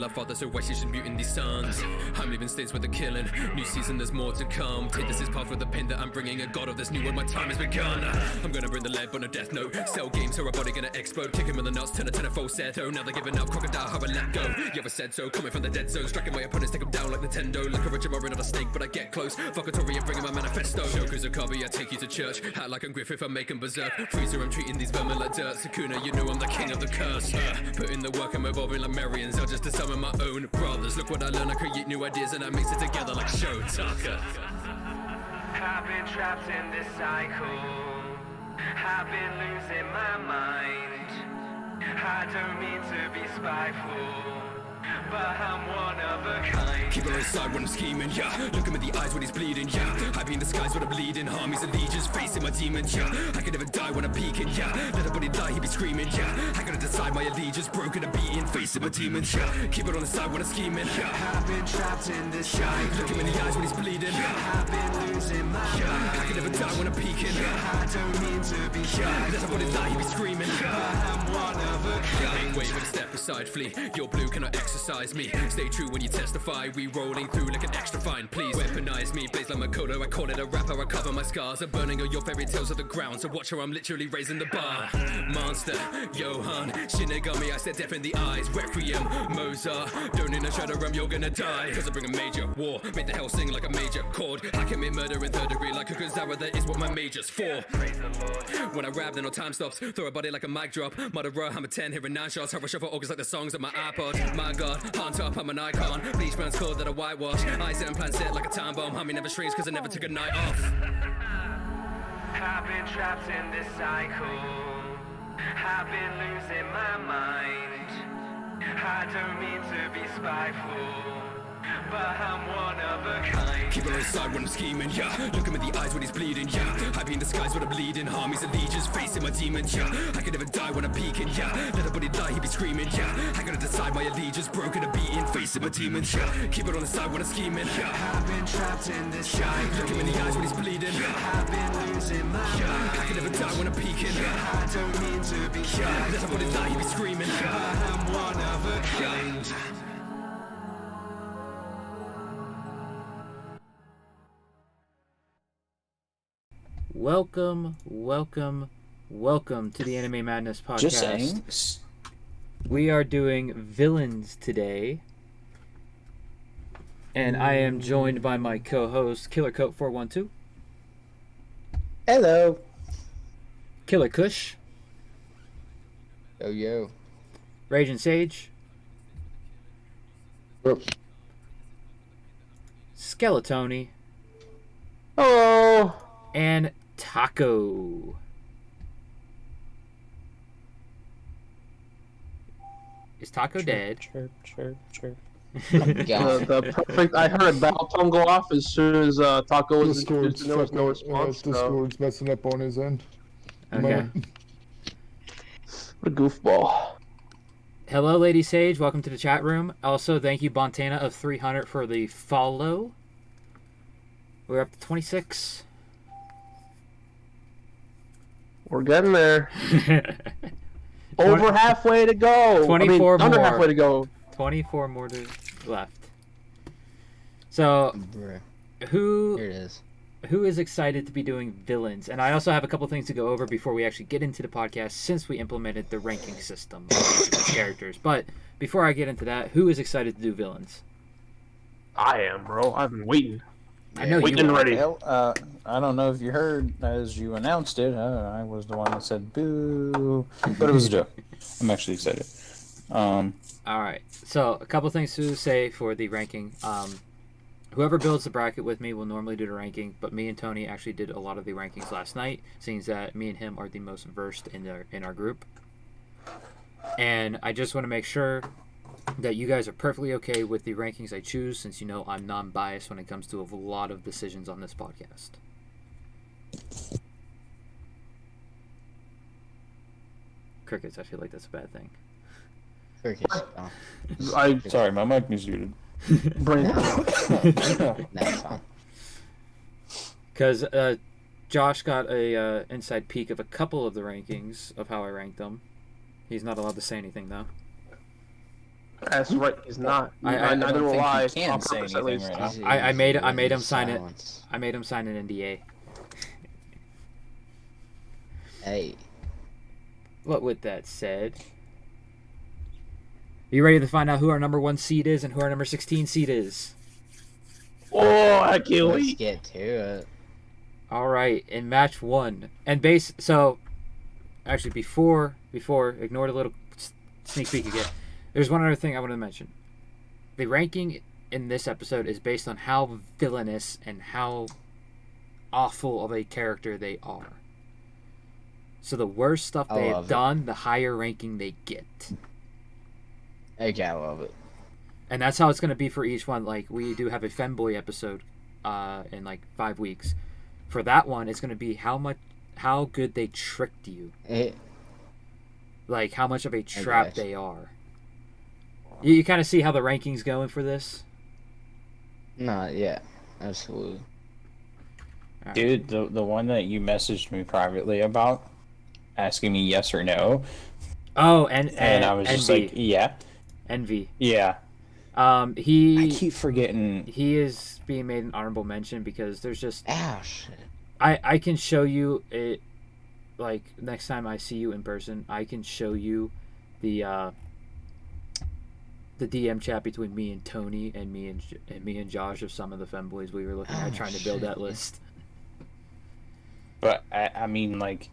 Love father, so why she should muting these sons? I'm leaving states where they're killing. New season, there's more to come. Take this is path with the pain that I'm bringing. A god of this new world, my time has begun. I'm gonna bring the lead, but no death note. Cell games, so our body gonna explode. Kick him in the nuts, turn a full set. Oh, now they're giving up. Crocodile, how I let go. You ever said so? Coming from the dead zone, striking my opponents, take them down like Nintendo. Like a Richard Murray, not a snake, but I get close. Fuck a Tory and bring him my manifesto. Joker's a copy, I take you to church. Hat like I'm Griffith, I'm making berserk. Freezer, I'm treating these vermin like dirt. Sakuna, you know I'm the king of the curse. Put in the work, I'm evolving like Marians. I'll just to summon my own brothers. Look what I learn, I create new ideas and I mix it together like Show Tucker. I've been trapped in this cycle. I've been losing my mind. I don't mean to be spiteful, but I'm one of a kind. Keep her inside when I'm scheming, yeah. Look him in the eyes when he's bleeding, yeah. I be in the skies when I'm bleeding. Armies and legions facing my demons, yeah. I can never die when I'm peaking, yeah. Let a body die, he be screaming, yeah. I gotta decide my allegiance, broken and beating, facing my demons, yeah. Keep it on the side when I'm scheming, yeah. I've been trapped in this cycle. Look him in the eyes when he's bleeding, yeah. I've been losing my mind. I can never die when I'm peaking, I don't mean to be shy. Let a body die, he be screaming, yeah. I'm one of a kind. Ain't waving, step aside, flee. Your blue cannot exercise me. Stay true when you testify. We rolling through like an extra fine. Please weaponize me. Blaze like Makoto. I call it a rapper. I cover my scars. I'm burning all your fairy tales to the ground. So watch her. I'm literally raising the bar. Monster, Johan, Shinigami. I said death in the eyes. Requiem, Mozart. Don't in a shadow realm. You're gonna die. Cause I bring a major war. Make the hell sing like a major chord. I commit murder in third degree like a Kuzawa. That is what my major's for. When I rap, then no time stops. Throw a body like a mic drop. Murderer, I'm a 10, hearing 9 shots. Horror shuffle August like the songs on my iPod. My god, on top, I'm an icon. Bleach burns cold that I whitewash. Ice and plan set like a time bomb. Homie never shrinks cause I never took a night off. I've been trapped in this cycle. I've been losing my mind. I don't mean to be spiteful, but I'm one of a kind. Keep her inside when I'm scheming, yeah. Look him in the eyes when he's bleeding, yeah. I be in the skies when I'm bleeding. Armies and legions facing my demons, yeah. I can never die when I'm peaking, yeah. Let a body die, he be screaming, yeah. I gotta decide my allegiance, broken and beating, facing my demons, yeah. Keep it on the side when I'm scheming, yeah. I've been trapped in this cycle. Look him in the eyes when he's bleeding, yeah. I've been losing my mind. I can never die when I'm peaking, yeah. I don't mean to be shy. Let a body die, he be screaming, yeah. I'm one of a kind. Welcome to the Anime Madness podcast. Just saying. We are doing villains today. And I am joined by my co-host, KillerKush412. Hello. KillerKush. Yo. RaginSage. Skelytony. Hello. And Taco. Is Taco dead? Chirp. The perfect. I heard a battle tone go off as soon as Taco was introduced, and there was no response. Discord's messing up on his end. Okay. What a goofball. Hello, Lady Sage. Welcome to the chat room. Also, thank you, Bontana of 300 for the follow. We're up to 26. We're getting there. Over halfway to go. 24 under more. halfway to go. 24 more left. So, who Here it is. Who is excited to be doing villains? And I also have a couple things to go over before we actually get into the podcast, since we implemented the ranking system of characters. But before I get into that, who is excited to do villains? I am, bro. I've been waiting. I know Waiting you are. ready. Well, I don't know if you heard as you announced it. I was the one that said boo, but it was a joke. I'm actually excited. All right. So a couple things to say for the ranking. Whoever builds the bracket with me will normally do the ranking, but me and Tony actually did a lot of the rankings last night, seeing that me and him are the most versed in our group. And I just want to make sure that you guys are perfectly okay with the rankings I choose, since you know I'm non-biased when it comes to a lot of decisions on this podcast. Crickets, I feel like that's a bad thing. Crickets. Sorry, my mic was muted. Brain. That's fine. Because Josh got a inside peek of a couple of the rankings of how I ranked them. He's not allowed to say anything, though. That's right. He's not. I Neither don't will think I. you can On say purpose, at anything least. right now. I made him sign it. I made him sign an NDA. Hey. What with that said, are you ready to find out who our number 1 seed is and who our number 16 seed is? Oh, I can't Let's wait. get to it. All right, in match 1, and actually before ignore the little sneak peek again. There's one other thing I want to mention. The ranking in this episode is based on how villainous and how awful of a character they are. So the worse stuff I they have love it. done, the higher ranking they get. Okay, I love it. And that's how it's going to be for each one. Like, we do have a femboy episode in like 5 weeks. For that one, it's going to be how good they tricked you. Like, how much of a trap guess. they are. You kind of see how the ranking's going for this? Yeah, absolutely. Dude, the one that you messaged me privately about, asking me yes or no, Oh, and I was just Envy. like, yeah, Envy. yeah. I keep forgetting. He is being made an honorable mention because there's just... Ah, shit. I can show you it, like, next time I see you in person, I can show you the DM chat between me and Tony and me and Josh of some of the femboys we were looking at trying to build that list. But I mean, like,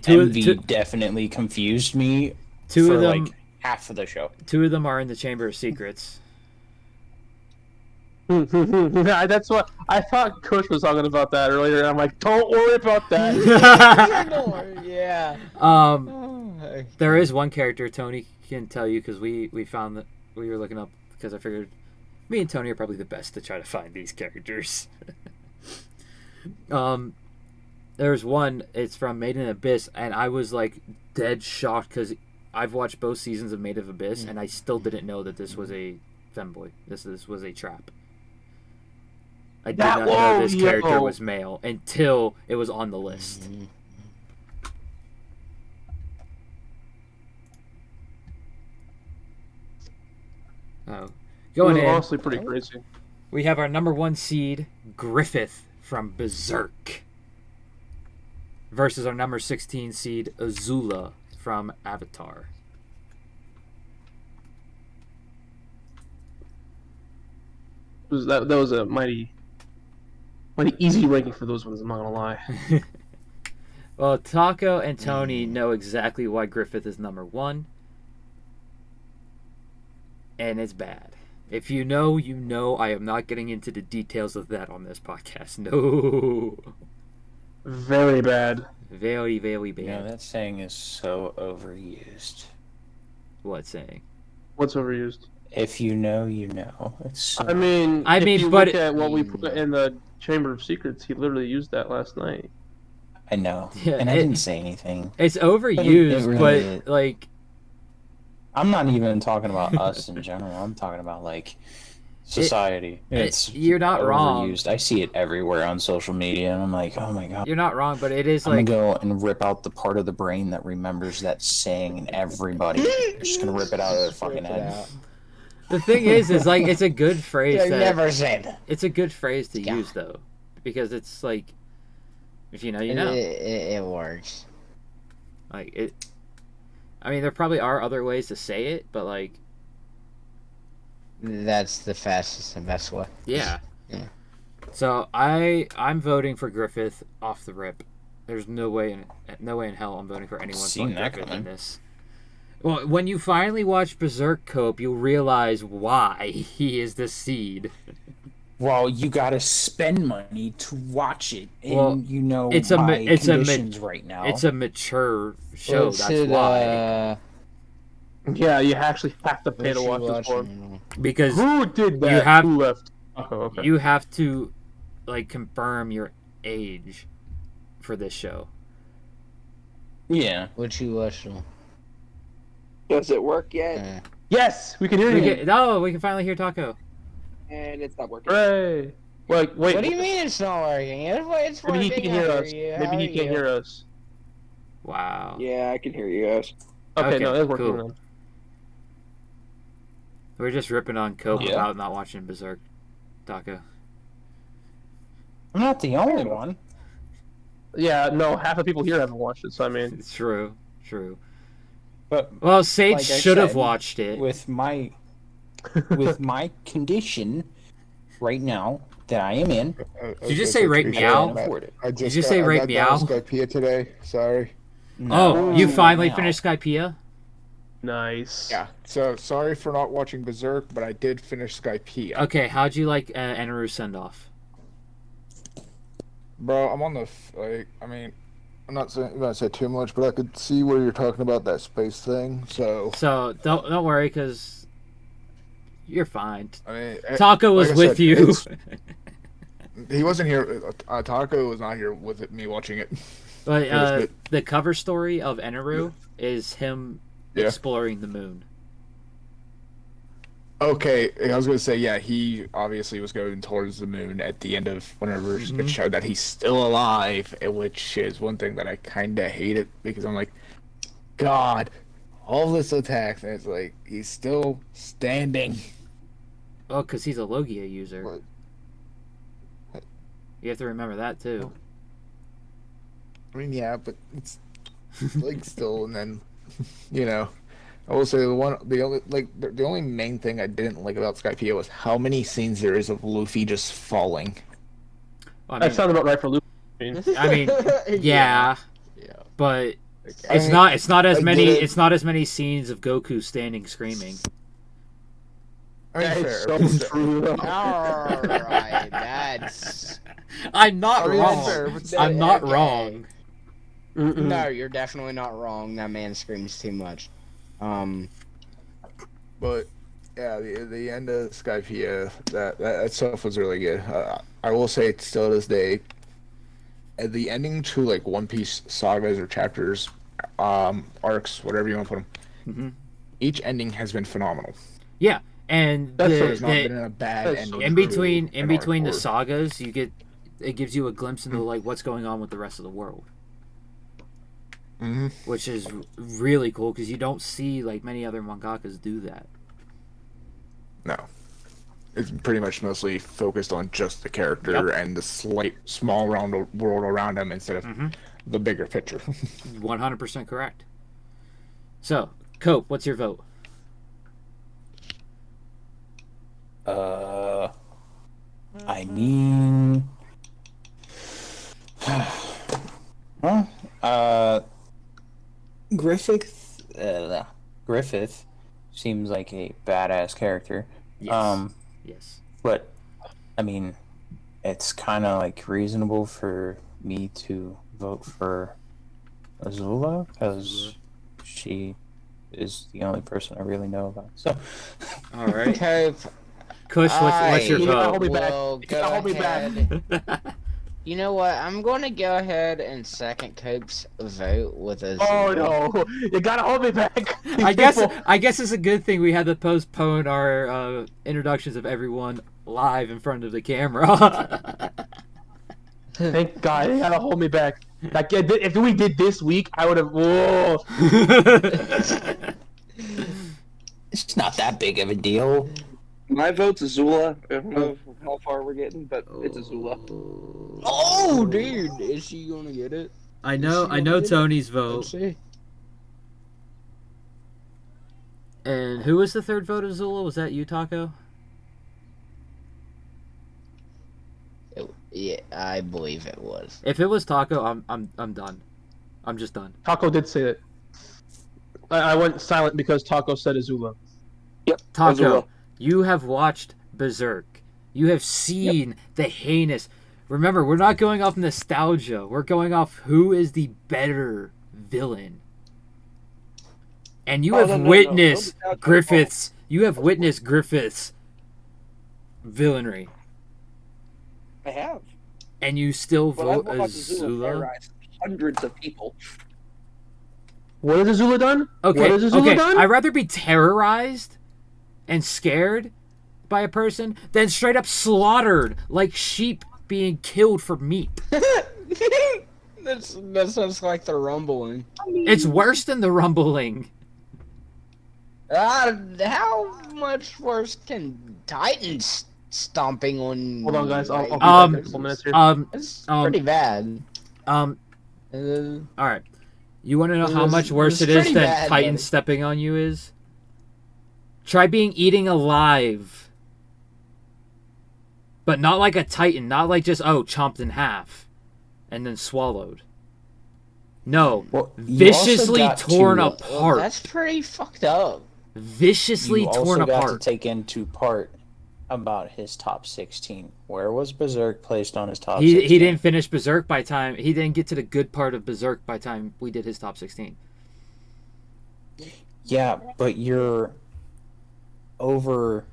two Envy definitely confused me two for of them like half of the show. two of them are in the Chamber of Secrets. That's what I thought. Kush was talking about that earlier. And I'm like, don't worry about that. Yeah. There is one character Tony can tell you because we found that we were looking up because I figured me and Tony are probably the best to try to find these characters. There's one. It's from Made in Abyss, and I was like dead shocked because I've watched both seasons of Made of Abyss, and I still didn't know that this was a femboy. This was a trap. I did not know this character was male until it was on the list. Oh, going in. Honestly, pretty crazy. We have our number 1 seed, Griffith from Berserk, versus our number 16 seed, Azula from Avatar. That was a mighty easy ranking for those ones. I'm not gonna lie. Well, Taco and Tony know exactly why Griffith is number 1, and it's bad. If you know, you know. I am not getting into the details of that on this podcast. No. Very bad. Very, very bad. Yeah, that saying is so overused. What saying? What's overused? If you know, you know. It's so... I mean, but look at what we put in the Chamber of Secrets, he literally used that last night. I know, Yeah, and I didn't say anything. It's overused, really but is. like, I'm not even talking about us in general. I'm talking about like society. you're not wrong. overused. I see it everywhere on social media, and I'm like, oh my god. You're not wrong, but it is I'm like gonna go and rip out the part of the brain that remembers that saying, and everybody just gonna rip it out of their fucking head. the thing is like it's a good phrase. Never say that. It's a good phrase to use though, because it's like, if you know, you know. It works. Like it. I mean, there probably are other ways to say it, but like, That's the fastest and best way. yeah. Yeah. So I'm voting for Griffith off the rip. There's no way in hell I'm voting for anyone Seen but that Griffith in coming. this. Well, when you finally watch Berserk Cope, you'll realize why he is the seed. Well, you gotta spend money to watch it, and Well, you know it's my it's a conditions right now. It's a mature show. What's That's it, why. Yeah, you actually have to pay what to you watch this one. watching? Because Who did that? You have- Who left? Oh, okay. you have to like confirm your age for this show. Yeah. What you watching? Does it work yet? Yes, we can hear you. We can finally hear Taco. And it's not working. Hooray! Wait. What do you mean it's not working? It's Maybe working. he can hear us. Maybe he can't hear us. Wow. Yeah, I can hear you guys. Okay, Okay, no, it's working cool. then. We're just ripping on Cope Yeah. about not watching Berserk, Taco. I'm not the only one. Yeah, no, half the people here haven't watched it, so I mean, It's true. But Well, Sage like I should have said, watched it. with my condition right now that I am in. Did you just say rate meow? can't afford it. I just Did you say rate got meow? down on Skypea today. Sorry. Oh, you No, finally now. finished Skypea? nice. Yeah. So sorry for not watching Berserk, but I did finish Skypea. Okay, how'd you like Enaru's send-off? Bro, I'm on the I mean, I'm not gonna say too much, but I could see where you're talking about that space thing. So So, don't worry, because you're fine. I mean, Taco was like I with said, you. it's- he wasn't here. Taco was not here with me watching it. But It was good. the cover story of Enaru is him Yeah. exploring the moon. Okay, I was gonna say, yeah, he obviously was going towards the moon at the end of whenever it showed that he's still alive, which is one thing that I kind of hated because I'm like, God, all this attacks, and it's like he's still standing. Oh, because he's a Logia user. What? You have to remember that, too. I mean, yeah, but it's like still, and then you know, I will say the only main thing I didn't like about Skypea was how many scenes there is of Luffy just falling. Well, That sounds about right for Luke. I mean, yeah, Yeah. but I it's mean, not as I many get it. it's not as many scenes of Goku standing screaming. I mean, That is fair, so but- true. though. Alright, that's... I'm not I mean, wrong. fair, but I'm not Okay. wrong. Mm-mm. No, you're definitely not wrong. That man screams too much. But yeah, the end of Skypea, that stuff was really good. I will say, still to this day, the ending to like One Piece sagas or chapters, arcs, whatever you want to put them, Mhm. each ending has been phenomenal. Yeah, and That's the, There's not been the a bad that's ending. in to between an arc the or- sagas, it gives you a glimpse into like what's going on with the rest of the world, Mhm. which is really cool because you don't see like many other mangakas do that. No. It's pretty much mostly focused on just the character and the small round world around him instead of the bigger picture. 100% correct. So, Cope, what's your vote? I mean, well, Griffith seems like a badass character. Yes. Yes. But I mean, it's kind of like reasonable for me to vote for Azula because she is the only person I really know about. So, All right. Cope, Kush, what's your You gotta hold vote? me back. will You go gotta hold me back. ahead. You know what? I'm going to go ahead and second Cope's vote with a Oh zero. no! You gotta hold me back. I guess it's a good thing we had to postpone our introductions of everyone live in front of the camera. Thank God, you gotta hold me back. Like, if we did this week, I would have. Whoa! it's not that big of a deal. My vote's Azula. I don't know how far we're getting, but it's Azula. Oh, dude, is she gonna get it? I know Tony's vote. Let's see. And who was the third vote of Zula? Was that you, Taco? Yeah, I believe it was. If it was Taco, I'm done. I'm just done. Taco did say it. I went silent because Taco said Azula. Yep. Taco, Azula. you have watched Berserk. You have seen the heinous. Remember, we're not going off nostalgia. We're going off who is the better villain. And you Oh, have no, witnessed no, no. Griffith's. You have witnessed Griffith's villainry, I have. and you still But I vote watched as Azula Zula. terrorize hundreds of people. What has Azula done? Okay, What has Azula okay. done? I'd rather be terrorized and scared by a person than straight up slaughtered like sheep being killed for meat. That sounds like the rumbling. It's worse than the rumbling. How much worse can Titans stomping on? Hold on, guys. I'll be like, back in a couple minutes here. It's pretty bad. All right. You want to know how was- much it worse was it is pretty than bad, Titan buddy. stepping on you is? Try being eaten alive. But not like a Titan. Not like just, chomped in half. And then swallowed. No. Well, you also viciously got torn to- apart. Well, that's pretty fucked up. Viciously You also torn got apart. to take into part about his top 16. Where was Berserk placed on his top 16? He didn't finish Berserk by time. He didn't get to the good part of Berserk by time we did his top 16. Yeah, but you're over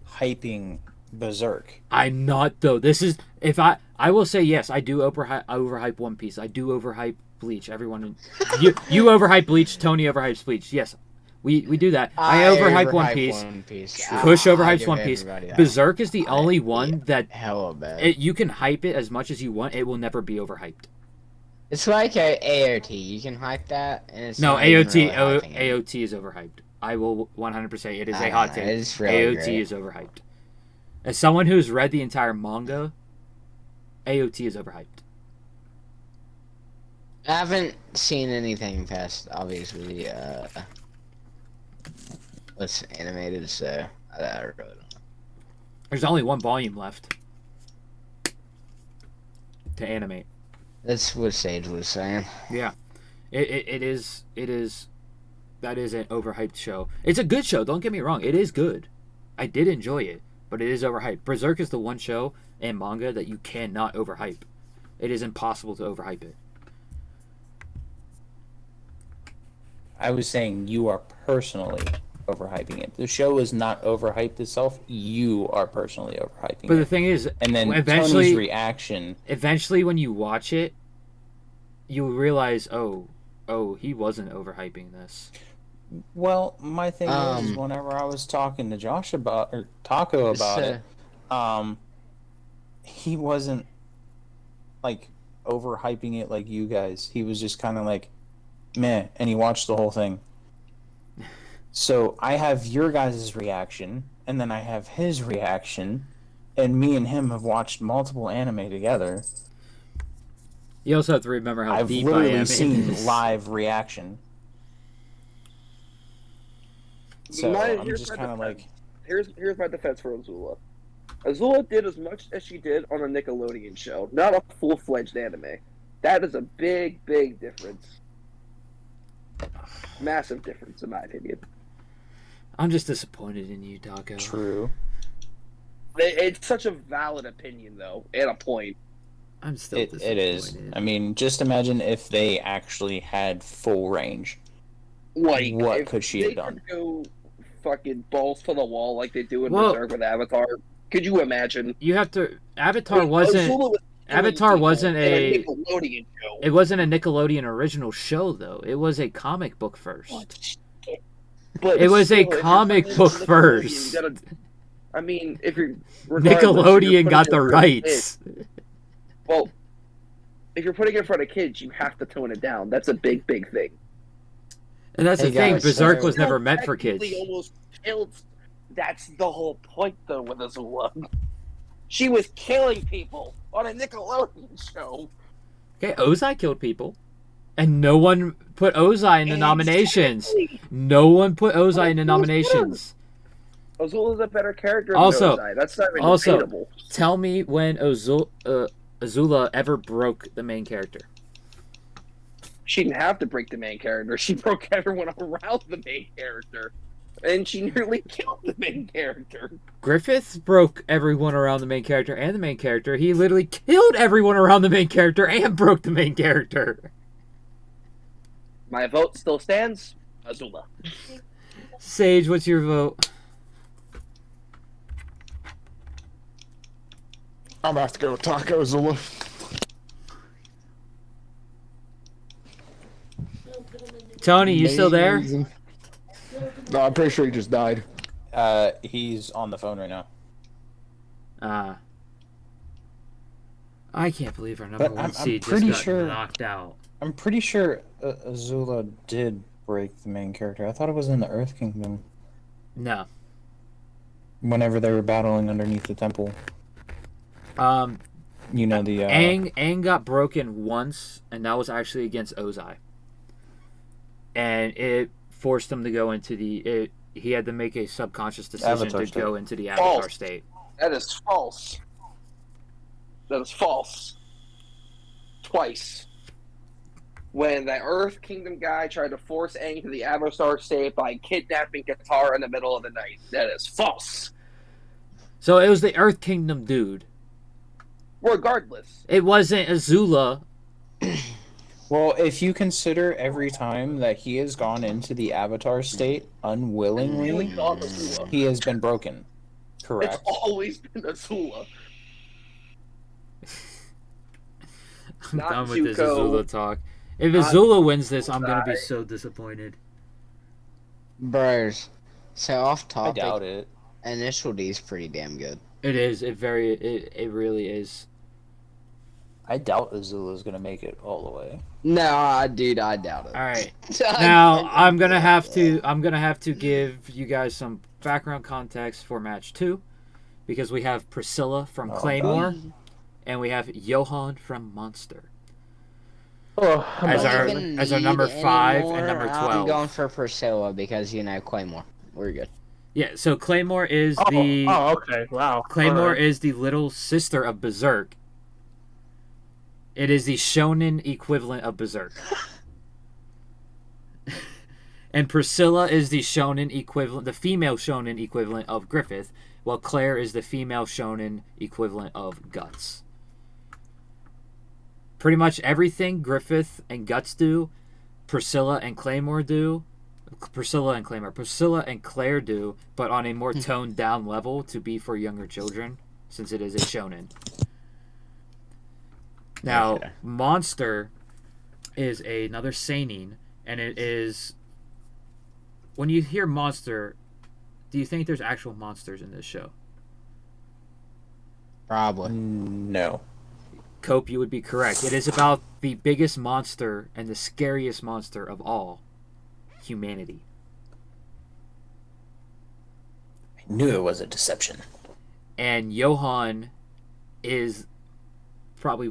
hyping Berserk. I'm not though. This is I will say yes. I do overhype One Piece. I do overhype Bleach. Everyone, you overhype Bleach. Tony overhypes Bleach. Yes, we do that. I overhype One Piece. Kush overhypes One Piece. Berserk is the only one that hella bad. you can hype it as much as you want. It will never be overhyped. It's like a AOT. You can hype that, and it's No, not even AOT really hyping it. AOT is overhyped. I will 100% say it is a I hot don't know, take. it's really AOT great. is overhyped. As someone who's read the entire manga, AOT is overhyped. I haven't seen anything past, obviously, what's animated, so I really don't know. There's only one volume left to animate. That's what Sage was saying. Yeah, it is. That is an overhyped show. It's a good show. Don't get me wrong. It is good. I did enjoy it, but it is overhyped. Berserk is the one show and manga that you cannot overhype. It is impossible to overhype it. I was saying you are personally overhyping it. The show is not overhyped itself. You are personally overhyping But the it. thing is, And then eventually, Tony's reaction. eventually, when you watch it, you realize, oh, he wasn't overhyping this. Well, my thing is whenever I was talking to Josh about or Taco about it, he wasn't like overhyping it like you guys. He was just kind of like meh, and he watched the whole thing. So I have your guys' reaction, and then I have his reaction, and me and him have watched multiple anime together. You also have to remember how I've deep I literally am. seen live reaction. So I'm Here's just my kind of defense. like, Here's my defense for Azula. Azula did as much as she did on a Nickelodeon show, not a full-fledged anime. That is a big, big difference. Massive difference, in my opinion. I'm just disappointed in you, Taco. true. It's such a valid opinion, though, and a point. I'm still It disappointed. is. I mean, just imagine if they actually had full range. Like, What if could she they have done? could go fucking balls to the wall like they do in Well- Berserk with Avatar. Could you imagine? You have to. Avatar I mean, wasn't. Azula was killing Avatar people wasn't in a. Nickelodeon show. It wasn't a Nickelodeon original show though. It was a comic book first. But It was a still, if you're comic putting it book in Nickelodeon, first. you gotta- I mean, if you're regardless, Nickelodeon you're got the putting it in front of rights. kids. Well, if you're putting it in front of kids, you have to tone it down. That's a big, big thing. And that's Hey, the thing. guys, Berserk so- was never meant for kids. Technically almost killed. That's the whole point, though, with Azula. She was killing people on a Nickelodeon show. Okay, Ozai killed people, and no one put Ozai in the nominations. No one put Ozai in the nominations. Azula's a better character than Also- Ozai. That's not even also- debatable. Tell me when Azula ever broke the main character. She didn't have to break the main character. She broke everyone around the main character. And she nearly killed the main character. Griffith broke everyone around the main character and the main character. He literally killed everyone around the main character and broke the main character. My vote still stands. Azula. Sage, what's your vote? I'm gonna have to go with Taco Azula. Tony, you still there? No, I'm pretty sure he just died. He's on the phone right now. I can't believe our number But one I'm seed just pretty got sure- knocked out. I'm pretty sure Azula did break the main character. I thought it was in the Earth Kingdom. No. Whenever they were battling underneath the temple. You know the Aang got broken once, and that was actually against Ozai. And it forced him to go into the. He had to make a subconscious decision Avatar to state. go into the Avatar False. state. That is false. That is false. Twice. When the Earth Kingdom guy tried to force Aang to the Avatar state by kidnapping Katara in the middle of the night. That is false. So it was the Earth Kingdom dude. Regardless. It wasn't Azula. Well, if you consider every time that he has gone into the Avatar state unwillingly, Really not Azula. he has been broken. Correct. It's always been Azula. I'm Not done with this Zuko. Azula talk. If Not Azula wins this, I'm gonna be Ozai. so disappointed. Bros. So off I topic, doubt it. Initial D is pretty damn good. It is. It really is. I doubt Azula's gonna make it all the way. No, dude, I doubt it. All right. I Now fucking I'm gonna doubt have it. to give you guys some background context for match 2, because we have Priscilla from Claymore, and we have Johan from Monster Oh, as Don't our even as our need number 5 anymore. and number I'm 12. going for Priscilla because Claymore. We're good. Yeah. So Claymore is the okay. Wow. Claymore Alright. is the little sister of Berserk. It is the shonen equivalent of Berserk. And Priscilla is the shonen equivalent, the female shonen equivalent of Griffith, while Claire is the female shonen equivalent of Guts. Pretty much everything Griffith and Guts do, Priscilla and Claymore do. Priscilla and Claire do, but on a more toned down level to be for younger children, since it is a shonen. Now, Okay. Monster is another seinen, and it is. When you hear monster, do you think there's actual monsters in this show? Probably. No. Cope, you would be correct. It is about the biggest monster and the scariest monster of all, humanity. I knew it was a deception. And Johan is probably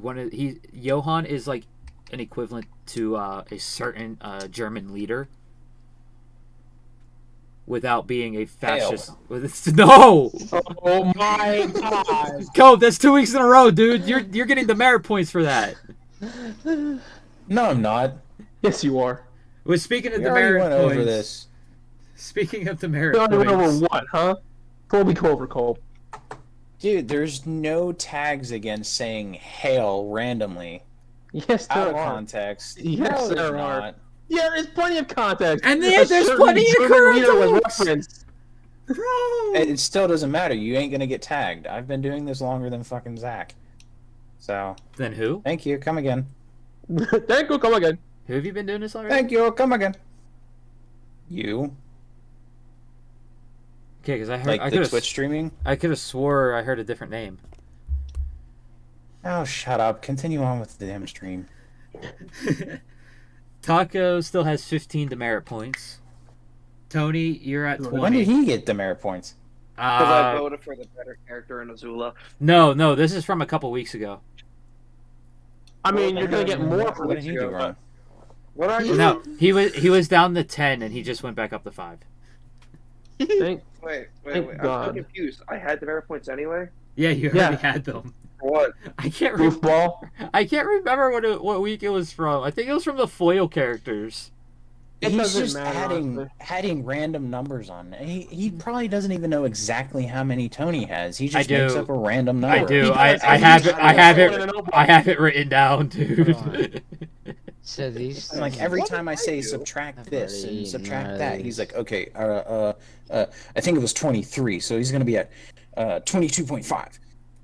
Johan is like an equivalent to a certain German leader, without being a fascist. No, Oh my god. Cope, that's 2 weeks in a row, dude. You're getting demerit points for that. No, I'm not. Yes, you are. Well, speaking of We already demerit went points, over this. speaking of demerit You already went points, over what, huh? Before we go over Cole. Dude, there's no tags against saying hail randomly. Yes, Out there of are. context. Yes, no, there's there are. not. Yeah, there's plenty of context. And A there's certain plenty of German leader was context. referenced. bro. It still doesn't matter. You ain't gonna get tagged. I've been doing this longer than fucking Zach. So, Then who? thank you. Come again. Thank you, come again. Who have you been doing this already? Thank you. Come again. You. Okay, because I heard Like I the could Twitch streaming? have swore I heard a different name. Oh, shut up. Continue on with the damn stream. Taco still has 15 demerit points. Tony, you're at 20. When did he get demerit points? Because I voted for the better character in Azula. No, this is from a couple weeks ago. I mean, you're gonna get more from What this did he do wrong? What are you? No, he was down to 10 and he just went back up to 5. Thank Wait. Thank I'm God. so confused. I had the merit points anyway. Yeah, you already Yeah. had them. For what? I can't goofball. I can't remember what week it was from. I think it was from the foil characters. It He's doesn't just matter, honestly. adding random numbers on. He probably doesn't even know exactly how many Tony has. He just I makes do. up a random number. I do. He I does. have it. I have Someone in it. a notebook. I have it written down, dude. Hold So these. And like every What time did I I say do? subtract I've this already and eaten subtract one of that, these. he's like, okay, I think it was 23, so he's gonna be at 22.5.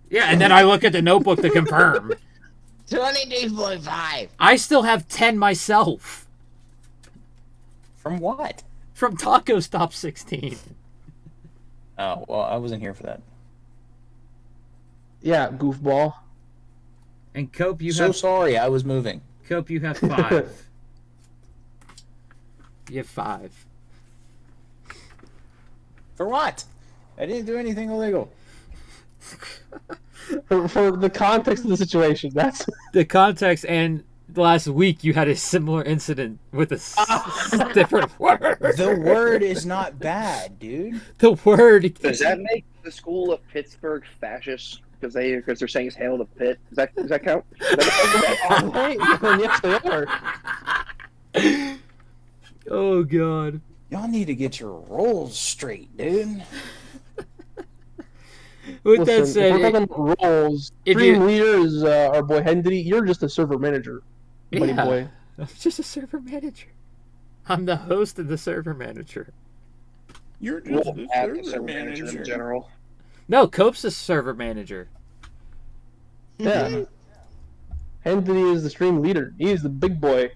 Yeah, and then I look at the notebook to confirm. 22.5. I still have 10 myself From what? from Taco's top 16. Oh well, I wasn't here for that. Yeah, goofball. And Cope, you So have sorry, I was moving. Cope, you have 5. You have 5. For what? I didn't do anything illegal. For the context of the situation, that's The context, and last week you had a similar incident with a different word. The word is not bad, dude. The word. Does that make the school of Pittsburgh fascist? Because they're saying it's hail to Pitt. Does that count? right. Yes, they are. Oh god. Y'all need to get your roles straight, dude. With that Listen, if we're said, talking roles, if stream you- leader is our boy Henry. You're just a server manager, buddy Yeah. boy. I'm just a server manager. I'm the host and the server manager. You're We'll have the server manager in general. No, Cope's the server manager. Yeah. Henry is the stream leader. He's the big boy.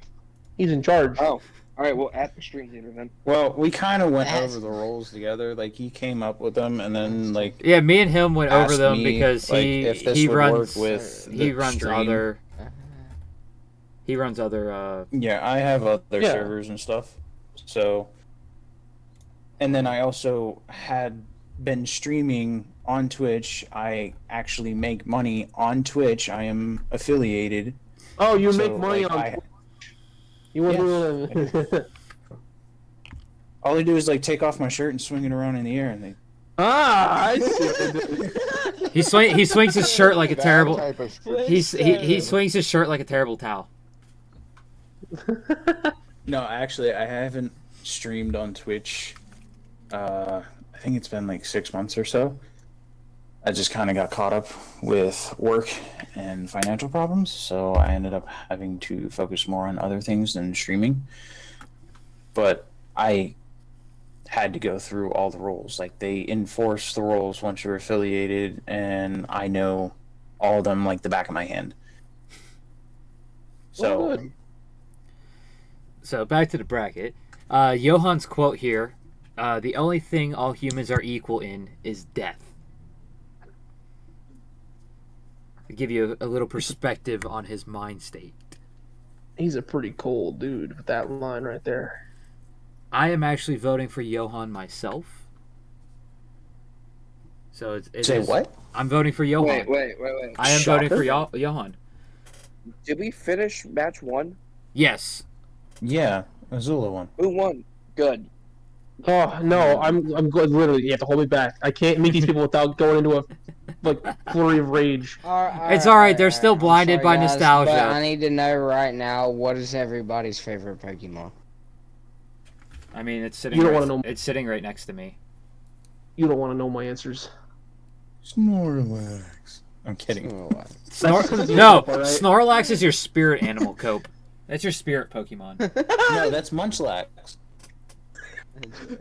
He's in charge. Oh, all right. Well, at the stream leader then. Well, we kind of went That's- over the roles together. Like, he came up with them, and then, like, Yeah, me and him went over asked them me, because like, he if this he would runs work with he the runs stream. other he runs other Yeah, I have other Yeah. servers and stuff. So, and then I also had been streaming on Twitch. I actually make money on Twitch. I am affiliated. Oh, you So, make money like, on. I- You want Yes, to? All I do is like take off my shirt and swing it around in the air, and they. I see. he swings his shirt like a That terrible type of he swings his shirt like a terrible towel. No, actually, I haven't streamed on Twitch. I think it's been like 6 months or so. I just kind of got caught up with work and financial problems, so I ended up having to focus more on other things than streaming. But I had to go through all the roles. Like, they enforce the roles once you're affiliated, and I know all of them like the back of my hand. So, Well, good. So back to the bracket. Johan's quote here: "The only thing all humans are equal in is death." To give you a little perspective on his mind state. He's a pretty cold dude with that line right there. I am actually voting for Johan myself. So it say is- what? I'm voting for Johan. Wait. I am voting for Shocker. Johan. Did we finish match 1? Yes. Yeah, Azula one. Who won? Good. Oh no, I'm good. Literally, you have to hold me back. I can't meet these people without going into a flurry of rage. It's alright, they're still blinded by guys, nostalgia. But I need to know right now, what is everybody's favorite Pokemon? I mean, it's sitting. You don't right, wanna know- It's sitting right next to me. You don't want to know my answers. Snorlax. I'm kidding. That's 'cause it's No, alright? Snorlax is your spirit animal, Cope. That's your spirit Pokemon. No, that's Munchlax.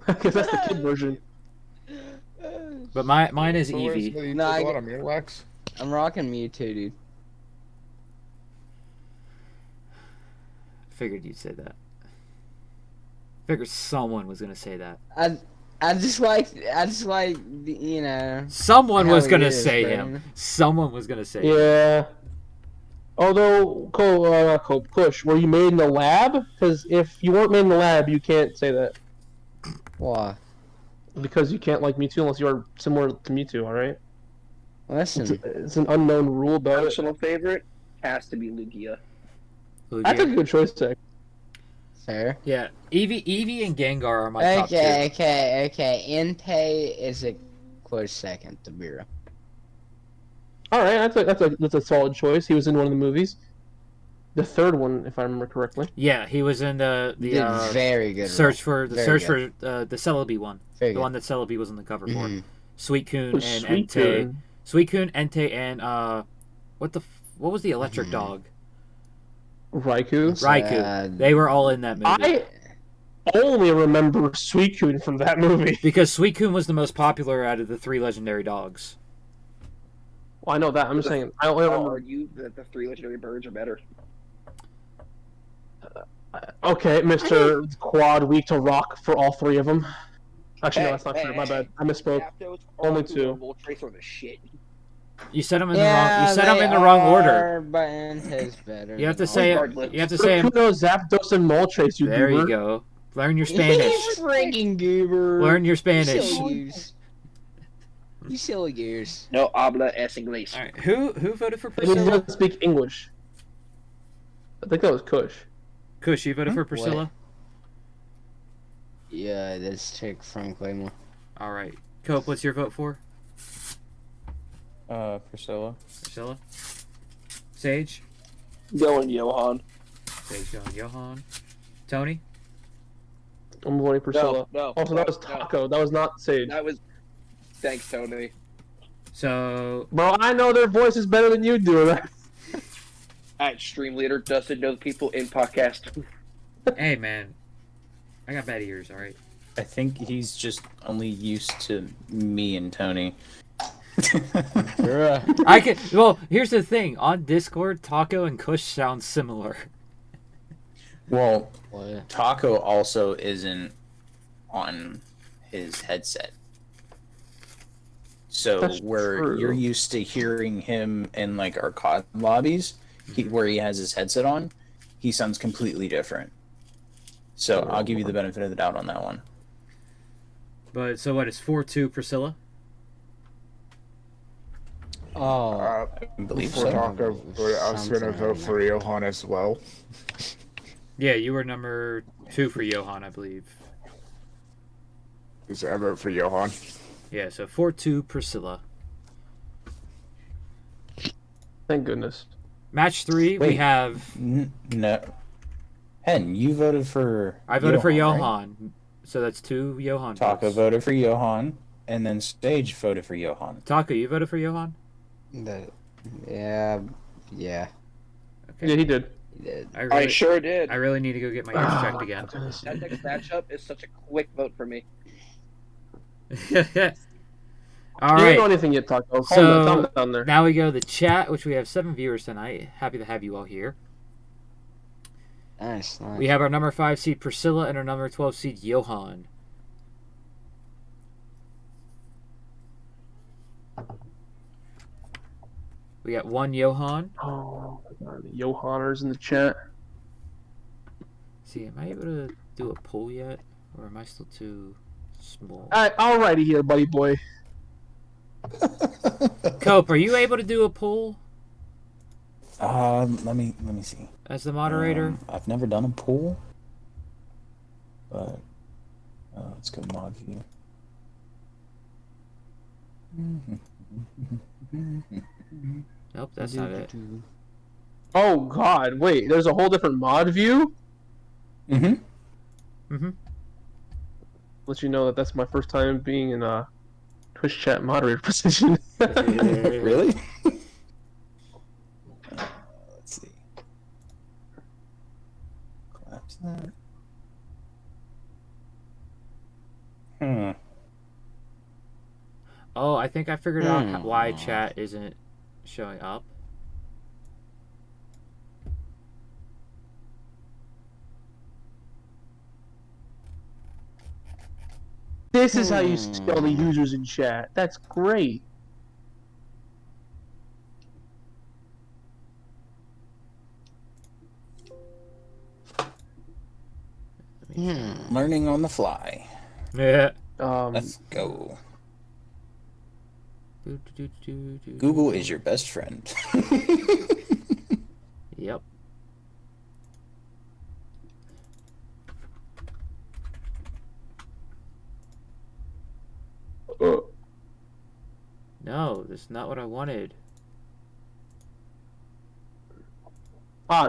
Because that's the kid version. But mine is Eevee. No, I- Miralax. I'm rocking Mewtwo, dude. Figured you'd say that. Figured someone was gonna say that. I just like, you know. Someone How was he gonna is, say man. him. Someone was gonna say him. Yeah. Although, Push, were you made in the lab? Because if you weren't made in the lab, you can't say that. Why? Because you can't like Mewtwo unless you are similar to Mewtwo, alright? Listen, It's an unknown rule about it. Personal favorite has to be Lugia. That's a good choice, Tech. fair. Yeah, Eevee and Gengar are my top two. Okay. Entei is a close second to Mira. Alright, that's a solid choice. He was in one of the movies. The third one, if I remember correctly. Yeah, he was in the Did very good. search for Very for the Celebi one. Very The good. one that Celebi was on the cover for. Mhm. Suicune Oh, and Suicune. Entei. Suicune, Entei, and what was the electric dog? Raikou. Raikou. They were all in that movie. I only remember Suicune from that movie. Because Suicune was the most popular out of the 3 legendary dogs. Well, I know that. I'm just saying. I only I'll remember. argue that the 3 legendary birds are better. Okay, Mr. Quad, weak to rock for all 3 of them. Actually, no, that's not true. My bad. I misspoke. Zapdos, Only Articuno, 2. and Moltres are the shit. You said them in the wrong. You said them in the wrong order. But Entei's better. You have to than say all- it. You have to say Who it. knows Zapdos and Moltres, you There you goober? go. Learn your Spanish. Freaking goober. Learn your You Spanish. silly goose. You silly goose. No habla es inglés. All right, who voted for He Priscilla? doesn't speak English. I think that was Kush. Kush, you voted for Priscilla. Yeah, this chick from Claymore. All right, Cope, what's your vote for? Priscilla. Priscilla. Sage. Going Johan. Sage going Johan. Tony. I'm voting Priscilla. No. Also, that was Taco. That was not Sage. That was. Thanks, Tony. So Bro, I know their voice is better than you do. Right? At Stream Leader doesn't know the people in podcast. hey man, I got bad ears. All right. I think he's just only used to me and Tony. I can. Well, here's the thing. On Discord, Taco and Kush sound similar. Well, What? Taco also isn't on his headset. So That's where true. you're used to hearing him in like our COD lobbies, where he has his headset on, he sounds completely different. So I'll give you the benefit of the doubt on that one. But so what is 4-2 Priscilla? Oh. I believe For so. Taco, I was gonna vote for Johan as well. Yeah, you were number 2 for Johan, I believe. So I vote for Johan. Yeah, so 4-2 Priscilla. Thank goodness. Match 3, we Wait. have. No. Hen, you voted for. I voted for right? Johan, so that's 2 Johan. Taco votes. voted for Johan, and then Stage voted for Johan. Taco, you voted for Johan? Yeah. Yeah, he did. He did. I sure did. I really need to go get my ears checked again. That next matchup is such a quick vote for me. All You don't know right. anything yet, Taco. So Calm down there. now we go to the chat, which we have 7 viewers tonight. Happy to have you all here. Nice. We have our number 5 seed Priscilla and our number 12 seed Johan. We got 1 Johan. Oh, my God. The Johanners in the chat. See, am I able to do a poll yet? Or am I still too small? Alrighty here, buddy boy. Cope, are you able to do a poll Let me see. as the moderator? I've never done a pool, but let's go mod view. Nope, that's not it. Oh God, wait. There's a whole different mod view. Mm-hmm. Let you know that that's my first time being in a Twitch chat moderator position. Really? Let's see. Collapse that. Oh, I think I figured out why chat isn't showing up. This is how you scale the users in chat. That's great. Learning on the fly. Yeah. Let's go. Google is your best friend. Yep. No, that's not what I wanted.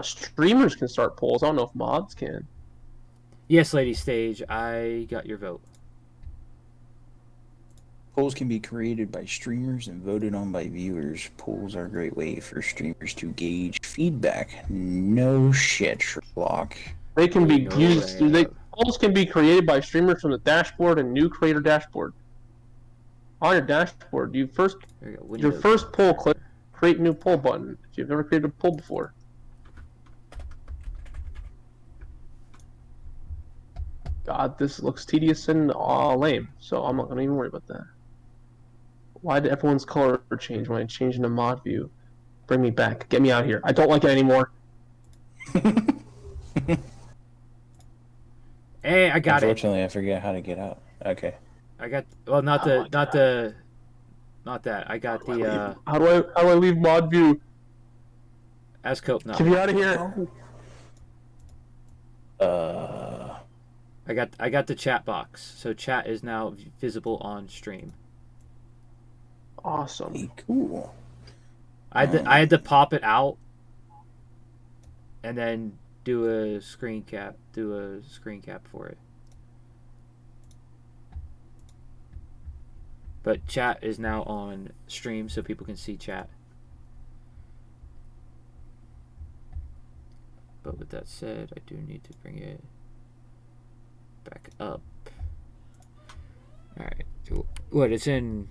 Streamers can start polls. I don't know if mods can. Yes, Lady Stage, I got your vote. Polls can be created by streamers and voted on by viewers. Polls are a great way for streamers to gauge feedback. No shit, Sherlock. They can be No used. way. Polls can be created by streamers from the dashboard and new creator dashboard. On your dashboard, There we go. your Windows. first poll, click create new poll button. If you've never created a poll before. God, this looks tedious and lame. So I'm not gonna even worry about that. Why did everyone's color change when I changed into mod view? Bring me back. Get me out of here. I don't like it anymore. Hey, I got it. Unfortunately, I forget how to get out. Okay. I got. Well, not Oh my God. not that. I got the How do I leave mod view? Scope. No, Get me out of here. I got the chat box. So chat is now visible on stream. Awesome. Hey, cool. I had to pop it out, and then do a screen cap for it. But chat is now on stream, so people can see chat. But with that said, I do need to bring it back up. Alright. What, it's in...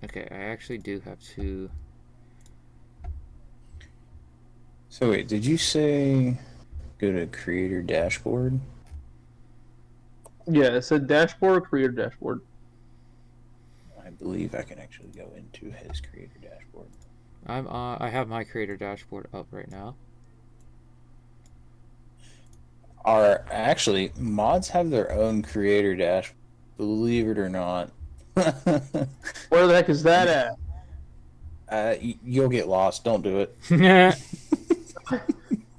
Okay, I actually do have to... So wait, did you say go to creator dashboard? Yeah, it said dashboard, creator dashboard. I believe I can actually go into his creator dashboard. I have my creator dashboard up right now. Actually, mods have their own creator dashboard, believe it or not. Where the heck is that at? You'll get lost. Don't do it.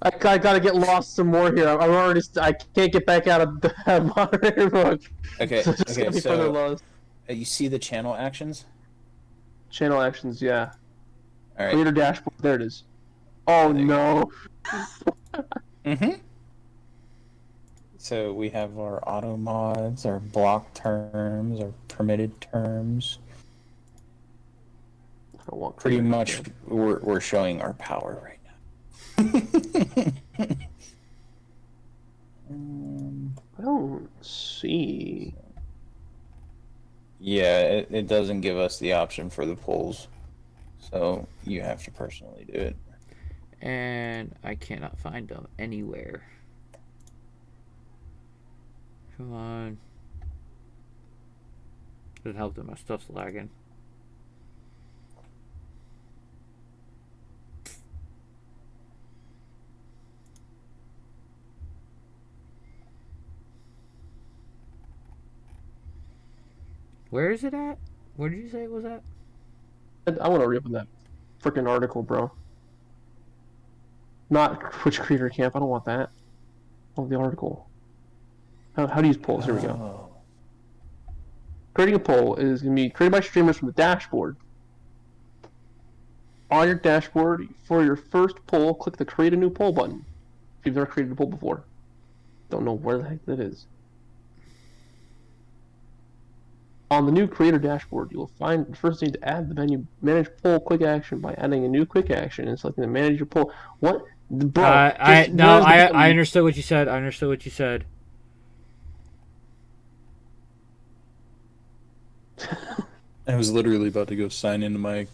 I gotta get lost some more here. I'm already. I can't get back out of the moderator book. Okay. So just get me further lost. You see the channel actions? Channel actions, yeah. All right. Creator dashboard. There it is. Oh no. Mm-hmm. So we have our auto mods, our block terms, our permitted terms. I don't want Pretty creator much, dashboard. we're showing our power right now. I don't see. Yeah, it doesn't give us the option for the polls, so you have to personally do it. And I cannot find them anywhere. Come on. Doesn't help that my stuff's lagging. Where is it at? Where did you say it was at? I want to reopen that freaking article, bro. Not Twitch creator camp. I don't want that. I want the article. How do you use polls? Here we go. Oh. Creating a poll is going to be created by streamers from the dashboard. On your dashboard, for your first poll, click the Create a New Poll button. If you've never created a poll before. Don't know where the heck that is. On the new Creator dashboard, you will find first need to add the menu Manage Poll Quick Action by adding a new quick action and selecting the Manage Your Poll. What? Bro, I understood what you said. I understood what you said. I was literally about to go sign into my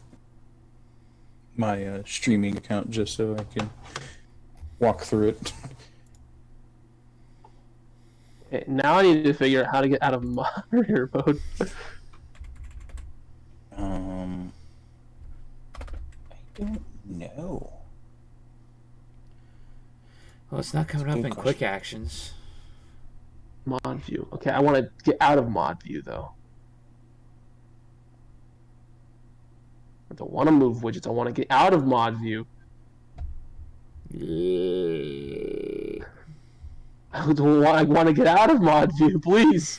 streaming account just so I can walk through it. Okay, now I need to figure out how to get out of moderator mode. I don't know. Well, it's not coming up Good in question. quick actions. Mod view. Okay, I want to get out of mod view though. I don't want to move widgets. I want to get out of mod view. Yeah. I want to get out of mod view, please.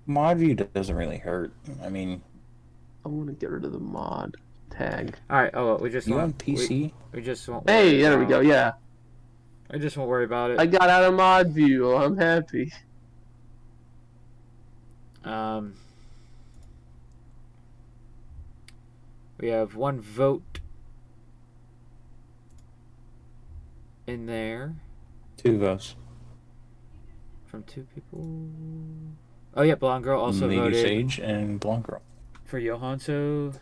Mod view doesn't really hurt. I mean, I want to get rid of the mod tag. All right. Oh, well, we just you on won't. PC? We just won't. Hey, worry there we go. about- Yeah, I just won't worry about it. I got out of mod view. I'm happy. We have one vote in there 2 votes. from 2 people. Oh yeah, Blonde Girl also Lady voted Sage and Blonde Girl. for Johan. So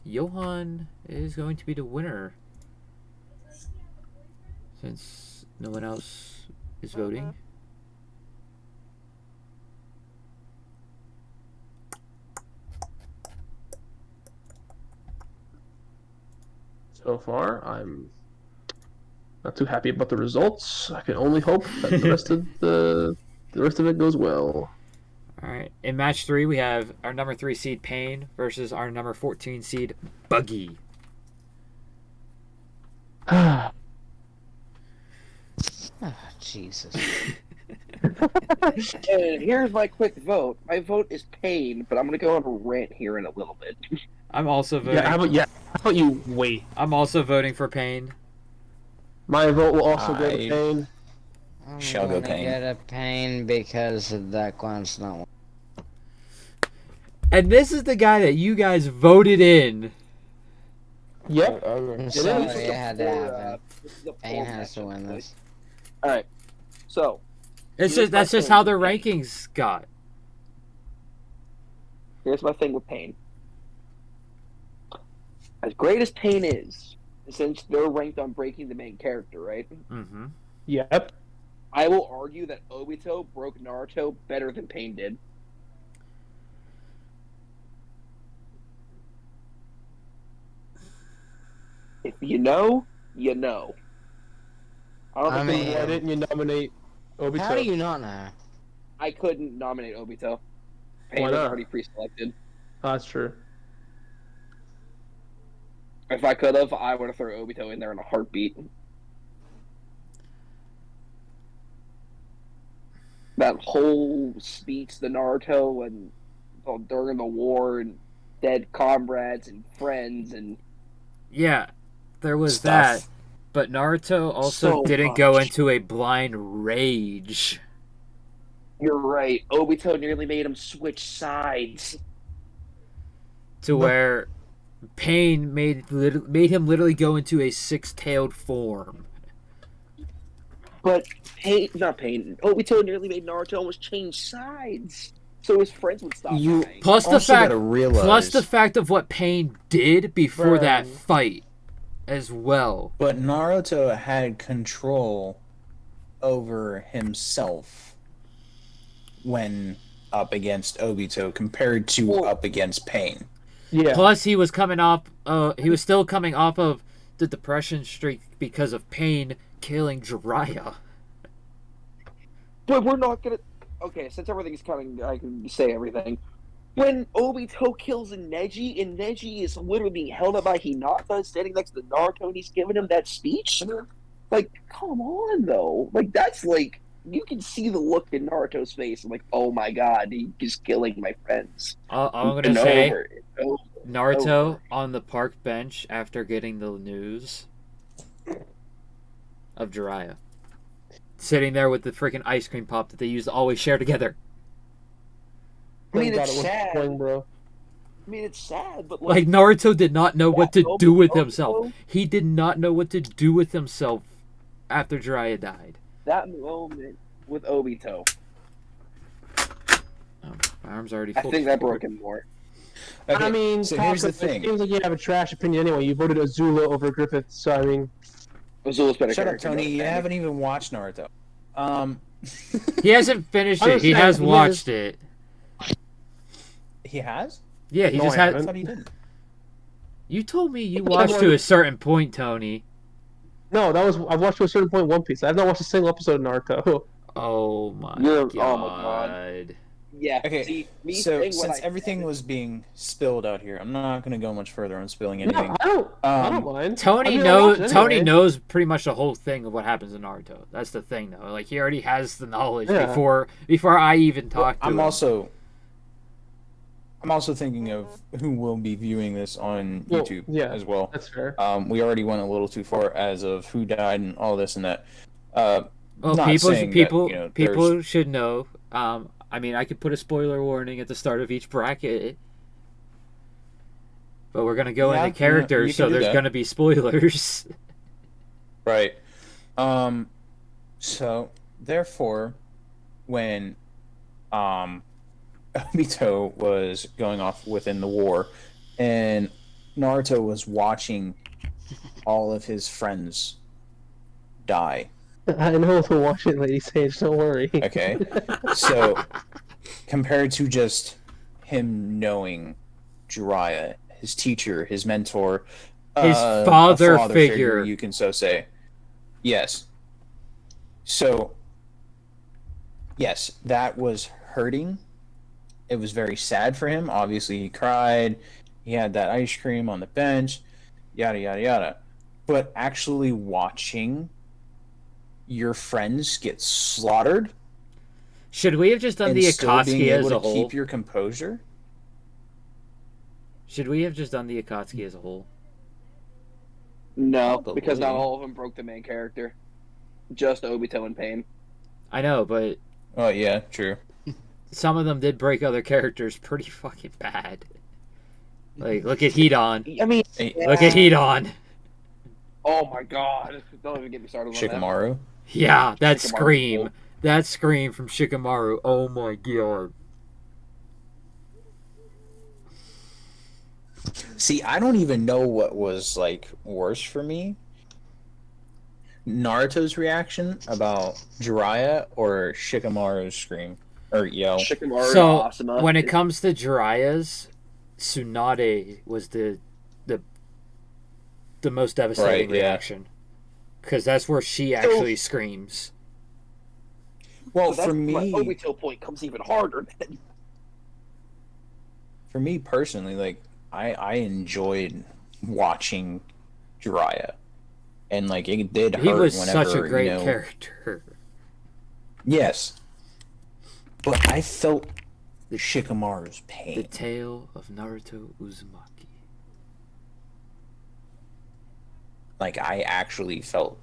Johan is going to be the winner since no one else is voting. So far, I'm not too happy about the results. I can only hope that the rest of it goes well. All right. In match 3, we have our number 3 seed Pain versus our number 14 seed Buggy. Oh, Jesus. And here's my quick vote. My vote is Pain, but I'm gonna go on a rant here in a little bit. I'm also voting. How about you wait? I'm also voting for Pain. My vote will also go to Pain. I'm Shall go gonna Pain. get a Pain because that one's not. And this is the guy that you guys voted in. Yep. I'm sorry it had to happen. Pain has to win this. All right. So That's just how their rankings got. here's my thing with Pain. As great as Pain is, since they're ranked on breaking the main character, right? Mm-hmm. Yep. I will argue that Obito broke Naruto better than Pain did. If you know, you know. I mean- Why didn't you nominate Obito? How do you not know? I couldn't nominate Obito. Pain Why was not? already pre-selected. Oh, that's true. If I could have, I would have thrown Obito in there in a heartbeat. That whole speech to Naruto and during the war and dead comrades and friends and Yeah, there was Stuff. that. But Naruto also So didn't go much. into a blind rage. you're right. Obito nearly made him switch sides. To where Pain made him literally go into a six-tailed form. But not Pain. Obito nearly made Naruto almost change sides, so his friends would stop You- dying. Plus the Also fact, gotta realize- plus the fact of what Pain did before Bruh. that fight, as well. But Naruto had control over himself when up against Obito compared to Well- up against Pain. Yeah. Plus, he was coming off. He was still coming off of the depression streak because of Pain killing Jiraiya. But we're not gonna. Okay, since everything's coming, I can say everything. When Obito kills Neji, and Neji is literally being held up by Hinata, standing next to Naruto, and he's giving him that speech. Like, come on, though. Like, that's like you can see the look in Naruto's face. I'm like, oh my god, he's killing my friends. All I'm gonna And say, over and over. Naruto over. on the park bench after getting the news of Jiraiya, sitting there with the freaking ice cream pop that they used to always share together. I mean, Thank God it's it wasn't sad. Boing, bro. I mean, it's sad, but Like Naruto did not know what to Obito- do with himself. Obito- He did not know what to do with himself after Jiraiya died. that moment with Obito, Oh, my arm's already I full. think that broke him more. Okay, I mean, so here's the Taco, it thing. seems like you have a trash opinion anyway. You voted Azula over Griffith, so I mean, Azula's better Shut up, character, Tony. though. You haven't even watched Naruto. He hasn't finished I it. was He saying, has he watched it. He has? Yeah, he No, just I had. I haven't. thought he didn't. You told me you Yeah, watched well- to a certain point, Tony. no, I've watched to a certain point One Piece. I've not watched a single episode of Naruto. Oh my You're- god. oh my God. Yeah. Okay, See, me so saying what since I everything said- was being spilled out here, I'm not going to go much further on spilling No, anything. I don't mind. Tony I mean, I knows. watched it Tony anyway. knows pretty much the whole thing of what happens in Naruto. That's the thing, though. Like he already has the knowledge Yeah. before I even talked to I'm him. also thinking of who will be viewing this on Well, YouTube yeah. as well. That's fair. We already went a little too far as of who died and all this and that. Well, not people saying that, people you know, people there's- should know. I mean, I could put a spoiler warning at the start of each bracket, but we're gonna go Yeah, into characters, you so can do there's that. gonna be spoilers. Right. So therefore, when Obito was going off within the war, and Naruto was watching all of his friends die. I know to watch it, Lady Sage. Don't worry. Okay, so compared to just him knowing Jiraiya, his teacher, his mentor, His a father figure. you can so say. Yes. So, yes, that was hurting. It was very sad for him. Obviously, he cried. He had that ice cream on the bench, yada, yada, yada. But actually watching your friends get slaughtered Should we have just done and the still being Akatsuki able as a to whole? keep your composure? Should we have just done the Akatsuki as a whole? No, Probably. because not all of them broke the main character. Just Obito and Pain. I know, but Oh, yeah, true. some of them did break other characters pretty fucking bad. Like, look at Hedon. I mean, Look at Hedon. oh my god. Don't even get me started on that. Shikamaru. Yeah, that Shikamaru. scream. That scream from Shikamaru. Oh my god. See, I don't even know what was, like, worse for me. Naruto's reaction about Jiraiya or Shikamaru's scream or yell. Shikamaru So, and Asuma. when it comes to Jiraiya's, Tsunade was the most devastating Right, yeah. reaction. Because that's where she actually screams. Well, So that's for my me, Obito point comes even harder. for me personally, like I enjoyed watching Jiraiya, and like it did hurt He was whenever, such a great you know, character. Yes, but I felt Shikamaru's The pain. tale of Naruto Uzumaki. Like I actually felt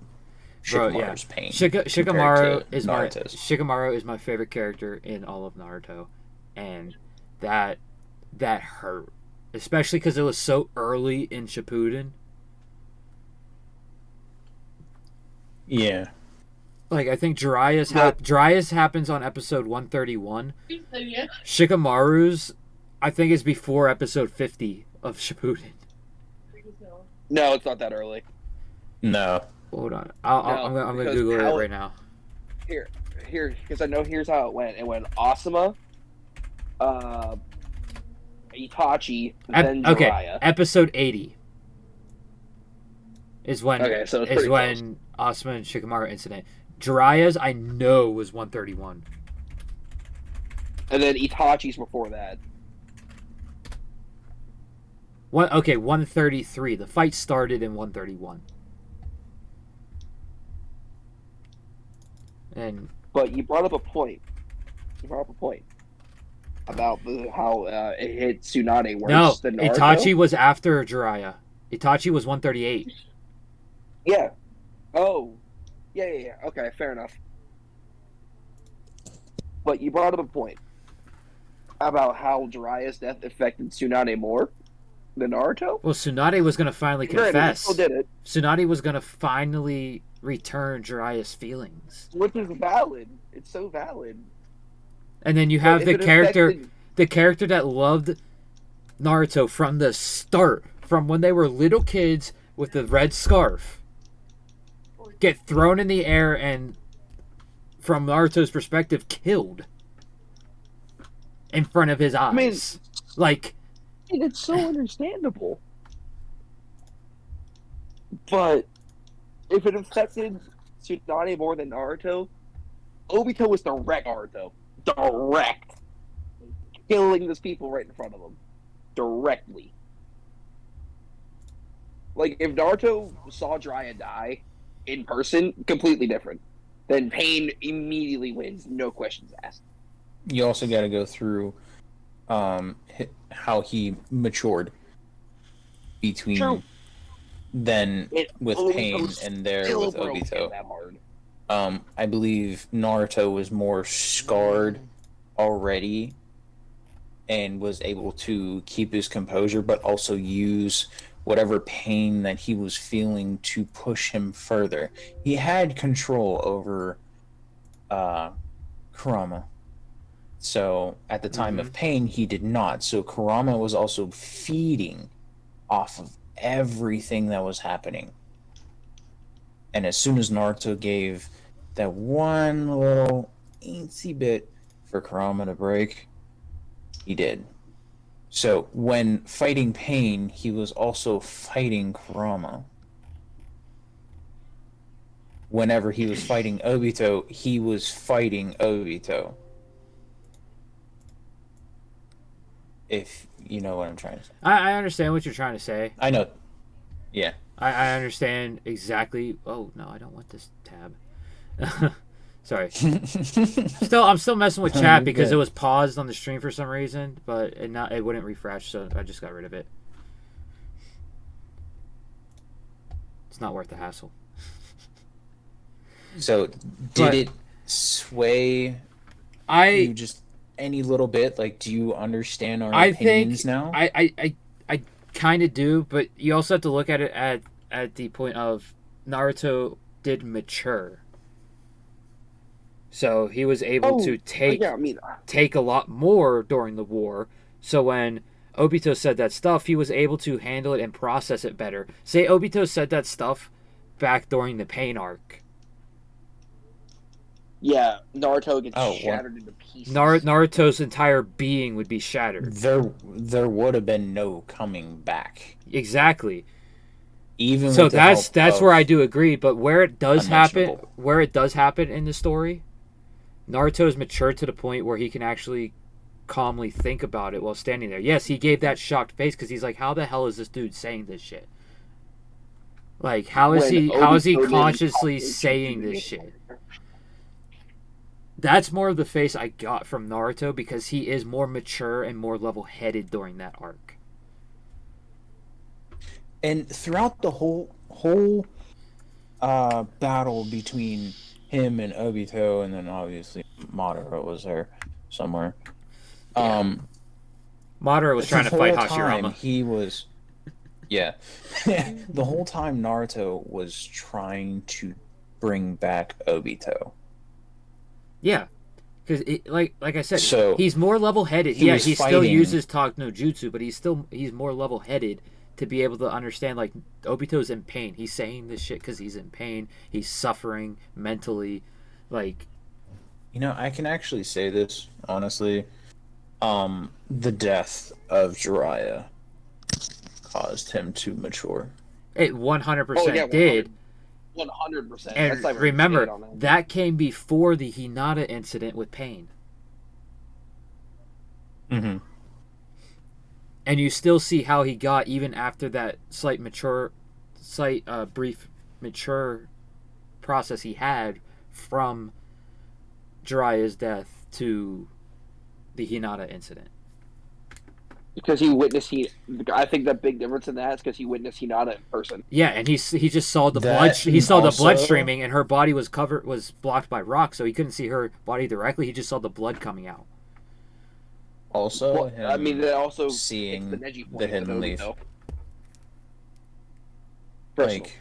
Bro, yeah. Shikamaru's pain. Shikamaru to is Naruto's. Shikamaru is my favorite character in all of Naruto, and that hurt, especially because it was so early in Shippuden. Yeah. Like I think Jiraiya's happens on episode 131. Shikamaru's, I think, is before episode 50 of Shippuden. No, it's not that early. No. Hold on, No, I'm gonna because Google how it it- right now. Here, because I know here's how it went. It went Asuma, Itachi, then Okay, Jiraiya. episode 80 is when Okay, so it's is pretty when Asuma and Shikamaru incident. Jiraiya's I know was 131. And then Itachi's before that. 133. The fight started in 131. And But you brought up a point. About how it hit Tsunade worse no, than Naruto. Itachi was after Jiraiya. Itachi was 138. Yeah. Oh. Yeah. Okay, fair enough. But you brought up a point about how Jiraiya's death affected Tsunade more than Naruto. Well, Tsunade was going to finally Granted, he confess. still did it, Tsunade was going to finally return Jiraiya's feelings. which is valid. It's so valid. And then you But have if the it character affected- the character that loved Naruto from the start, from when they were little kids with the red scarf, get thrown in the air and, from Naruto's perspective, killed in front of his eyes. mean- like, it's so understandable. But if it affected Tsunade more than Naruto, Obito was direct Naruto. Direct. Killing these people right in front of him. Directly. Like, if Naruto saw Jiraiya die in person, completely different. Then Pain immediately wins, no questions asked. You also got to go through how he matured between True. then It with only Pain goes and there Still with broke him Obito. that hard. I believe Naruto was more scarred already and was able to keep his composure, but also use whatever pain that he was feeling to push him further. He had control over Kurama. So at the time of Pain, he did not. So Kurama was also feeding off of everything that was happening. And as soon as Naruto gave that one little eensy bit for Kurama to break, he did. So when fighting Pain, he was also fighting Kurama. Whenever he was fighting Obito, he was fighting Obito. If you know what I'm trying to say. I understand what you're trying to say. I know. Yeah. I understand exactly. Oh no, I don't want this tab. Sorry. I'm still messing with chat because it was paused on the stream for some reason, but it wouldn't refresh, so I just got rid of it. It's not worth the hassle. So, did it sway you just any little bit? Like, do you understand our opinions now? I kind of do, but you also have to look at it at the point of Naruto did mature. So he was able to take a lot more during the war. So when Obito said that stuff, he was able to handle it and process it better. Say Obito said that stuff back during the Pain arc. Yeah, Naruto gets shattered into pieces. Naruto's entire being would be shattered. There would have been no coming back. Exactly. Even so with that's where I do agree. But where it does happen in the story, Naruto is mature to the point where he can actually calmly think about it while standing there. Yes, he gave that shocked face because he's like, "How the hell is this dude saying this shit? Like, how is he consciously saying this shit?" That's more of the face I got from Naruto because he is more mature and more level-headed during that arc. And throughout the whole battle between him and Obito, and then obviously Madara was there somewhere. Yeah. Madara was trying to fight Hashirama. He was, the whole time Naruto was trying to bring back Obito. Yeah, because like I said, so he's more level-headed. He still uses Talk no Jutsu, but he's more level-headed to be able to understand, like, Obito's in pain. He's saying this shit because he's in pain. He's suffering mentally. Like, I can actually say this, honestly. The death of Jiraiya caused him to mature. It 100% did. 100%. And remember, that came before the Hinata incident with Pain. Mm-hmm. And you still see how he got even after that brief mature process he had from Jiraiya's death to the Hinata incident. Because he witnessed I think the big difference in that is because he witnessed Hinata in person. Yeah, and he just saw the blood. He saw the blood streaming, and her body was blocked by rock, so he couldn't see her body directly. He just saw the blood coming out. Also, they also seeing the hidden leaf, like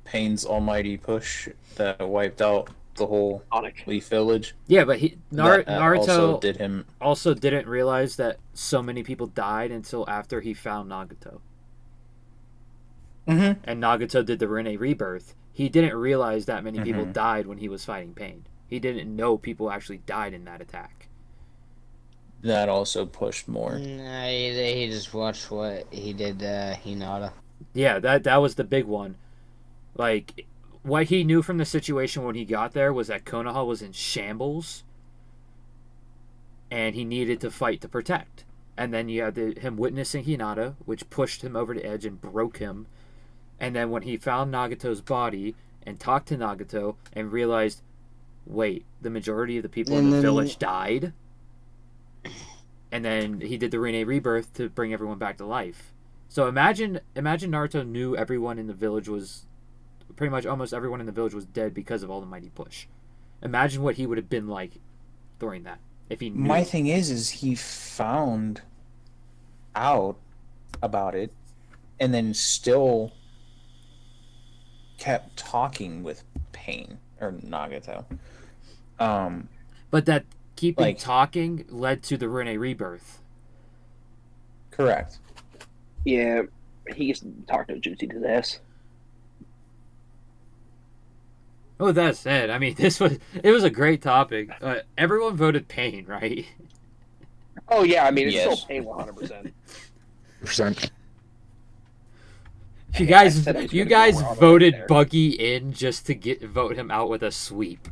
Pain's almighty push that wiped out the whole Leaf Village. Yeah, but Naruto also didn't realize that so many people died until after he found Nagato. Mm-hmm. And Nagato did the Rinne rebirth. He didn't realize that many people died when he was fighting Pain. He didn't know people actually died in that attack. That also pushed more. Nah, he just watched what he did to Hinata. Yeah, that was the big one. Like, what he knew from the situation when he got there was that Konoha was in shambles, and he needed to fight to protect. And then you had him witnessing Hinata, which pushed him over the edge and broke him. And then when he found Nagato's body and talked to Nagato and realized, wait, the majority of the people in the village died? And then he did the Rinne rebirth to bring everyone back to life. So imagine Naruto knew everyone in the village was... Pretty much almost everyone in the village was dead because of all the mighty push. Imagine what he would have been like during that if he knew. My thing is he found out about it and then still kept talking with Pain or Nagato. But that keeping talking led to the Rinne rebirth. Correct. Yeah, he talked to Jutsu to this. Oh, that said, I mean, it was a great topic. Everyone voted Pain, right? Oh yeah, I mean it's Yes. still pain 100%. Percent. You I guys, said I was you gonna go guys all the way voted there. Buggy in just to vote him out with a sweep.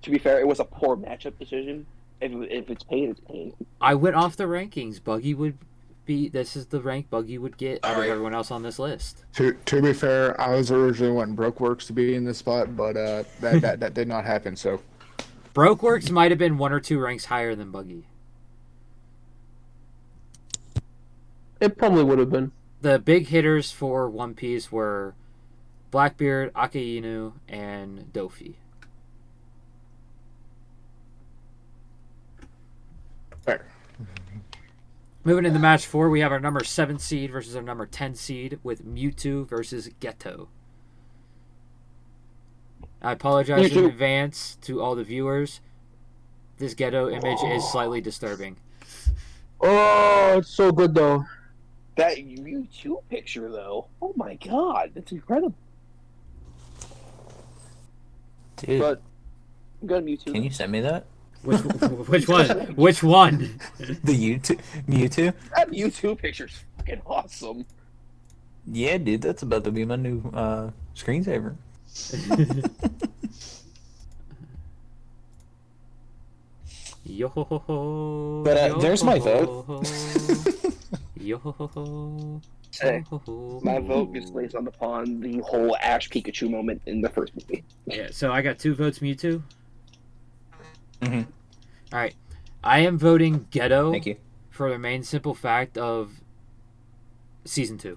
To be fair, it was a poor matchup decision. If it's pain, it's pain. I went off the rankings. Buggy would be. This is the rank Buggy would get out of Alright. everyone else on this list. To be fair, I was originally wanting Brokeworks to be in this spot, but that did not happen. So Brokeworks might have been 1 or 2 ranks higher than Buggy. It probably would have been. The big hitters for One Piece were Blackbeard, Akainu, and Dofi. fair. Moving into match 4, we have our number 7 seed versus our number 10 seed with Mewtwo versus Ghetto. I apologize in Mewtwo. advance to all the viewers. This Ghetto image is slightly disturbing. Oh, it's so good though. That YouTube picture though, oh my god, that's incredible. Dude, But I'm gonna Mewtwo. can you send me that? Which one? Which one? The Mewtwo? That YouTube picture's fucking awesome. Yeah, dude, that's about to be my new screensaver. Yo ho ho ho. But, yo there's ho my ho vote. ho. Yo ho ho ho. Say, Ho, ho, ho. my vote is based upon the whole Ash Pikachu moment in the first movie. Yeah, so I got 2 votes Mewtwo. Mhm. Alright. I am voting Ghetto Thank you. for the main simple fact of Season 2.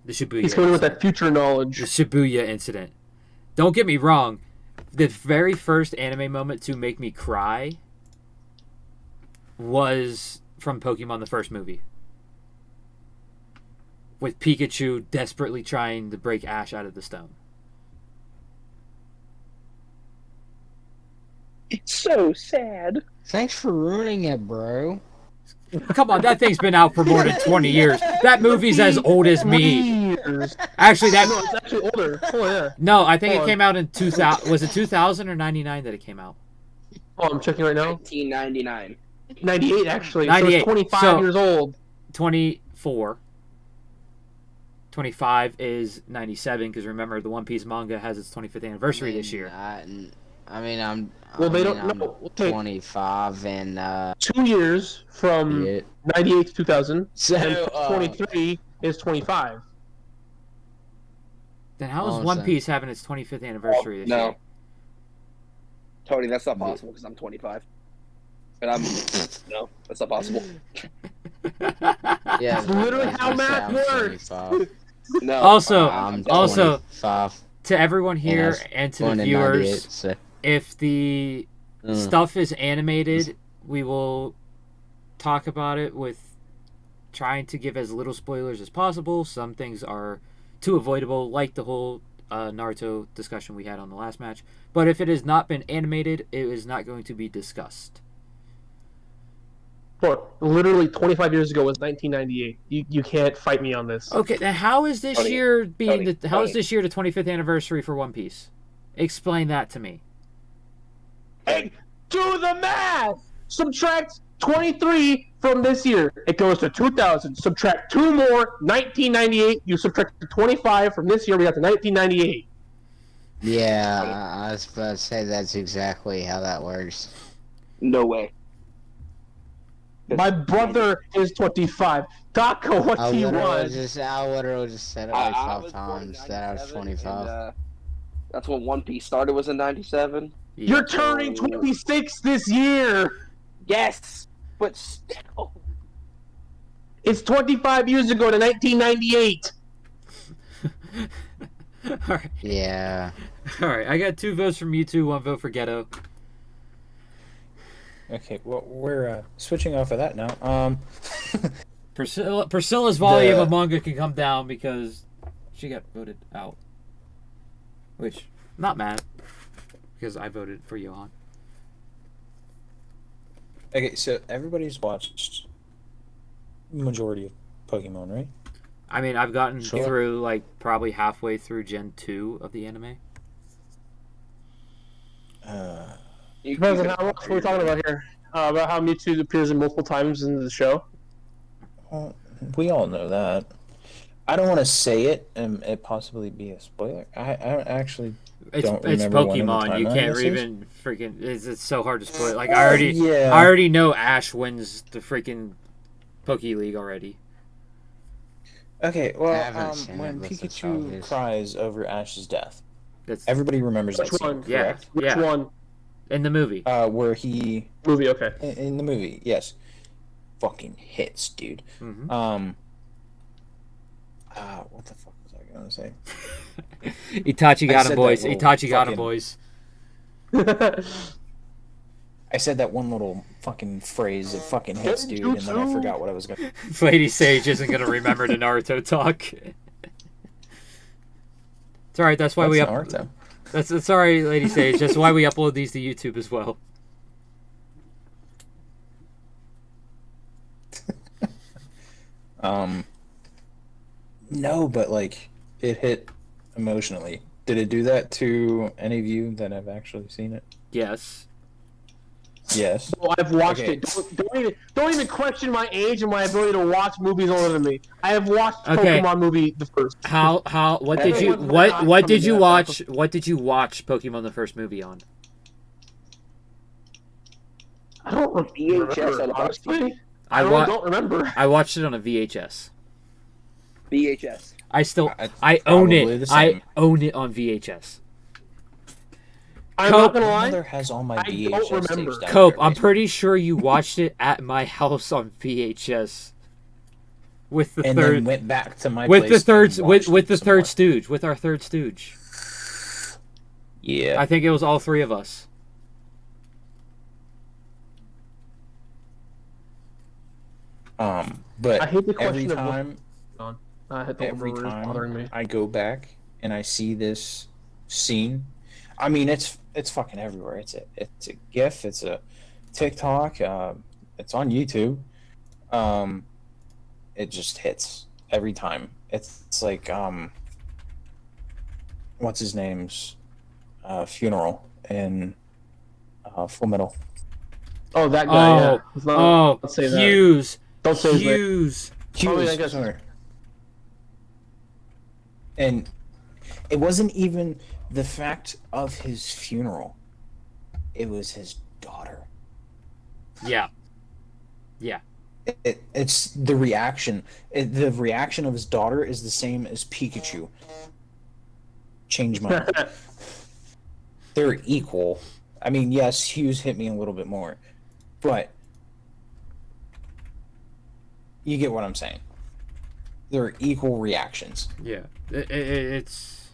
The Shibuya He's coming with incident. that future knowledge. The Shibuya incident. Don't get me wrong. The very first anime moment to make me cry was from Pokemon, the first movie. With Pikachu desperately trying to break Ash out of the stone. It's so sad. Thanks for ruining it, bro. Come on, that thing's been out for more than 20 years. That movie's as old as me. Years. Actually, No, that... it's actually older. Oh yeah. No, I think it Hold on. came out in 2000. Was it 2000 or 99 that it came out? Oh, I'm checking right now. 1999. 98 actually. 98. So it's 25 So- years old. 24. 25 is 97, because remember, the One Piece manga has its 25th anniversary this year. I'm Well, they don't I'm know. Okay. 25 and 2 years from yeah. 98 to 2000, So, and 23 is 25. Then how is Hold on a One sec. Piece having its 25th anniversary this no. year? Tony, that's not possible because I'm 25. And I'm no, that's not possible. yeah, That's literally I was how gonna say math I'm works. 25. No. Also, I'm also, 25, to everyone and I here was and to born the in viewers, 98, so, if the stuff is animated, we will talk about it with trying to give as little spoilers as possible. Some things are too avoidable, like the whole Naruto discussion we had on the last match. But if it has not been animated, it is not going to be discussed. Bro, literally 25 years ago was 1998. You can't fight me on this. Okay, then how is this Tony, year being Tony, how is Tony. this year the 25th anniversary for One Piece? Explain that to me. Hey, do the math! Subtract 23 from this year. It goes to 2000. Subtract 2 more, 1998. You subtract 25 from this year. We got to 1998. yeah, I was about to say that's exactly how that works. No way. My brother is 25. Taka, what I do you literally want? just said it like I 5 was born in times that I was 97, 25. and, that's when One Piece started. Was in '97. You're turning 26 this year. Yes, but still. It's 25 years ago to 1998. All right. Yeah. All right, I got 2 votes from you two, 1 vote for Ghetto. Okay, well, we're switching off of that now. Priscilla's volume The- of manga can come down because she got voted out. Which, not mad, because I voted for Johan. Okay, so everybody's watched majority of Pokemon, right? I mean, I've gotten Sure. through like probably halfway through Gen 2 of the anime. Depends on how much we're talking about here. About how Mewtwo appears in multiple times in the show. Well, we all know that. I don't want to say it and it possibly be a spoiler. I actually don't It's remember when in the Pokemon. You timeline can't this is. even freaking. It's so hard to spoil. Like I yeah. already know Ash wins the freaking Poke League already. Okay, I well, haven't seen when it, but it's Pikachu obvious. cries over Ash's death, That's everybody remembers Which that scene, one? Yeah. correct? Which one? in the movie. Where he Movie, okay. in the movie, yes, fucking hits, dude. Mhm. What the fuck was I gonna say? Itachi I got said him, boys. that little Itachi got him, fucking- boys. I said that one little fucking phrase. It fucking hits, dude, and then I forgot what I was gonna. Lady Sage isn't gonna remember the Naruto talk. It's alright. That's why we That's up. Naruto. That's alright, Lady Sage. That's why we upload these to YouTube as well. No, but like it hit emotionally. Did it do that to any of you that have actually seen it? Yes. Yes. Oh, I've watched Okay. it. Don't even question my age and my ability to watch movies older than me. I have watched Okay. Pokemon movie the first. What did you Everyone's not what did coming you to that watch? What did you watch Pokemon the first movie on? I don't VHS remember, on honestly. I really wa- don't remember. I watched it on a VHS. VHS. I still It's I own probably it. the I same. own it on VHS. I'm Cope- not gonna My lie. mother has all my I VHS don't tapes remember. down Cope, there, I'm right? pretty sure you watched it at my house on VHS. With the And third then went back to my with place the third and with watched the it some third more. stooge, with our third stooge. Yeah. I think it was all three of us. But I hate the every question of what- time, I had every bothering me. time I go back and I see this scene, I mean it's fucking everywhere. It's a GIF. It's a TikTok. It's on YouTube. It just hits every time. It's like what's his name's funeral in Full Metal. Oh, that guy. Yeah. Oh, Let's not- oh, let's say that. Hughes. Don't say his name. Hughes. Oh, yeah, I Hughes, guess- sorry. And it wasn't even the fact of his funeral. It was his daughter. Yeah. Yeah. It's the reaction. The reaction of his daughter is the same as Pikachu. Change my mind. They're equal. I mean, yes, Hughes hit me a little bit more, but you get what I'm saying. They're equal reactions. Yeah. It's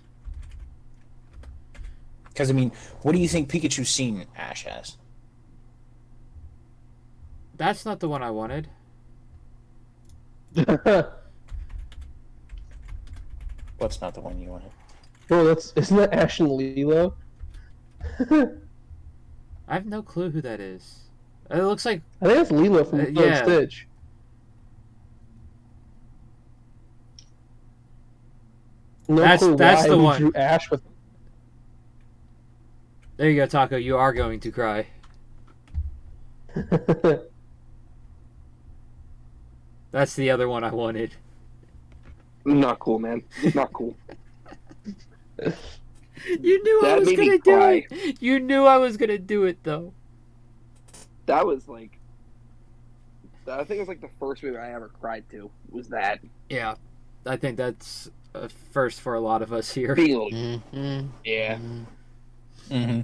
Because I mean, what do you think Pikachu's seen Ash as? that's not the one I wanted. What's not the one you wanted? Bro, isn't that Ash and Lilo? I have no clue who that is. It looks like I think that's Lilo from Lilo and yeah. Stitch. No That's- clue that's why the we one. drew Ash with. there you go, Taco. You are going to cry. That's the other one I wanted. Not cool, man. Not cool. You knew I That was made me gonna do cry. it. You knew I was gonna do it though. That was like, I think it was like the first movie I ever cried to. Was that? Yeah, I think that's a first for a lot of us here. Being like, Mm-hmm. yeah. Mm-hmm.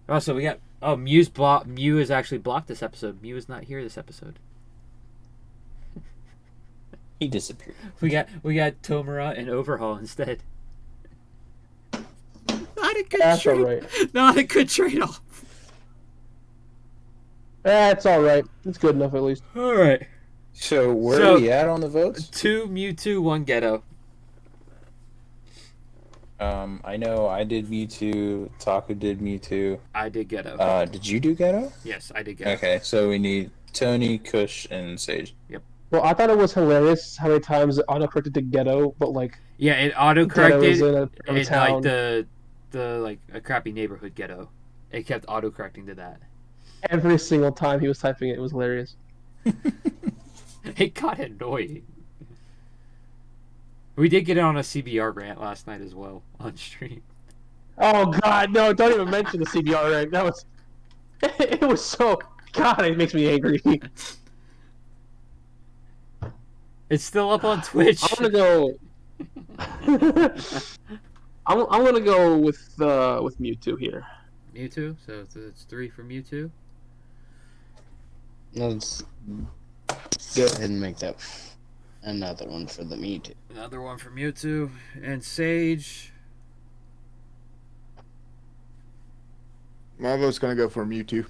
Also, we got Mew is actually blocked this episode. Mew is not here this episode. He disappeared. We got Tomura and Overhaul instead. Not a good That's trade. alright. Not a good trade-off. That's alright. It's good enough at least. All right. So where So- are we at on the votes? 2 Mewtwo, 1 Ghetto. I know I did Mewtwo. Taku did Mewtwo. I did Ghetto. Did you do Ghetto? Yes, I did Ghetto. Okay, so we need Tony, Kush, and Sage. Yep. Well, I thought it was hilarious how many times it autocorrected to ghetto, but like Yeah, it ghetto is auto-corrected in a in town. like the like a crappy neighborhood ghetto. It kept auto-correcting to that. Every single time he was typing it, it was hilarious. It got annoying. We did get on a CBR rant last night as well on stream. Oh God, no! Don't even mention the CBR rank. That was, it was so. God, it makes me angry. It's still up on Twitch. I'm gonna go. I'm gonna go with Mewtwo here. Mewtwo, so it's 3 for Mewtwo. Let's go ahead and make that another one for the Mewtwo. Another one for Mewtwo and Sage. My vote's gonna go for Mewtwo.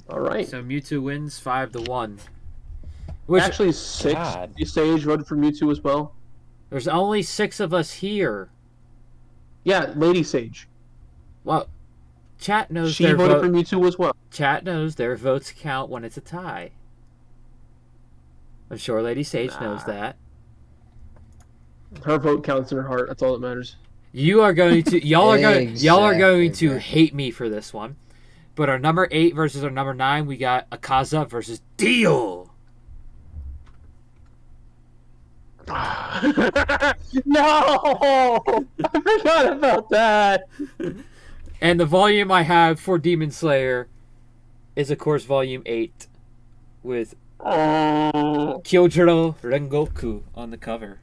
All right. So Mewtwo wins 5-1. Which Actually, 6. God. Sage voted for Mewtwo as well. there's only 6 of us here. Yeah, Lady Sage. Well, chat knows She their voted vote. for Mewtwo as well. Chat knows their votes count when it's a tie. I'm sure Lady Sage knows that. Her vote counts in her heart. That's all that matters. Y'all are going to Exactly, bro. hate me for this one. But our number 8 versus our number 9, we got Akaza versus Dio. No! I forgot about that. And the volume I have for Demon Slayer is, of course, volume 8 with Oh. Kyojuro Rengoku on the cover.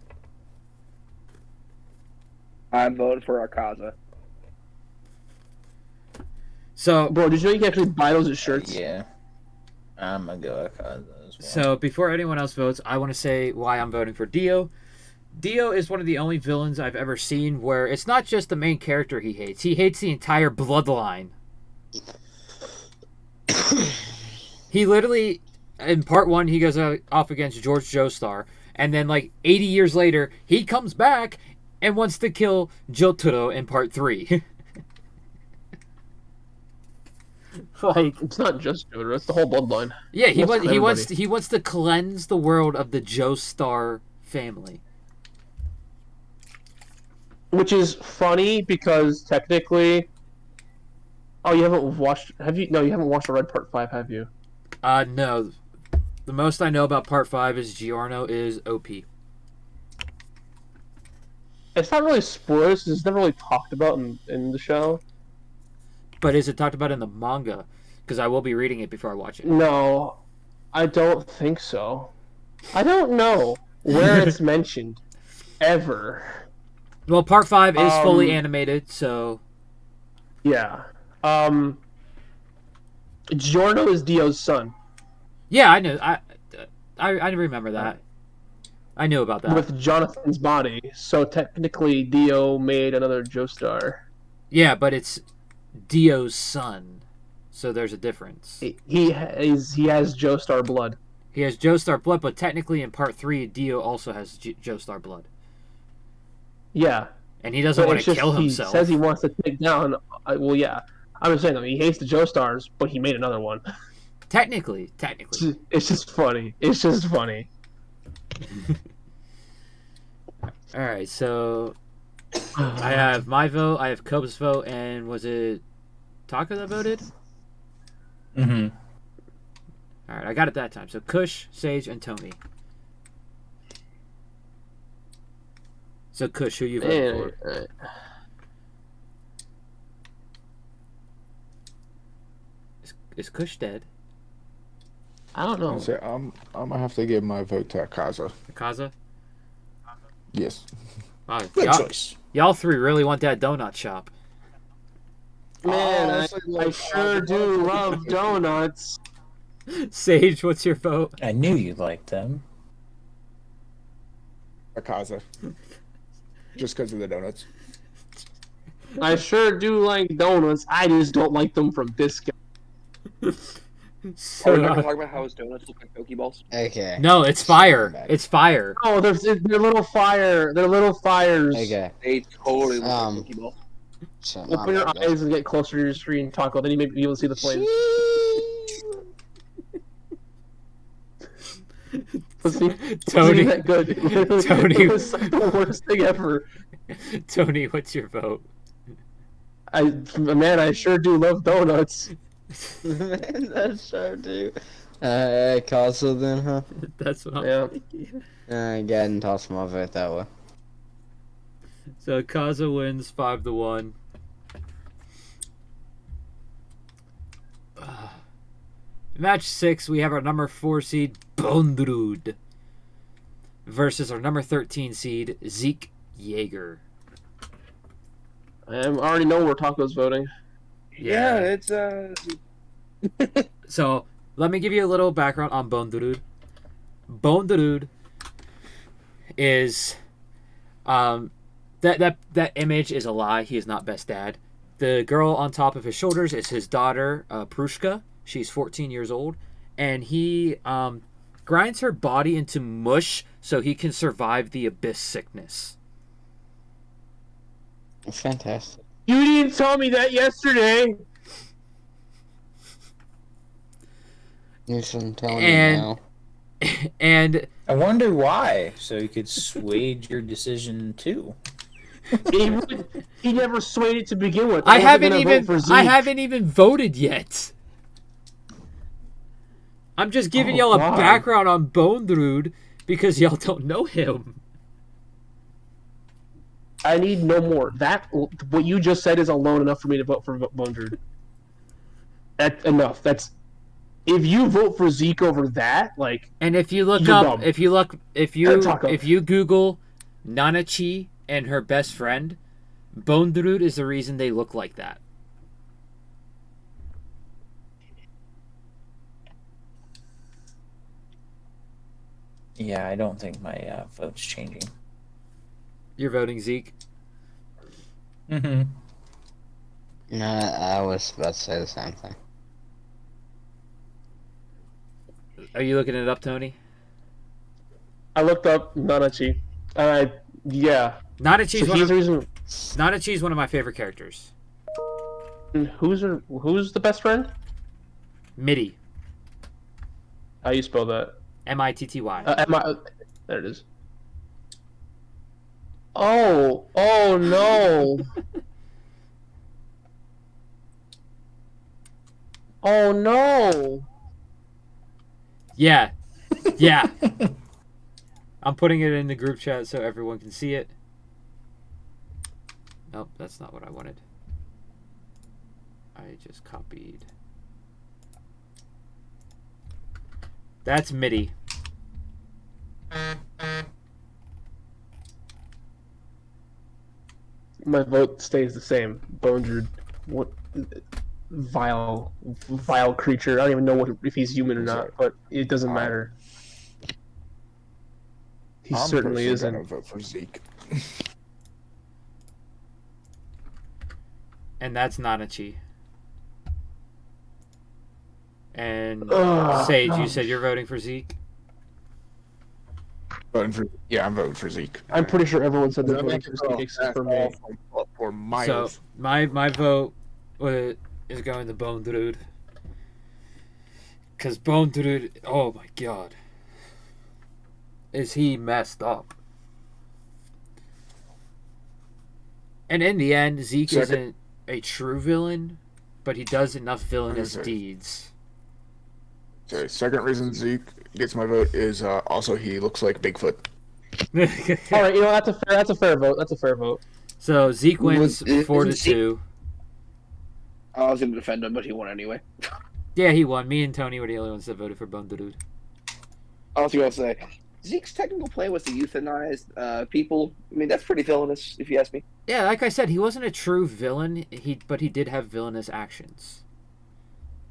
I voted for Akaza. So, Bro, did you know you can actually buy those as shirts? Yeah. I'm gonna go Akaza as well. so before anyone else votes, I want to say why I'm voting for Dio. Dio is one of the only villains I've ever seen where it's not just the main character he hates. He hates the entire bloodline. He literally, in part 1, he goes off against George Joestar. And then, like, 80 years later, he comes back and wants to kill Jotaro in part 3. Like, It's not just Jotaro, it's the whole bloodline. yeah, he What's wants to cleanse the world of the Joestar family. Which is funny because technically... Oh, you haven't watched... Have you? No, you haven't watched the Red Part 5, have you? No. The most I know about part 5 is Giorno is OP. It's not really spoilers, 'cause it's never really talked about in the show. But is it talked about in the manga? Because I will be reading it before I watch it. No, I don't think so. I don't know where it's mentioned. Ever. Well, part 5 is fully Um, animated, so... Yeah. Giorno is Dio's son. Yeah, I know. I remember that. I knew about that. With Jonathan's body, so technically Dio made another Joestar. Yeah, but it's Dio's son, so there's a difference. He has Joestar blood. He has Joestar blood, but technically in part 3, Dio also has Joestar blood. Yeah. And he doesn't But want it's to just kill he himself. says he wants to take down. Well, yeah. I'm just saying though, he hates the Joestars, but he made another one. Technically. It's just funny. It's just funny. Alright, so... I have my vote, I have Cobb's vote, and was it Taka that voted? Mm-hmm. Alright, I got it that time. So Kush, Sage, and Tony. So Kush, who you voting for? Is Kush dead? I don't know. I'm gonna have to give my vote to Akaza. Akaza? Yes. Wow, Good choice. y'all 3 really want that donut shop. Man, Honestly, I sure do love donuts. Sage, what's your vote? I knew you liked them. Akaza. Just because of the donuts. I sure do like donuts. I just don't like them from Disco. Are So, we not gonna talk about how his donuts look like Pokeballs? Okay. no, it's fire. It's fire. Oh, they're little fire. They're little fires. Okay. They totally look Um, like Pokeballs. So, Open your eyes and get closer to your screen, Taco. Then you may be able to see the flames. Tony, that good. Tony. It was like the worst thing ever. Tony, what's your vote? I sure do love donuts. Man, that's so do. Castle then, huh? That's what I'm Yeah. thinking. Go ahead and toss my vote that way. So Kaza wins 5-1. Match 6, we have our number 4 seed Bondrud versus our number 13 seed Zeke Yeager. I already know where Taco's voting. Yeah, it's So let me give you a little background on Bondrud. Bondrud is that image is a lie. He is not best dad. The girl on top of his shoulders is his daughter, Prushka. She's 14 years old, and he grinds her body into mush so he can survive the abyss sickness. It's fantastic. You didn't tell me that yesterday. You shouldn't tell me And- now. And I wonder why. So you could sway your decision too. He never swayed it to begin with. I wasn't haven't gonna even vote for I Zeke. haven't even voted yet. I'm just giving Oh, y'all a God. background on Bondrud because y'all don't know him. I need no more. What you just said is alone enough for me to vote for Bondrud. That's enough. That's if you vote for Zeke over that, like And if you look You're up, dumb. if you Google Nanachi and her best friend, Bondrud is the reason they look like that. Yeah, I don't think my vote's changing. You're voting Zeke. Mm-hmm. No, I was about to say the same thing. Are you looking it up, Tony? I looked up Nanachi. Yeah. Nanachi's So one he's of the reason. Nanachi's one of my favorite characters. Who's the best friend? Mitty, How you spell that? Mitty. There it is. Oh no. Oh no. Yeah. Yeah. I'm putting it in the group chat so everyone can see it. Nope, that's not what I wanted. I just copied. That's MIDI. My vote stays the same. Bondrud. What vile creature. I don't even know if he's human or not, but it doesn't matter. He I'm certainly personally isn't. gonna vote for Zeke. And that's Nanachi. And Ugh, Sage, you gosh. said you're voting for Zeke? I'm voting for Zeke. I'm pretty sure everyone said they're That voting makes for it Zeke except for me. for miles. So my vote is going to Bondrud. Because Bondrud, oh my god. Is he messed up? And in the end, Zeke Second. isn't a true villain, but he does enough villainous Okay. deeds. Okay, second reason Zeke gets my vote is also he looks like Bigfoot. All right, that's a fair vote. That's a fair vote. So Zeke wins Isn't 4-2. I was gonna defend him, but he won anyway. Yeah, he won. Me and Tony were the only ones that voted for Bondrud. I was gonna say Zeke's technical play was to euthanize people. I mean, that's pretty villainous, if you ask me. Yeah, like I said, he wasn't a true villain. But he did have villainous actions.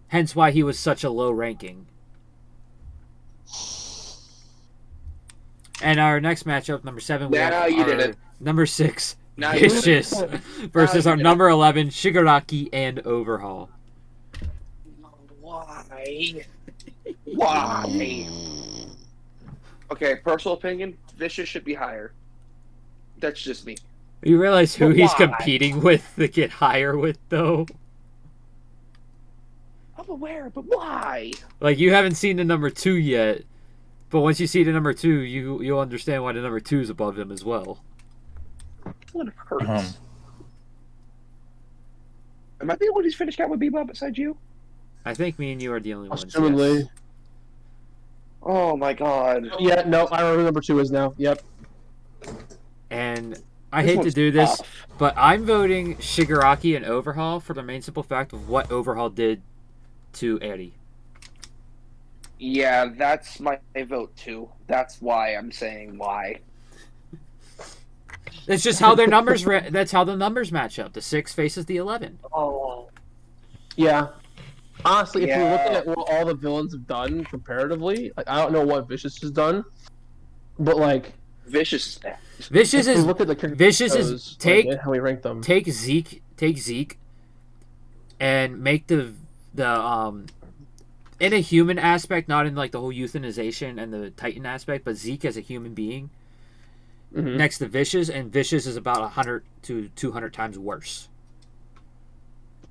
Hence why he was such a low ranking. And our next matchup, number 7, we Now have you our did it. number 6, Now you did it. Vicious, versus you our did it. number 11, Shigaraki and Overhaul. Why? Why? Okay, personal opinion: Vicious should be higher. That's just me. You realize who But he's why? competing with to get higher with, though? I'm aware, but why? Like, you haven't seen the number 2 yet. But once you see the number 2, you'll understand why the number 2 is above him as well. What hurts? Am I the only one who's finished Cowboy Bebop besides you? I think me and you are the only ones. Assumedly. Yes. Oh my god. Yeah, no, I remember number 2 is now. Yep. And I This hate to one's do this, tough. but I'm voting Shigaraki and Overhaul for the main simple fact of what Overhaul did to Eddie. Yeah, that's my vote too. That's why I'm saying why. That's just how their numbers. That's how the numbers match up. The 6 faces the 11. Oh. Yeah. Honestly, if Yeah. you're looking at what all the villains have done comparatively, like I don't know what Vicious has done, but like Vicious. Vicious if is you look at the Vicious is take how we rank them. take Zeke, and make the in a human aspect, not in like the whole euthanization and the Titan aspect, but Zeke as a human being next to Vicious, and Vicious is about 100 to 200 times worse.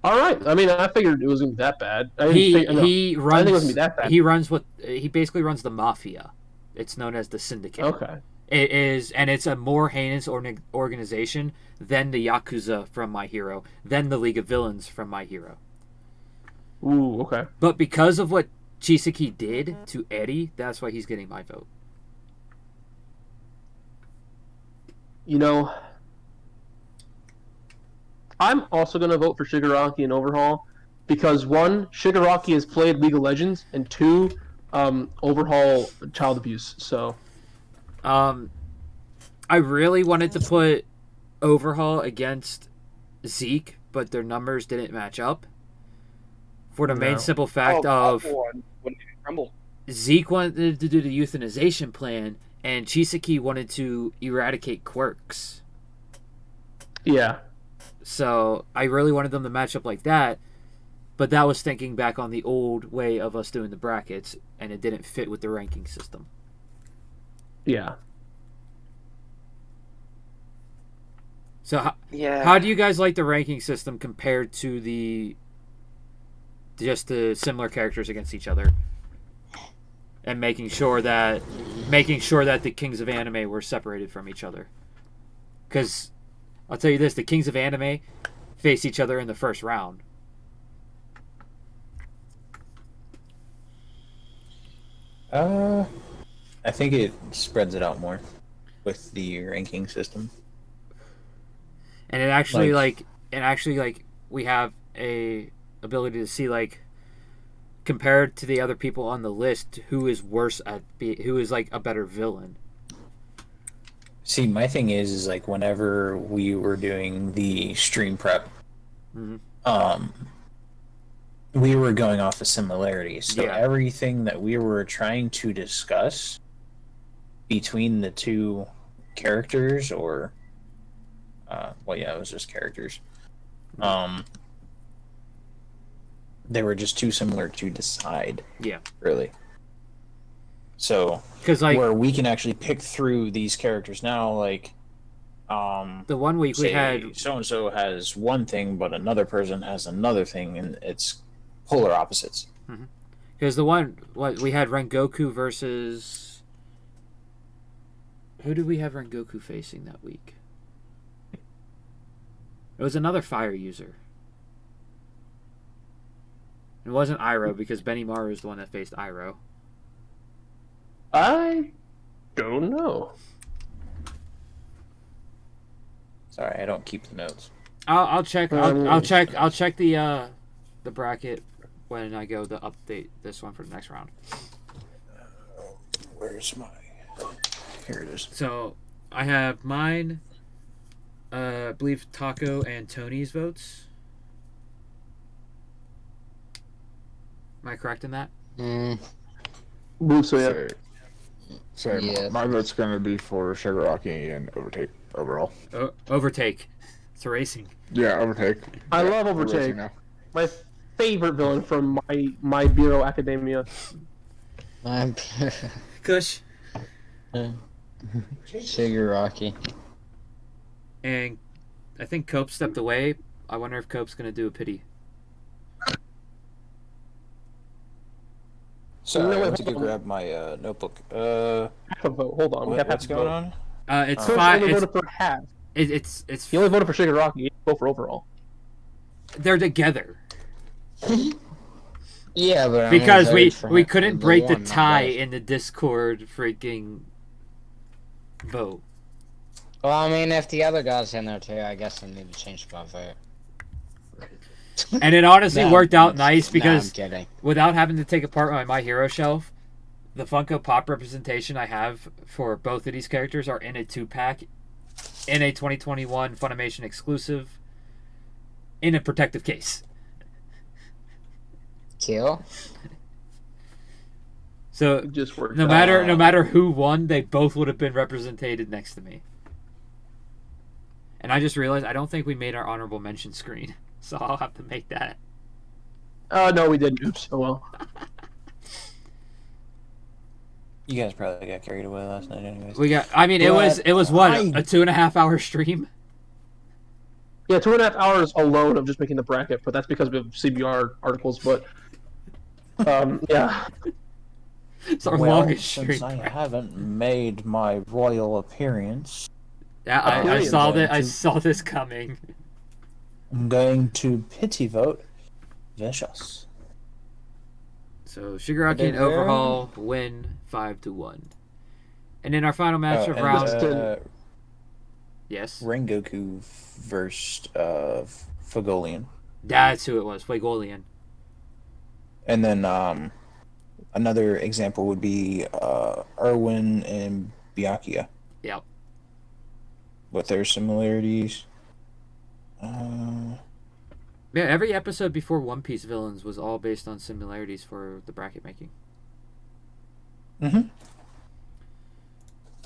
All right. I mean, I figured it was gonna be that bad. He runs. I think it was gonna be that bad. He basically runs the mafia. It's known as the Syndicate. Okay. It is, and it's a more heinous organization than the Yakuza from My Hero, than the League of Villains from My Hero. Ooh. Okay. But because of what Chisaki did to Eddie, that's why he's getting my vote. You know, I'm also going to vote for Shigaraki and Overhaul because 1, Shigaraki has played League of Legends, and 2, Overhaul child abuse. So, I really wanted to put Overhaul against Zeke, but their numbers didn't match up. For the main simple fact of Zeke wanted to do the euthanization plan, and Chisaki wanted to eradicate quirks. yeah. So I really wanted them to match up like that, but that was thinking back on the old way of us doing the brackets, and it didn't fit with the ranking system. Yeah. So Yeah. how do you guys like the ranking system compared to just the similar characters against each other, and making sure that the Kings of Anime were separated from each other? Because I'll tell you this, the Kings of Anime face each other in the first round. I think it spreads it out more with the ranking system. And it actually we have a ability to see, like, compared to the other people on the list, who is worse who is like a better villain. See, my thing is like whenever we were doing the stream prep, we were going off of similarities. So Yeah. everything that we were trying to discuss between the two characters, or it was just characters. They were just too similar to decide. Yeah. Really. So, Because like where we can actually pick through these characters now, like, the 1 week we had, so and so has one thing, but another person has another thing, and it's polar opposites. because we had Rengoku versus, who did we have Rengoku facing that week? It was another fire user. It wasn't Iroh, because Benny Maru is the one that faced Iroh. I don't know. Sorry, I don't keep the notes. I'll check. I'll check the bracket when I go to update this one for the next round. Where's my... Here it is. So I have mine. I believe Taco and Tony's votes. Am I correct in that? Believe so, yeah. So Yeah. my vote's gonna be for Shigaraki and Overtake overall. Overtake. It's a racing. Yeah, Overtake. I Yeah, love we're racing Overtake. now. My favorite villain from My Hero Academia. I'm Kush. Shigaraki. And I think Cope stepped away. I wonder if Cope's gonna do a pity. Sorry, No, I wait, went to go hold on. grab my notebook. Half a vote. Hold on. We have half What's a going vote. on? It's Kush five. only It's voted for half. it's He only voted for Shigaraki. He didn't vote for overall. they're together Yeah, but I because only voted for we him- couldn't break the one, not tie both. in the Discord freaking vote. Well, I mean, if the other guy's in there too, I guess I need to change my vote. And it honestly No, worked out nice no, I'm because kidding. without having to take apart my Hero shelf, the Funko Pop representation I have for both of these characters are in a 2-pack, in a 2021 Funimation exclusive, in a protective case. Kill? So It just worked. no matter who won, they both would have been represented next to me. And I just realized I don't think we made our honorable mention screen, so I'll have to make that. No, we didn't. Oops. Oh well. You guys probably got carried away last night, anyways. We got. I mean, it was what a 2.5-hour stream. Yeah, 2.5 hours alone of just making the bracket, but that's because of CBR articles. But yeah. It's our Well, longest since stream. I haven't made my royal appearance, Yeah, I Brilliant. saw that. I saw this coming. I'm going to pity vote Vicious. So Shigaraki and Overhaul win 5-1. And in our final match of round, yes, Rengoku versus Fagolian. that's who it was, Fuegolian. And then another example would be Erwin and Byakuya. Yep. With their similarities. Yeah, every episode before One Piece villains was all based on similarities for the bracket making. Mm-hmm.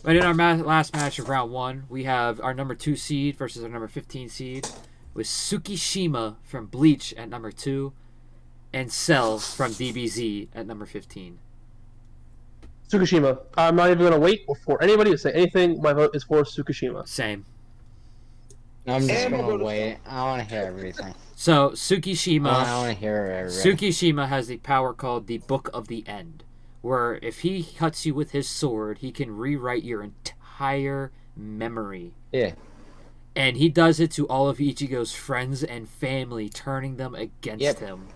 But in our last match of round 1, we have our number 2 seed versus our number 15 seed, with Tsukishima from Bleach at number 2, and Cell from DBZ at number 15. Tsukishima. I'm not even gonna wait for anybody to say anything. My vote is for Tsukishima. Same. I'm just And gonna we'll go to wait. I want to hear everything. So I Tsukishima, want to hear everything. Tsukishima has the power called the Book of the End, where if he cuts you with his sword, he can rewrite your entire memory. Yeah. And he does it to all of Ichigo's friends and family, turning them against him.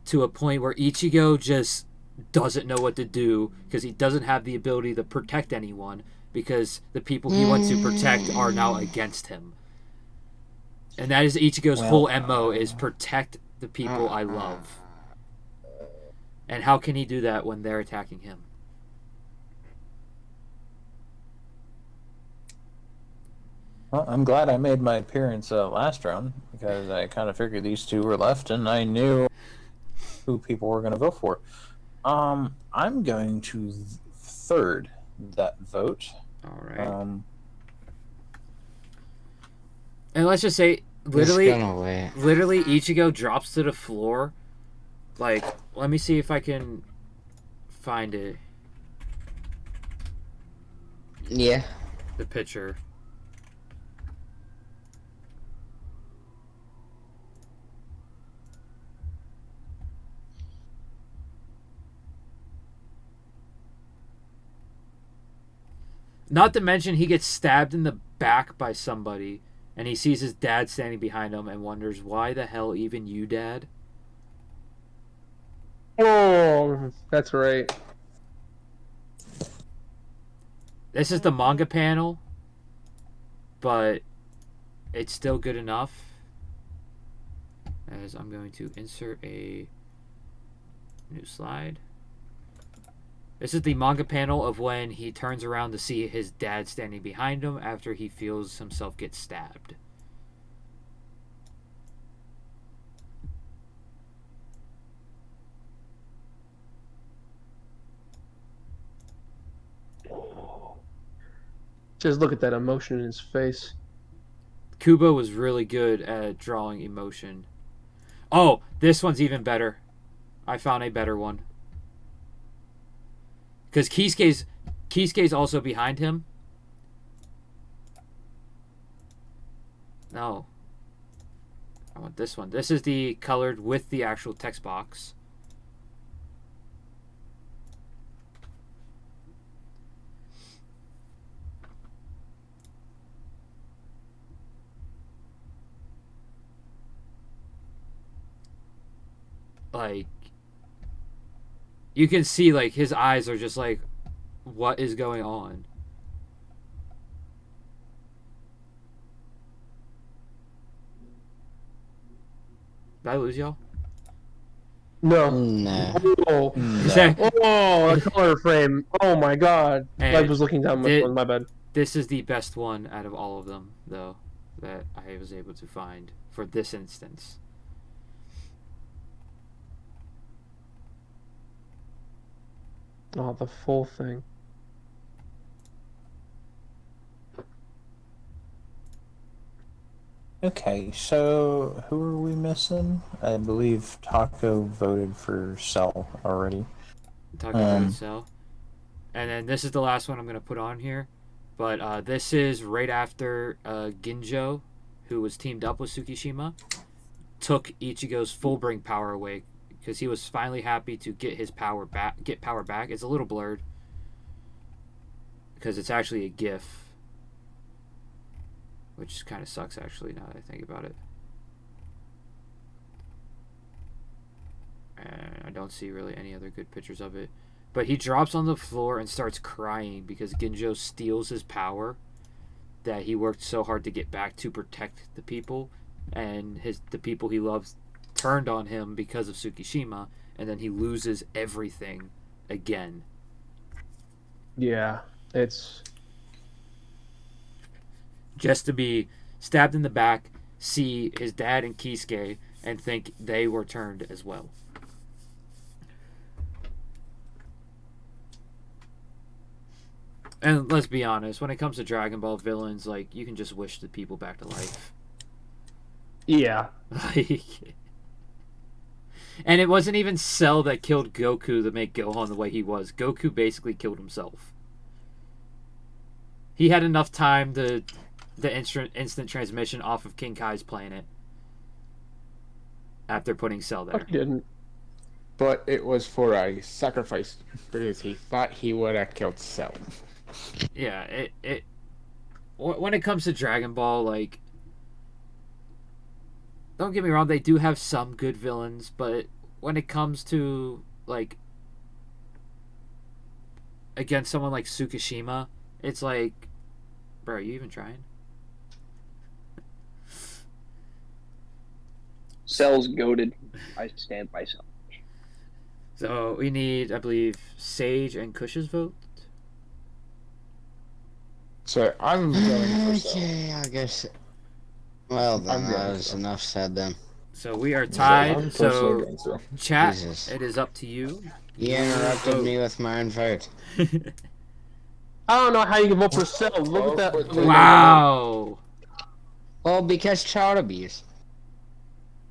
To a point where Ichigo just doesn't know what to do because he doesn't have the ability to protect anyone because the people he wants to protect are now against him. And that is Ichigo's whole MO is protect the people I love. And how can he do that when they're attacking him? Well, I'm glad I made my appearance last round because I kind of figured these two were left and I knew who people were going to vote for. I'm going to third that vote. All right. And let's just say, literally, Ichigo drops to the floor. Like, let me see if I can find it. Yeah. The picture. Not to mention, he gets stabbed in the back by somebody, and he sees his dad standing behind him and wonders, why the hell even you, Dad? Oh, that's right. This is the manga panel, but it's still good enough. As I'm going to insert a new slide. This is the manga panel of when he turns around to see his dad standing behind him after he feels himself get stabbed. Just look at that emotion in his face. Kubo was really good at drawing emotion. Oh, this one's even better. I found a better one. Because Kisuke's also behind him. No. I want this one. This is the colored with the actual text box. Like, you can see, like, his eyes are just like, what is going on? Did I lose y'all? No. No. Oh, No. oh, the color frame. Oh my god. And I was looking down my bad. This is the best one out of all of them, though, that I was able to find for this instance. Oh, the full thing. Okay, so who are we missing? I believe Taco voted for Cell already. Talking about Cell. And then this is the last one I'm going to put on here. But this is right after Ginjo, who was teamed up with Tsukishima, took Ichigo's full bring power away because he was finally happy to get his power back. It's a little blurred because it's actually a GIF, which kind of sucks actually now that I think about it. And I don't see really any other good pictures of it. But he drops on the floor and starts crying because Ginjo steals his power that he worked so hard to get back to protect the people, and the people he loves turned on him because of Tsukishima, and then he loses everything again. Yeah, it's just to be stabbed in the back, see his dad and Kisuke, and think they were turned as well. And let's be honest, when it comes to Dragon Ball villains, like, you can just wish the people back to life. Yeah. And it wasn't even Cell that killed Goku to make Gohan the way he was. Goku basically killed himself. He had enough time to the instant transmission off of King Kai's planet after putting Cell there. He didn't. But it was for a sacrifice because he thought he would have killed Cell. Yeah, when it comes to Dragon Ball, like, don't get me wrong, they do have some good villains, but when it comes to, like, against someone like Tsukishima, it's like, bro, are you even trying? Cell's goated. I stand by Cell. So we need, I believe, Sage and Kush's vote. So I'm going for Cell. Okay, I guess. Well, then that was enough said then. So we are tied. So chat, Jesus. it is up to you. You interrupted me with my own vote. I don't know how you can vote for Cell. Look at that. Wow. Well, because child abuse.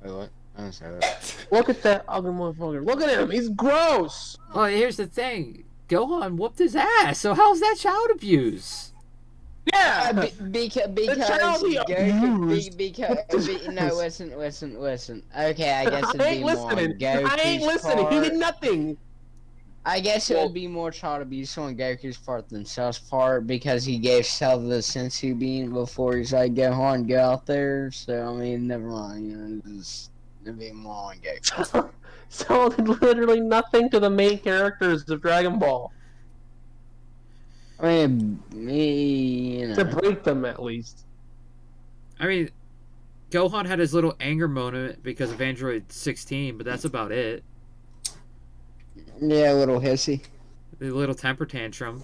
Wait, what? I don't say that. Look at that ugly motherfucker. Look at him. He's gross. Well, here's the thing. Gohan whooped his ass. So how's that child abuse? Yeah. Because no, listen. Okay, I guess it'd be more on Goku's I ain't listening. part. He did nothing. I guess it would be more child abuse on Goku's part than Cell's part because he gave Cell the sensu bean before he's like, Gohan, go out there. So, I mean, never mind. You know, it'd be more on Goku. Cell did literally nothing to the main characters of Dragon Ball. I mean, you know. To break them, at least. I mean, Gohan had his little anger moment because of Android 16, but that's about it. Yeah, a little hissy. The little temper tantrum.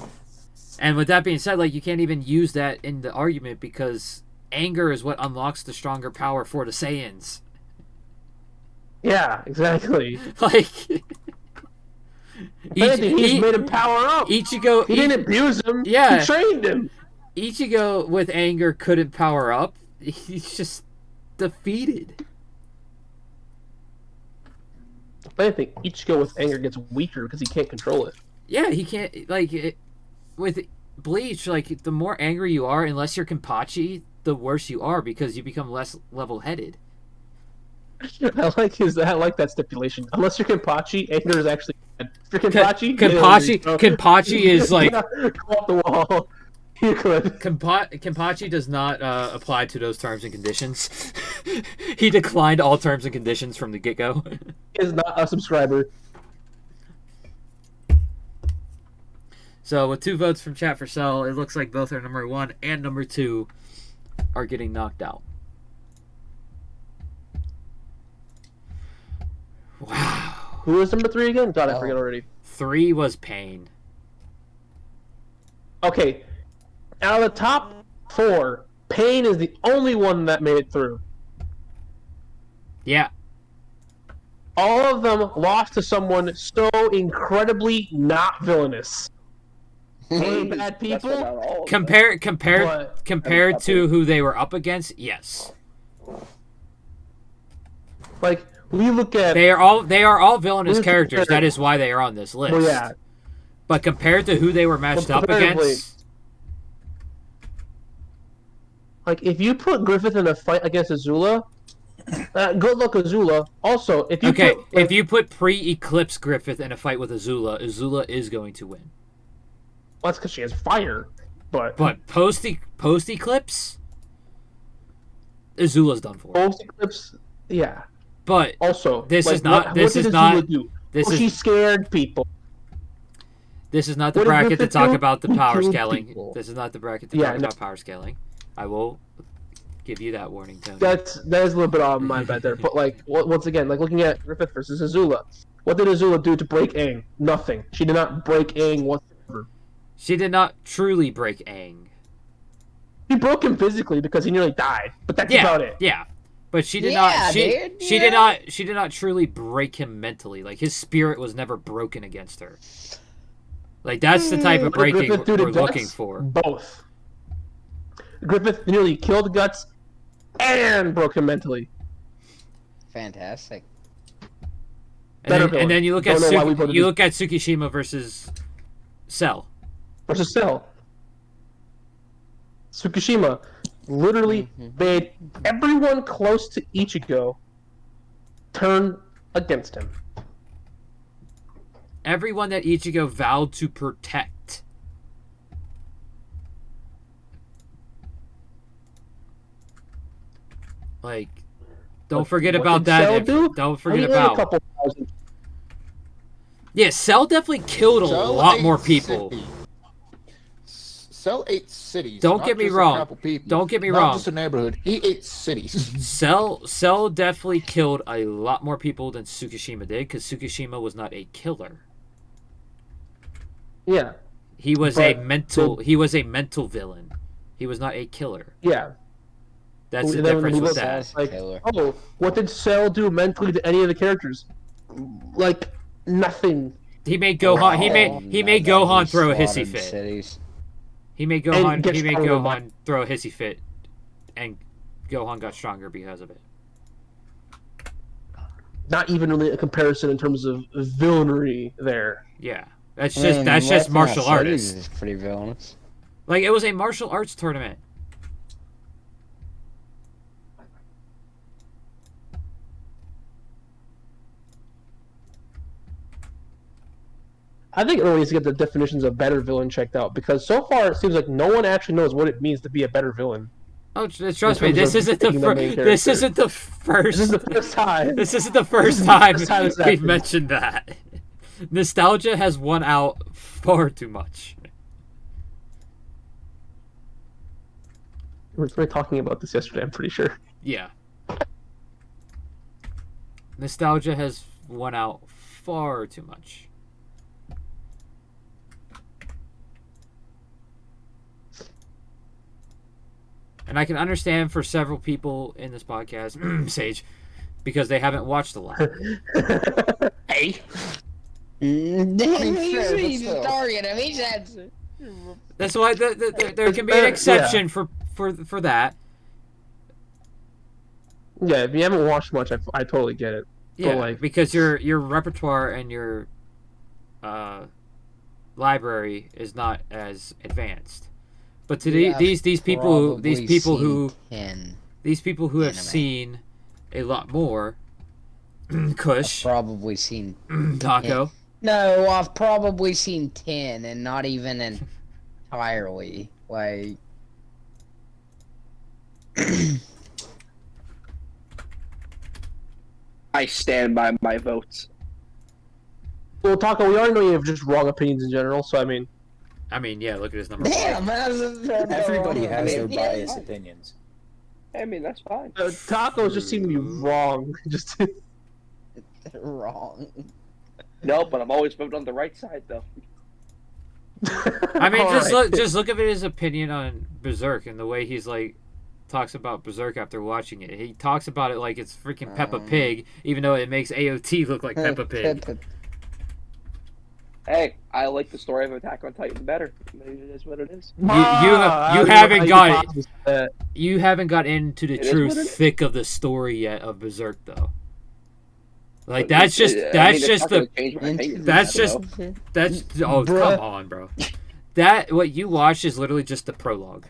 And with that being said, like, you can't even use that in the argument because anger is what unlocks the stronger power for the Saiyans. Yeah, exactly. Like, He's made him power up. Ichigo, he didn't abuse him. Yeah, he trained him. Ichigo with anger couldn't power up. He's just defeated. But I think Ichigo with anger gets weaker because he can't control it. Yeah, he can't, like, with Bleach, like, the more angry you are, unless you're Kenpachi, the worse you are because you become less level-headed. I like that stipulation. Unless you're Kenpachi, anger is actually bad. If you're Kenpachi is like go off the wall. You could. Kenpachi does not apply to those terms and conditions. He declined all terms and conditions from the get-go. He is not a subscriber. So with 2 votes from chat for Cell, it looks like both our number 1 and number 2 are getting knocked out. Wow. Who was number 3 again? God, I forget already. 3 was Pain. Okay. Out of the top 4, Pain is the only one that made it through. Yeah. All of them lost to someone so incredibly not villainous. Really bad people. Compared But- to who they were up against, yes. Like we look at. They are all villainous Who's characters. compared- That is why they are on this list. Well, yeah. But compared to who they were matched up Comparatively- against, Like if you put Griffith in a fight against Azula, good luck Azula. Also, if you okay, put, like, if you put pre-Eclipse Griffith in a fight with Azula, Azula is going to win. well, that's because she has fire. But Post-Eclipse, Azula's done for. post eclipse, yeah. But Also, This like, is not- What, this what is did not- Azula do? this Well, is- she scared people. this is not the What did bracket to Griffith talk do? about the He power killed scaling. people. This is not the bracket to Yeah, talk no. about power scaling. I will give you that warning, Tony. That is a little bit on my bad there. But like once again, like looking at Griffith versus Azula, what did Azula do to break Aang? Nothing. She did not break Aang whatsoever. She did not truly break Aang. He broke him physically because he nearly died. But that's Yeah, about it. yeah. But she did Yeah, not. dude, She yeah. did not truly break him mentally. Like his spirit was never broken against her. Like that's the type of What did breaking Griffith do to we're Guts? looking for. Both. Griffith nearly killed Guts and broke him mentally. Fantastic. And then you look at Don't know why we voted you this- look at Tsukishima versus Cell. Versus Cell. Tsukishima literally made everyone close to Ichigo turn against him. Everyone that Ichigo vowed to protect. Like, don't forget What about did that. Cell do? Don't forget Only a about. couple thousand. Yeah, Cell definitely killed a lot more people. Cell ate cities. Don't not get me just a wrong. couple people, Don't get me not wrong. just a neighborhood. He ate cities. Cell definitely killed a lot more people than Tsukishima did, because Tsukishima was not a killer. Yeah, He was But he was a mental villain. He was not a killer. yeah. That's the And then difference we with look that. at, like, Killer. oh, what did Cell do mentally to any of the characters? Like, nothing. He made Gohan. He made Gohan throw a hissy Slaughtered fit. cities. He made And Gohan. get He made stronger Gohan throw a hissy fit, and Gohan got stronger because of it. Not even really a comparison in terms of villainy there. Yeah, that's I just mean, that's just Western martial Cities artists. is pretty villainous. Like it was a martial arts tournament. I think it really needs to get the definitions of better villain checked out, because so far it seems like no one actually knows what it means to be a better villain. Oh, trust me, terms this of isn't the picking the main this character. isn't the first. This is the first time. This isn't the first is the time first time it's we've happened. mentioned that. Nostalgia has won out far too much. We were talking about this yesterday, I'm pretty sure. Yeah. Nostalgia has won out far too much. And I can understand for several people in this podcast, Sage, because they haven't watched a lot. Hey, Damn, fair, but he's still. a target him. He's had. That's why there can be an exception for that. Yeah, if you haven't watched much, I totally get it. Yeah, like- because your repertoire and your library is not as advanced. But to these people who have Ten. these people who have anime. seen a lot more, Kush. Probably seen Taco. No, I've probably seen 10 and not even entirely. Like I stand by my votes. Well, Taco, we already know you have just wrong opinions in general, so I mean... Yeah, look at his number. damn, Everybody has their Yeah. biased opinions. I mean, that's fine. Tacos just seem to be wrong. Just wrong. No, but I'm always voting on the right side, though. Just look at his opinion on Berserk and the way he's like talks about Berserk after watching it. He talks about it like it's freaking Peppa Pig, even though it makes AOT look like Peppa Pig. Hey, I like the story of Attack on Titan better. Maybe it is what it is. You haven't got into the It is true what it is. thick of the story yet of Berserk though. Like But that's just I mean, that's it's just not the gonna change my opinion, that's you know? just oh Bruh. come on, bro. That what you watched is literally just the prologue.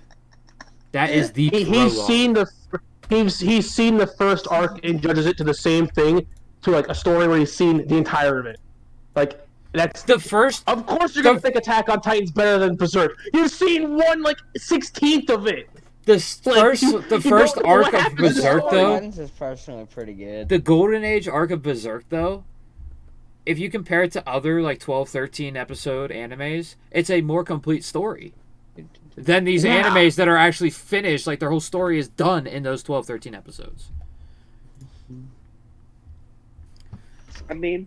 That is the prologue. He's seen the first arc and judges it to the same thing, to like a story where he's seen the entire of it. Like that's The first Of course you're gonna think Attack on Titan's better than Berserk. You've seen 1/16th of it. the first know arc what of happens Berserk in though. Mine's is personally pretty good. The Golden Age arc of Berserk, though, if you compare it to other, like, 12, 13 episode animes, it's a more complete story than these animes that are actually finished. Like, their whole story is done in those 12, 13 episodes. I mean,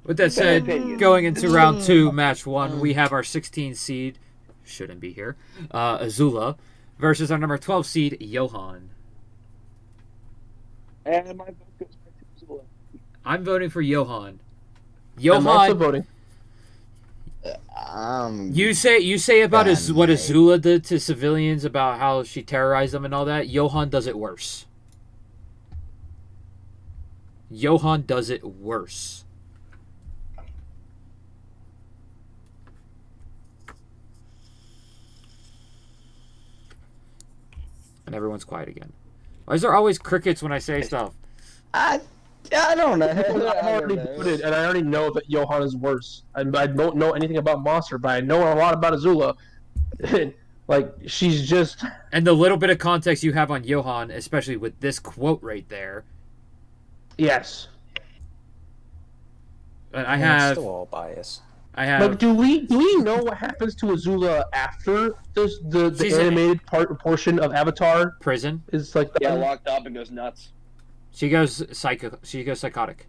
With that said, opinion. going into round 2, match 1, we have our 16 seed, shouldn't be here, Azula, versus our number 12 seed, Johan. and my vote goes back to Azula. I'm voting for Johan. I'm also Johan, voting. you say about Damn what right. Azula did to civilians, about how she terrorized them and all that. Johan does it worse. Johan does it worse. And everyone's quiet again. Why is there always crickets when I say stuff? I don't know. I've already voted, and I already know that Johan is worse. I don't know anything about Monster, but I know a lot about Azula. Like, she's just... And the little bit of context you have on Johan, especially with this quote right there. Yes. And I It's have... still all bias. I have... Like, do we know what happens to Azula after the She's animated portion of Avatar prison. is like... Yeah, locked up and goes nuts. She goes psychotic.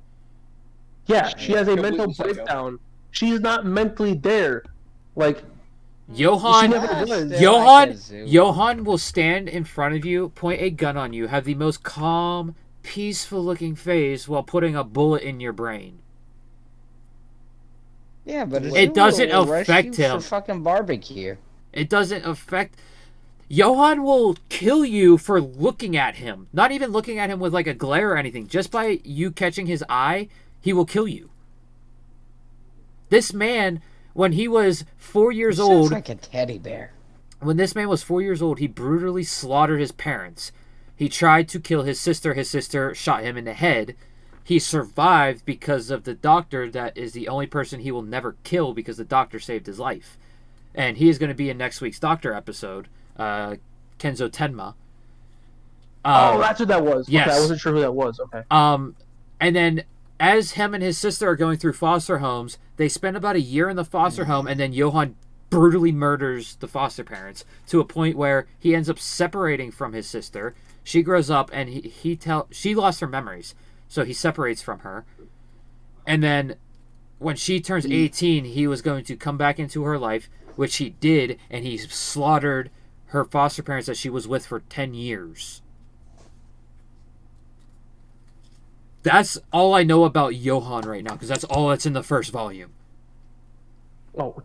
Yeah, she has a Completely mental psycho. breakdown. She's not mentally there. Like, Johan, She never was. Johan will stand in front of you, point a gun on you, have the most calm, peaceful-looking face while putting a bullet in your brain. Yeah, but It doesn't affect him. For fucking barbecue. It doesn't affect... Johan will kill you for looking at him. Not even looking at him with like a glare or anything. Just by you catching his eye, he will kill you. This man, when he was 4 years Sounds old... like a teddy bear. When this man was 4 years old, he brutally slaughtered his parents. He tried to kill his sister. His sister shot him in the head. He survived because of the doctor that is the only person he will never kill because the doctor saved his life. And he is going to be in next week's Doctor episode, Kenzo Tenma. oh, that's what that was. yes. Okay, I wasn't sure who that was. Okay. And then as him and his sister are going through foster homes, they spend about a year in the foster home, and then Johan brutally murders the foster parents to a point where he ends up separating from his sister. She grows up, and she lost her memories, so he separates from her. And then when she turns 18, he was going to come back into her life, which he did, and he slaughtered her foster parents that she was with for 10 years. That's all I know about Johan right now, because that's all that's in the first volume. Oh,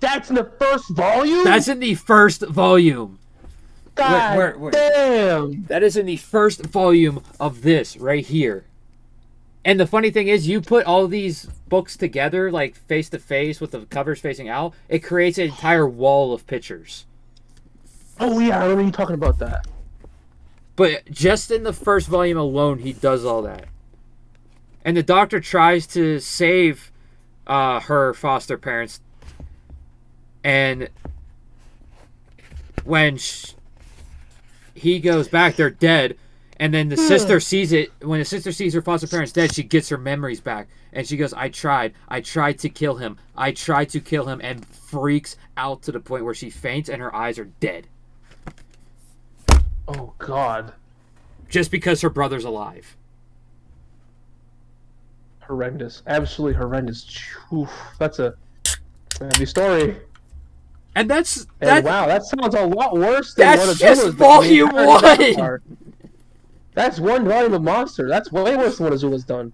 that's in the first volume? That's in the first volume. God where- damn! That is in the first volume of this right here. And the funny thing is, you put all these books together, like face to face with the covers facing out, it creates an entire wall of pictures. Oh yeah, I remember you talking about that. But just in the first volume alone, he does all that. And the doctor tries to save her foster parents. And when he goes back, they're dead. And then the sister sees it. When the sister sees her foster parents dead, she gets her memories back. And she goes, I tried to kill him. I tried to kill him, and freaks out to the point where she faints and her eyes are dead. Oh, God. Just because her brother's alive. Horrendous. Absolutely horrendous. Oof, that's a heavy story. And that's wow, that sounds a lot worse than that's what just Azula's volume done. 1. That's one volume of Monster. That's way worse than what Azula's done.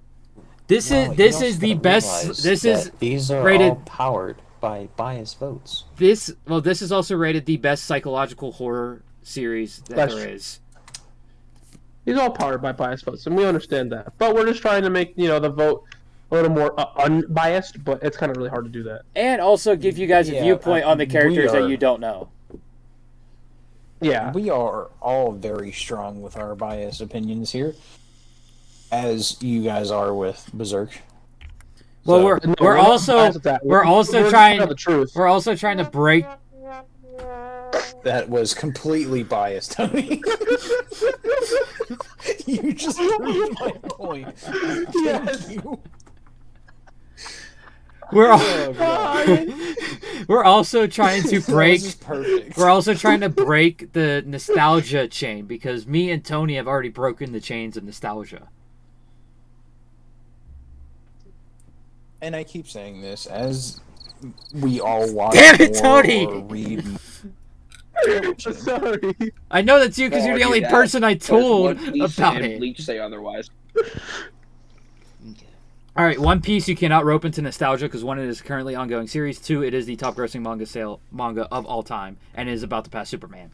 This is the best. This is these are rated all powered by biased votes. this is also rated the best psychological horror series that there is. These are all powered by biased votes, and we understand that. But we're just trying to make the vote a little more unbiased. But it's kind of really hard to do that. And also give you guys a viewpoint on the characters that you don't know. Yeah, we are all very strong with our biased opinions here, as you guys are with Berserk. Well, So- we're also trying the truth. we're also trying to break. That was completely biased, Tony. You just proved my point. Thank you. We're Oh, we're also trying to break. This is perfect. We're also trying to break the nostalgia chain because me and Tony have already broken the chains of nostalgia. And I keep saying this as we all watch Damn it, more Tony! or read. Sorry. I know that's you because you're the only person I told about it. Bleach say otherwise. All right, One Piece you cannot rope into nostalgia because one, it is a currently ongoing series. Two, it is the top grossing manga of all time and is about to pass Superman.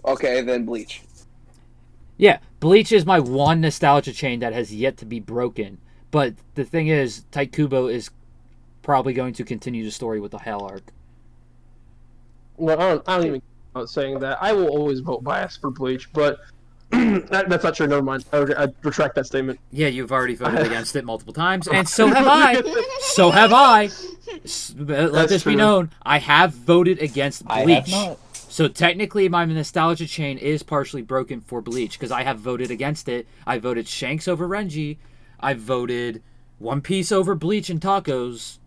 Okay, then Bleach. Yeah, Bleach is my one nostalgia chain that has yet to be broken. But the thing is, Taikubo is probably going to continue the story with the Hell arc. Well, I don't even about saying that. I will always vote bias for Bleach, but that's not true. Never mind. I retract that statement. Yeah, you've already voted against it multiple times, and so have I. So have I. Let this be known. I have voted against Bleach. I have not. So technically, my nostalgia chain is partially broken for Bleach because I have voted against it. I voted Shanks over Renji. I voted One Piece over Bleach and Tacos.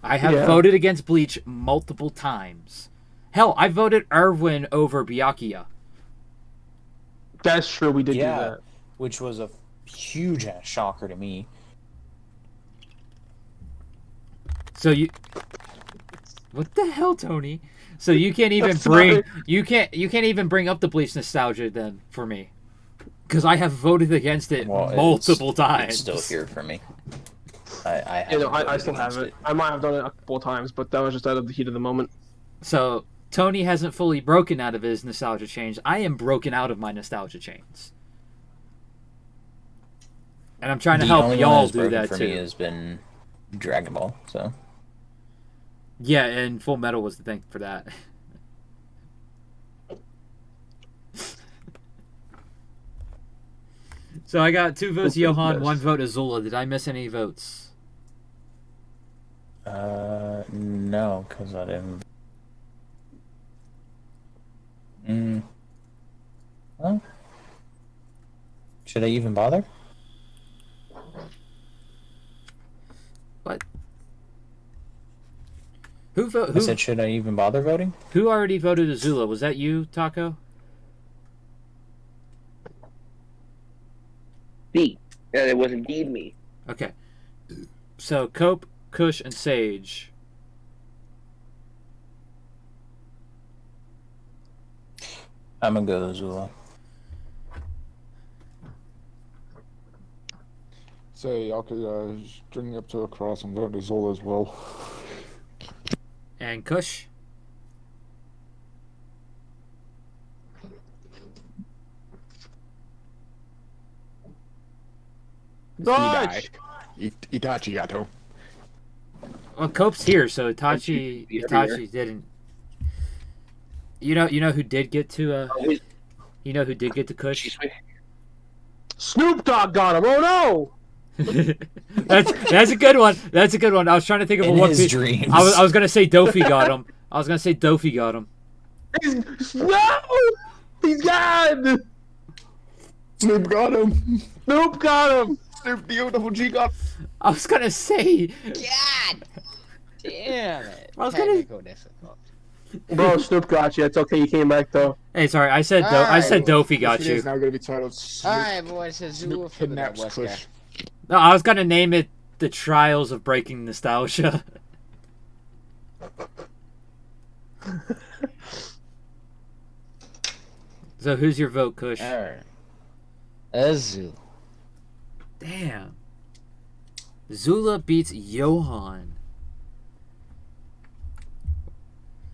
I have voted against Bleach multiple times. Hell, I voted Erwin over Byakuya. That's true. We did do Yeah, that. which was a huge ass shocker to me. So you, what the hell, Tony? So you can't even bring you can't even bring up the Bleach nostalgia then for me, because I have voted against it multiple times. It's still here for me. I still have it. I might have done it a couple of times, but that was just out of the heat of the moment. So Tony hasn't fully broken out of his nostalgia chains. I am broken out of my nostalgia chains, and I'm trying to help y'all do that for too. me has been Dragon Ball. So yeah, and Full Metal was the thing for that. So I got 2 votes Johan, 1 vote Azula. Did I miss any votes? no, because I didn't. Well, should I even bother? What? Who I said, should I even bother voting? Who already voted Azula? Was that you, Taco? B. And it was indeed me. Okay. So Cope, Kush, and Sage. I'm gonna go to Azula. So y'all could string up to a cross and vote Azula as well. And Kush? Dodge! Itachi Gato. Well, Cope's here, so Itachi didn't. You know who did get to You know who did get to Kush? Snoop Dogg got him. Oh no! That's a good one. That's a good one. I was trying to think of In what his dreams. I was gonna say Dofi got him. I was gonna say Dofi got him. No! He's gone! Snoop got him. Snoop got him! Snoop D-O-double-G got him. I was gonna say. God damn it. I was gonna- Technical difficult. Bro, Snoop got you. It's okay, you came back though. Hey, sorry. I said I said Dofi got This video you. is now going to be titled Snoop, Alright, boys, it's Snoop for the kidnaps West guy. Kush. No, I was gonna name it The Trials of Breaking Nostalgia. So who's your vote, Kush? Alright. Azul. Damn. Zula beats Johan.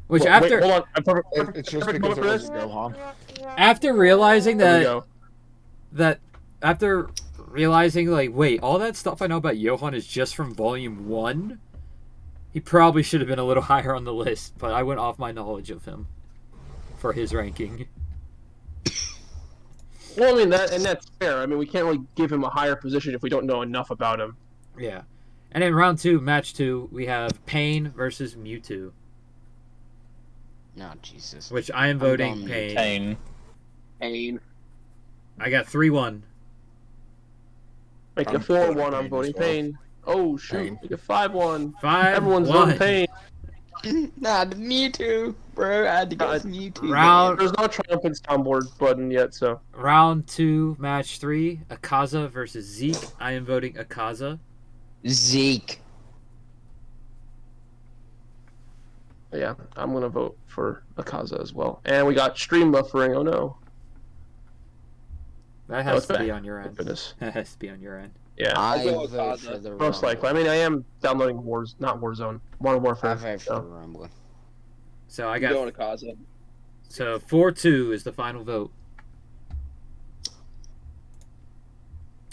Which Wait, after hold on. I'm perfect. It's just perfect because it moment for was this. Gohan. after realizing There we that go. after realizing like, wait, all that stuff I know about Johan is just from volume 1, he probably should have been a little higher on the list, but I went off my knowledge of him for his ranking. Well, I mean that's fair. I mean, we can't really give him a higher position if we don't know enough about him. Yeah. And in round 2, match 2, we have Pain versus Mewtwo, No, Jesus. which I am voting going Pain. Pain. Pain. I got 3-1. Make it I'm 4-1. voting I'm Pain voting as well. Pain. Oh shoot! Pain. Make it 5-1. 5-1. Everyone's voting Pain. Nah, the Mewtwo, bro. I had to go with Mewtwo. Round There's no triumphant soundboard button yet, so round 2, match 3, Akaza versus Zeke. I am voting Akaza. Zeke. yeah, I'm gonna vote for Akaza as well. And we got stream buffering. Oh no! That Oh, has it's to be back. on your Thank end. goodness. That has to be on your end. Yeah, I go with vote Kaza. for the most likely. I Rumble. mean, I am downloading not Warzone, Modern Warfare. I vote for the So. Rumble. So I I'm got going to Kaza. so 4-2 is the final vote.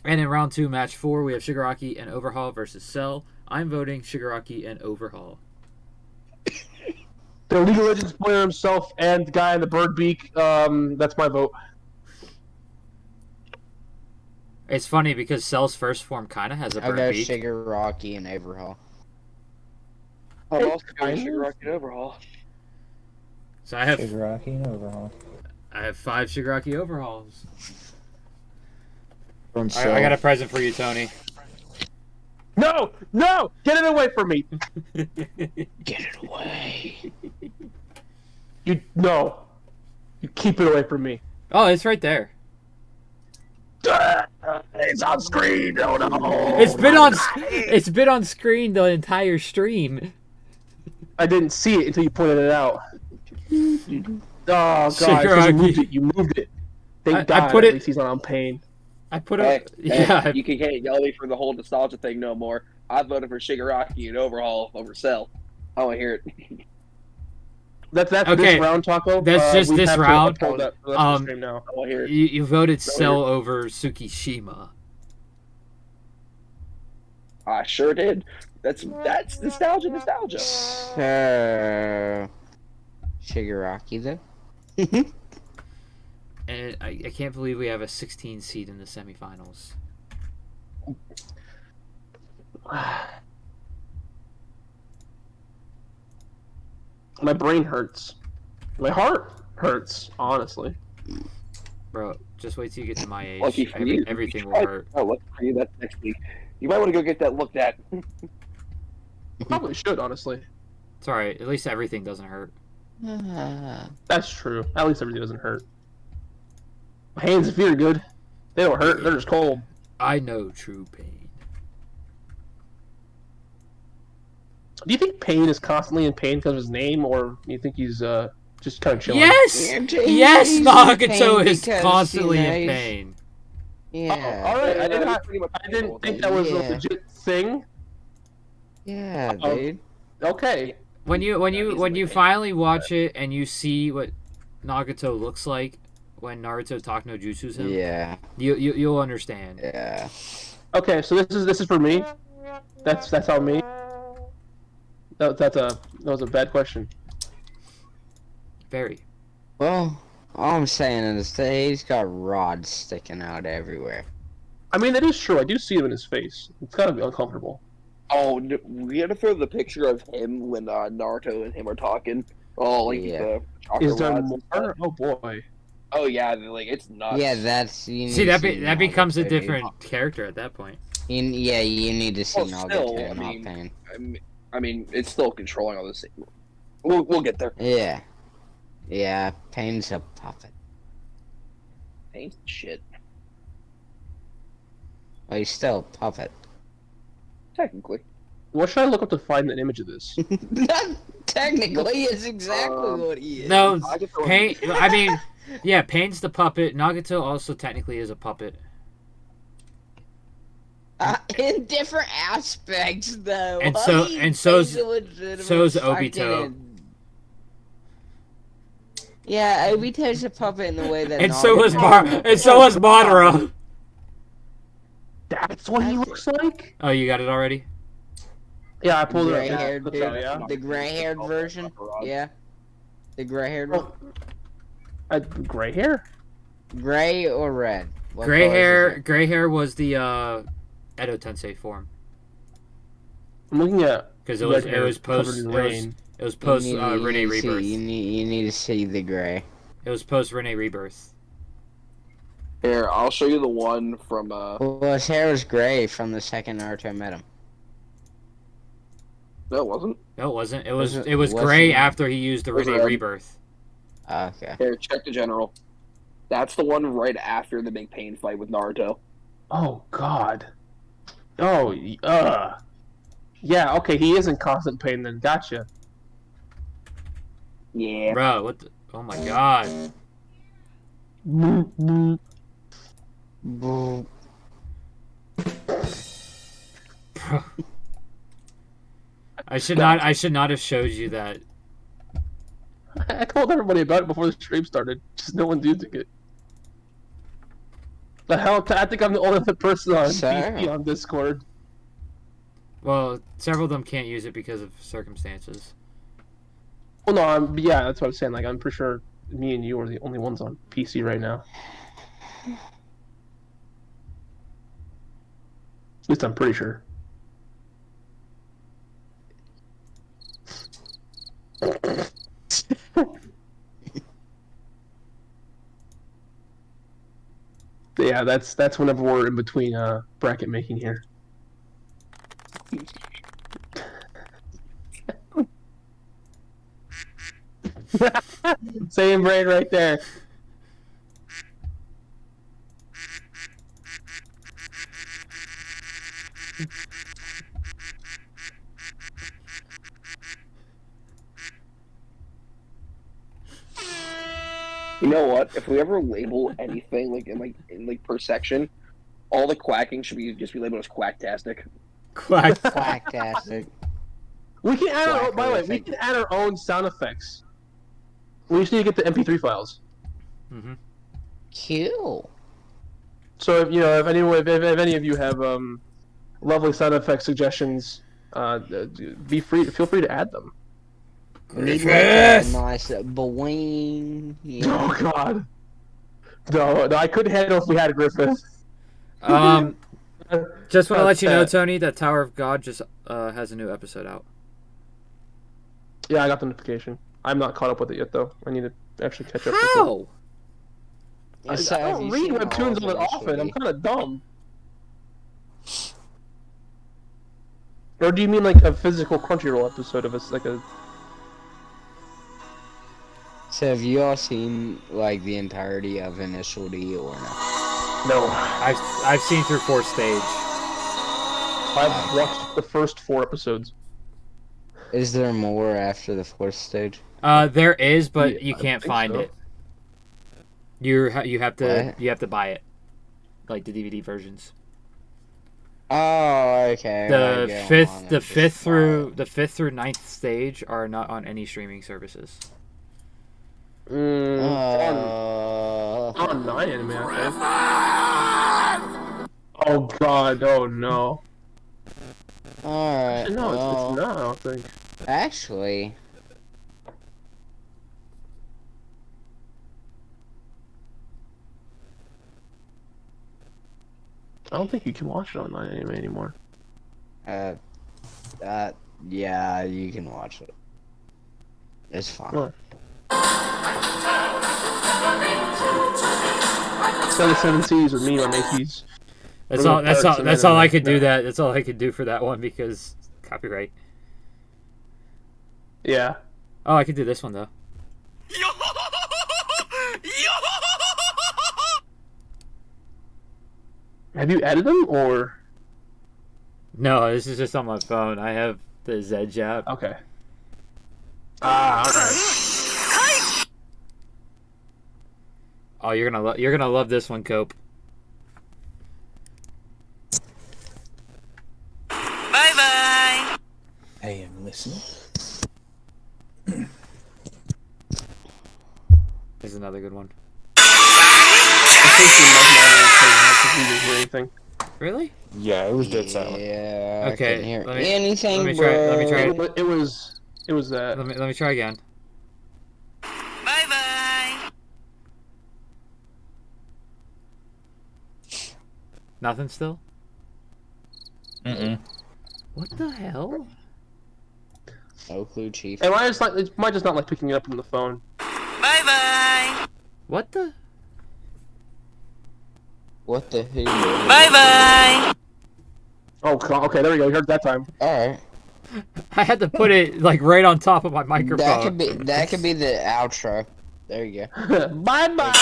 And in round 2, match 4, we have Shigaraki and Overhaul versus Cell. I'm voting Shigaraki and Overhaul. The League of Legends player himself and the guy in the bird beak. That's my vote. It's funny because Cell's first form kind of has a I bird go beak. Shigaraki and Overhaul. I'm also going Kind to of. Shigaraki and Overhaul. So I have Shigaraki and Overhaul. 5 Shigaraki Overhauls. From I got a present for you, Tony. No, no, get it away from me. Get it away. You no, you keep it away from me. Oh, it's right there. It's on screen. Oh no! It's been on screen the entire stream. I didn't see it until you pointed it out. Oh god! Shigaraki. You moved it. You moved it. Thank I God. put at it- least he's not on pain. I put Hey, it. Yeah, you can't yell at me for the whole nostalgia thing no more. I voted for Shigaraki and Overhaul over Cell. I want to hear it. That's Okay, this round, Taco. that's just we this have to round. uphold that for the rest of the Um, stream now. I want to hear it. you voted No, Cell over Tsukishima. I sure did. That's nostalgia. So, Shigaraki though. And I can't believe we have a 16 seed in the semifinals. My brain hurts. My heart hurts. Honestly. Bro, just wait till you get to my age. Lucky for you. Everything will Right. hurt. Oh, lucky for you. That's next week. You might want to go get that looked at. Probably should. Honestly. It's alright. At least everything doesn't hurt. That's true. At least everything doesn't hurt. My hands and feet are good. They don't hurt. They're just cold. I know true pain. Do you think Pain is constantly in pain because of his name, or do you think he's just kind of chilling? Yes! Yes, he's in Nagato pain is because, constantly you know, in he's- pain. Yeah. All right. I didn't. Pretty much I didn't think that was a Yeah. legit thing. Yeah, Oh. dude. Okay. When you finally watch it and you see what Nagato looks like when Naruto talk no jutsus him, Yeah. you'll understand. Yeah. Okay. So this is for me. That's how me. That was a bad question. Very. Well, all I'm saying is that he's got rods sticking out everywhere. I mean, that is true. I do see him in his face. It's gotta be uncomfortable. Oh, we gotta throw the picture of him when Naruto and him are talking. Oh, like Yeah. the chakra Is there rods and stuff. more? Oh boy. Oh yeah, like it's nuts. Yeah, that's you need See, to that becomes a Naruto, dude. different character at that point. You need to see Well, still, Nagato, I not mean, Pain. I mean, it's still controlling all this. We'll get there. Yeah. Yeah, Pain's a puppet. Ain't shit. Well, he's still a puppet. Technically. What should I look up to find an image of this? Technically, it's exactly what he is. No, Nagato- Pain. I mean, yeah, Pain's the puppet. Nagato also technically is a puppet. In different aspects, though. And How so- do you and so's- think a legitimate so's fucking- Obito. Yeah, Obito's a puppet in the way that. And so was Madara. That's what he looks like? Oh, you got it already? Yeah, I pulled it up. Gray-haired Yeah, dude. yeah. The gray-haired version. Yeah. The gray-haired one. Gray hair? Gray or red? What Gray color is hair. Gray hair was the Edo Tensei form I'm looking at because it red was hair covered post in it was rain. it was it? post You Rene need to Rebirth. see- you need to see the gray. It was post Rene Rebirth. Here, I'll show you the one from. Well, his hair was gray from the second Naruto met him. No, it wasn't. No, it wasn't. It Was was it- it was wasn't gray it? after he used the Was Rene it? Rebirth. Okay. Here, check the general. That's the one right after the big pain fight with Naruto. Oh God. Oh, yeah. Okay, he is in constant pain. Then gotcha. Yeah. Bro, what? Oh my god. Boo. Bro. I should not have showed you that. I told everybody about it before the stream started. Just no one's using it. The hell? I think I'm the only other person on Sure. BP on Discord. Well, several of them can't use it because of circumstances. Well, no, yeah, that's what I'm saying. Like, I'm pretty sure me and you are the only ones on PC right now. At least I'm pretty sure. Yeah, that's whenever we're in between bracket making here. Same brain right there. You know what? If we ever label anything in per section, all the quacking should just be labeled as quacktastic. Quack. Quacktastic. We can add our, by the way, we Quacktastic. can add our own sound effects. We just need to get the MP3 files. Mm-hmm. Cool. So if if any of you have lovely sound effect suggestions, feel free to add them. We need like a nice boing. Yeah. Oh God. No, I couldn't handle if we had a Griffith. Just want to let you know, Tony, that Tower of God just has a new episode out. Yeah, I got the notification. I'm not caught up with it yet, though. I need to actually catch up. With it. How? I So have don't you read seen all webtoons of all that them, often. I'm sweetie? kind of dumb. Or do you mean like a physical Crunchyroll episode of us, like a? So have you all seen like the entirety of Initial D or no? No, I've seen through 4th stage. I've watched the first 4 episodes. Is there more after the 4th stage? There is, but Yeah, you I can't think find so. it. You have to What? you have to buy it, like the DVD versions. Oh, okay. The fifth through 9th stage are not on any streaming services. On 9 anime, I think. Oh God! Oh no! Alright. No, well, it's not. I don't think. actually, I don't think you can watch it online anymore. Yeah, you can watch it. It's fine. What? Instead of 7 C's with me on Macy's. That's all I could do. That's all I could do for that one because copyright. Yeah. Oh, I could do this one though. Have you edited them or? No, this is just on my phone. I have the Zedge app. Okay. Alright. Oh, you're gonna love this one, Cope. Bye bye. I am listening. Here's another good one. I think you might not hear anything. Really? Yeah, it was dead silent. Yeah. Okay, I couldn't hear let me- anything, let me try- bro. let me try it. It was that. Let me try again. Bye bye. Nothing still? Mm-mm. What the hell? No clue, Chief. It might just not like picking it up from the phone. Bye bye. What the? What the hell? Bye bye. Oh, okay, there we go. You heard it that time. Alright. I had to put it like right on top of my microphone. That could be the outro. There you go. Bye bye.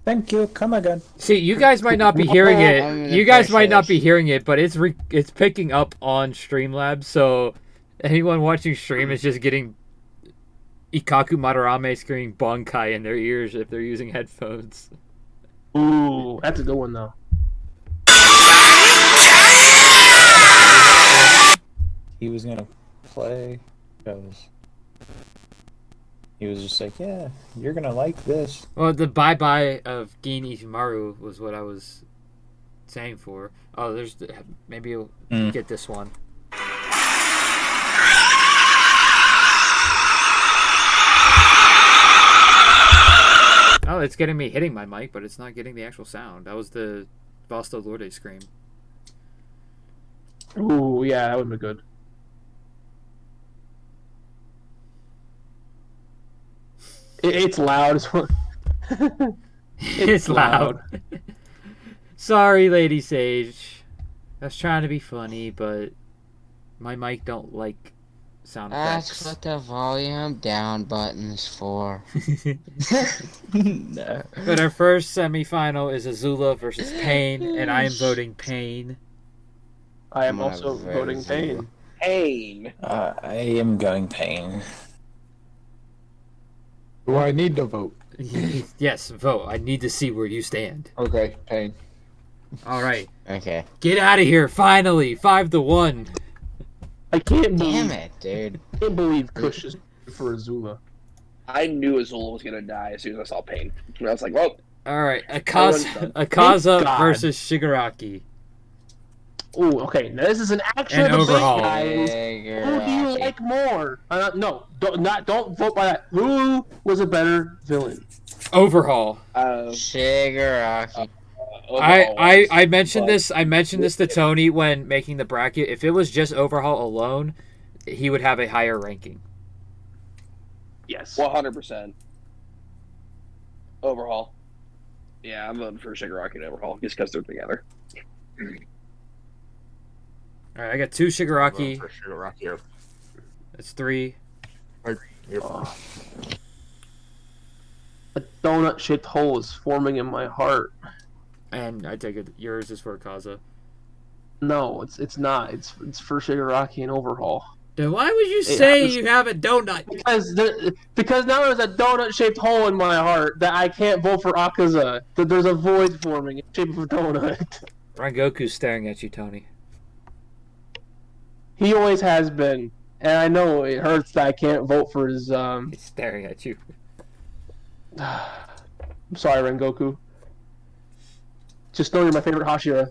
Thank you. Come again. See, you guys might not be hearing it. You guys might not be hearing it, but it's picking up on Streamlabs. So anyone watching stream is just getting Ikaku Madarame screaming Bonkai in their ears if they're using headphones. Ooh, that's a good one though. He was gonna play because he was just like, "Yeah, you're gonna like this." Well, the bye-bye of Gin Ishimaru was what I was saying for. Oh, maybe you'll get this one. Oh, it's getting me hitting my mic, but it's not getting the actual sound. That was the Vasto Lorde scream. Ooh, yeah, that would be good. It's loud as well. It's loud. Sorry, Lady Sage. I was trying to be funny, but my mic don't like sound effects. That's what the volume down button is for. No. But our first semifinal is Azula versus Pain, and I am voting Pain. I am I'm also gonna voting vote Pain. Pain. I am going pain. Do I need to vote? Yes, vote. I need to see where you stand. Okay, pain. All right, Okay. get out of here! Finally, 5-1. I can't Damn believe it, dude. I can't believe Kush is for Azula. I knew Azula was gonna die as soon as I saw Pain. And I was like, well, All right, Everyone's done. Akaza God. versus Shigaraki. Ooh, okay. Now this is an actual And debate, overhaul. guys. Who do you like more? No, don't vote by that. Who was a better villain? Overhaul. Shigaraki. I mentioned this. I mentioned this to Tony when making the bracket. If it was just Overhaul alone, he would have a higher ranking. Yes. 100%. Overhaul. Yeah, I'm voting for Shigaraki and Overhaul just because they're together. All right, I got 2 Shigaraki. For Shigaraki. That's 3. A donut-shaped hole is forming in my heart. And I take it yours is for Akaza. No, it's not. It's for Shigaraki and Overhaul. Then why would you It say happens- you have a donut? Because now there's a donut-shaped hole in my heart that I can't vote for Akaza. That there's a void forming in the shape of a donut. Rangoku's staring at you, Tony. He always has been, and I know it hurts that I can't vote for his. He's staring at you. I'm sorry, Rengoku. Just know you're my favorite Hashira.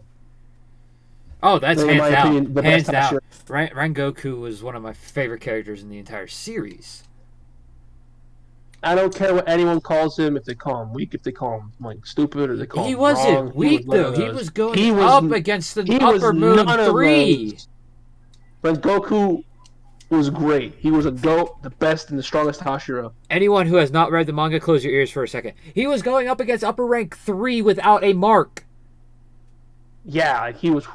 Oh, that's In hands my down. opinion, the Hands best down. Hashira. Rangoku was one of my favorite characters in the entire series. I don't care what anyone calls him. If they call him weak, if they call him like stupid, or they call He him wasn't wrong, weak none though. of He those. was going He was- up against the he was Upper Moon none of 3. those. But Goku was great. He was a GOAT, the best and the strongest Hashira. Anyone who has not read the manga, close your ears for a second. He was going up against Upper Rank 3 without a mark. Yeah, like he was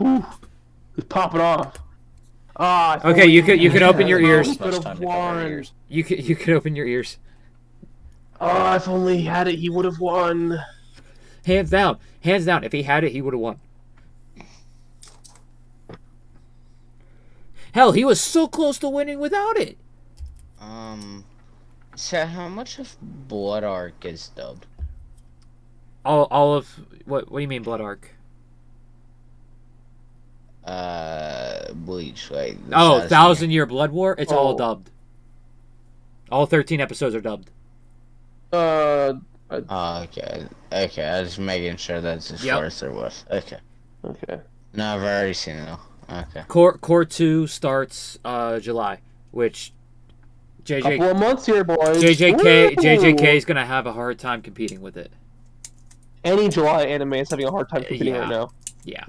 popping off. Okay, you could open your ears. He could have won. You could open your ears. Oh, if only he had it, he would have won. Hands down. Hands down. If he had it, he would have won. Hell, he was so close to winning without it. So how much of Blood Arc is dubbed? All of what do you mean Blood Arc? Bleach, like the Oh, 1,000 Year Blood War? It's all dubbed. All 13 episodes are dubbed. Oh, okay. Okay, I was making sure that's as far as there was. Okay. Okay. No, I've already seen it all. Okay. Core 2 starts July, which Couple of months here, boys. JJK is gonna have a hard time competing with it. Any July anime is having a hard time competing right now. Yeah.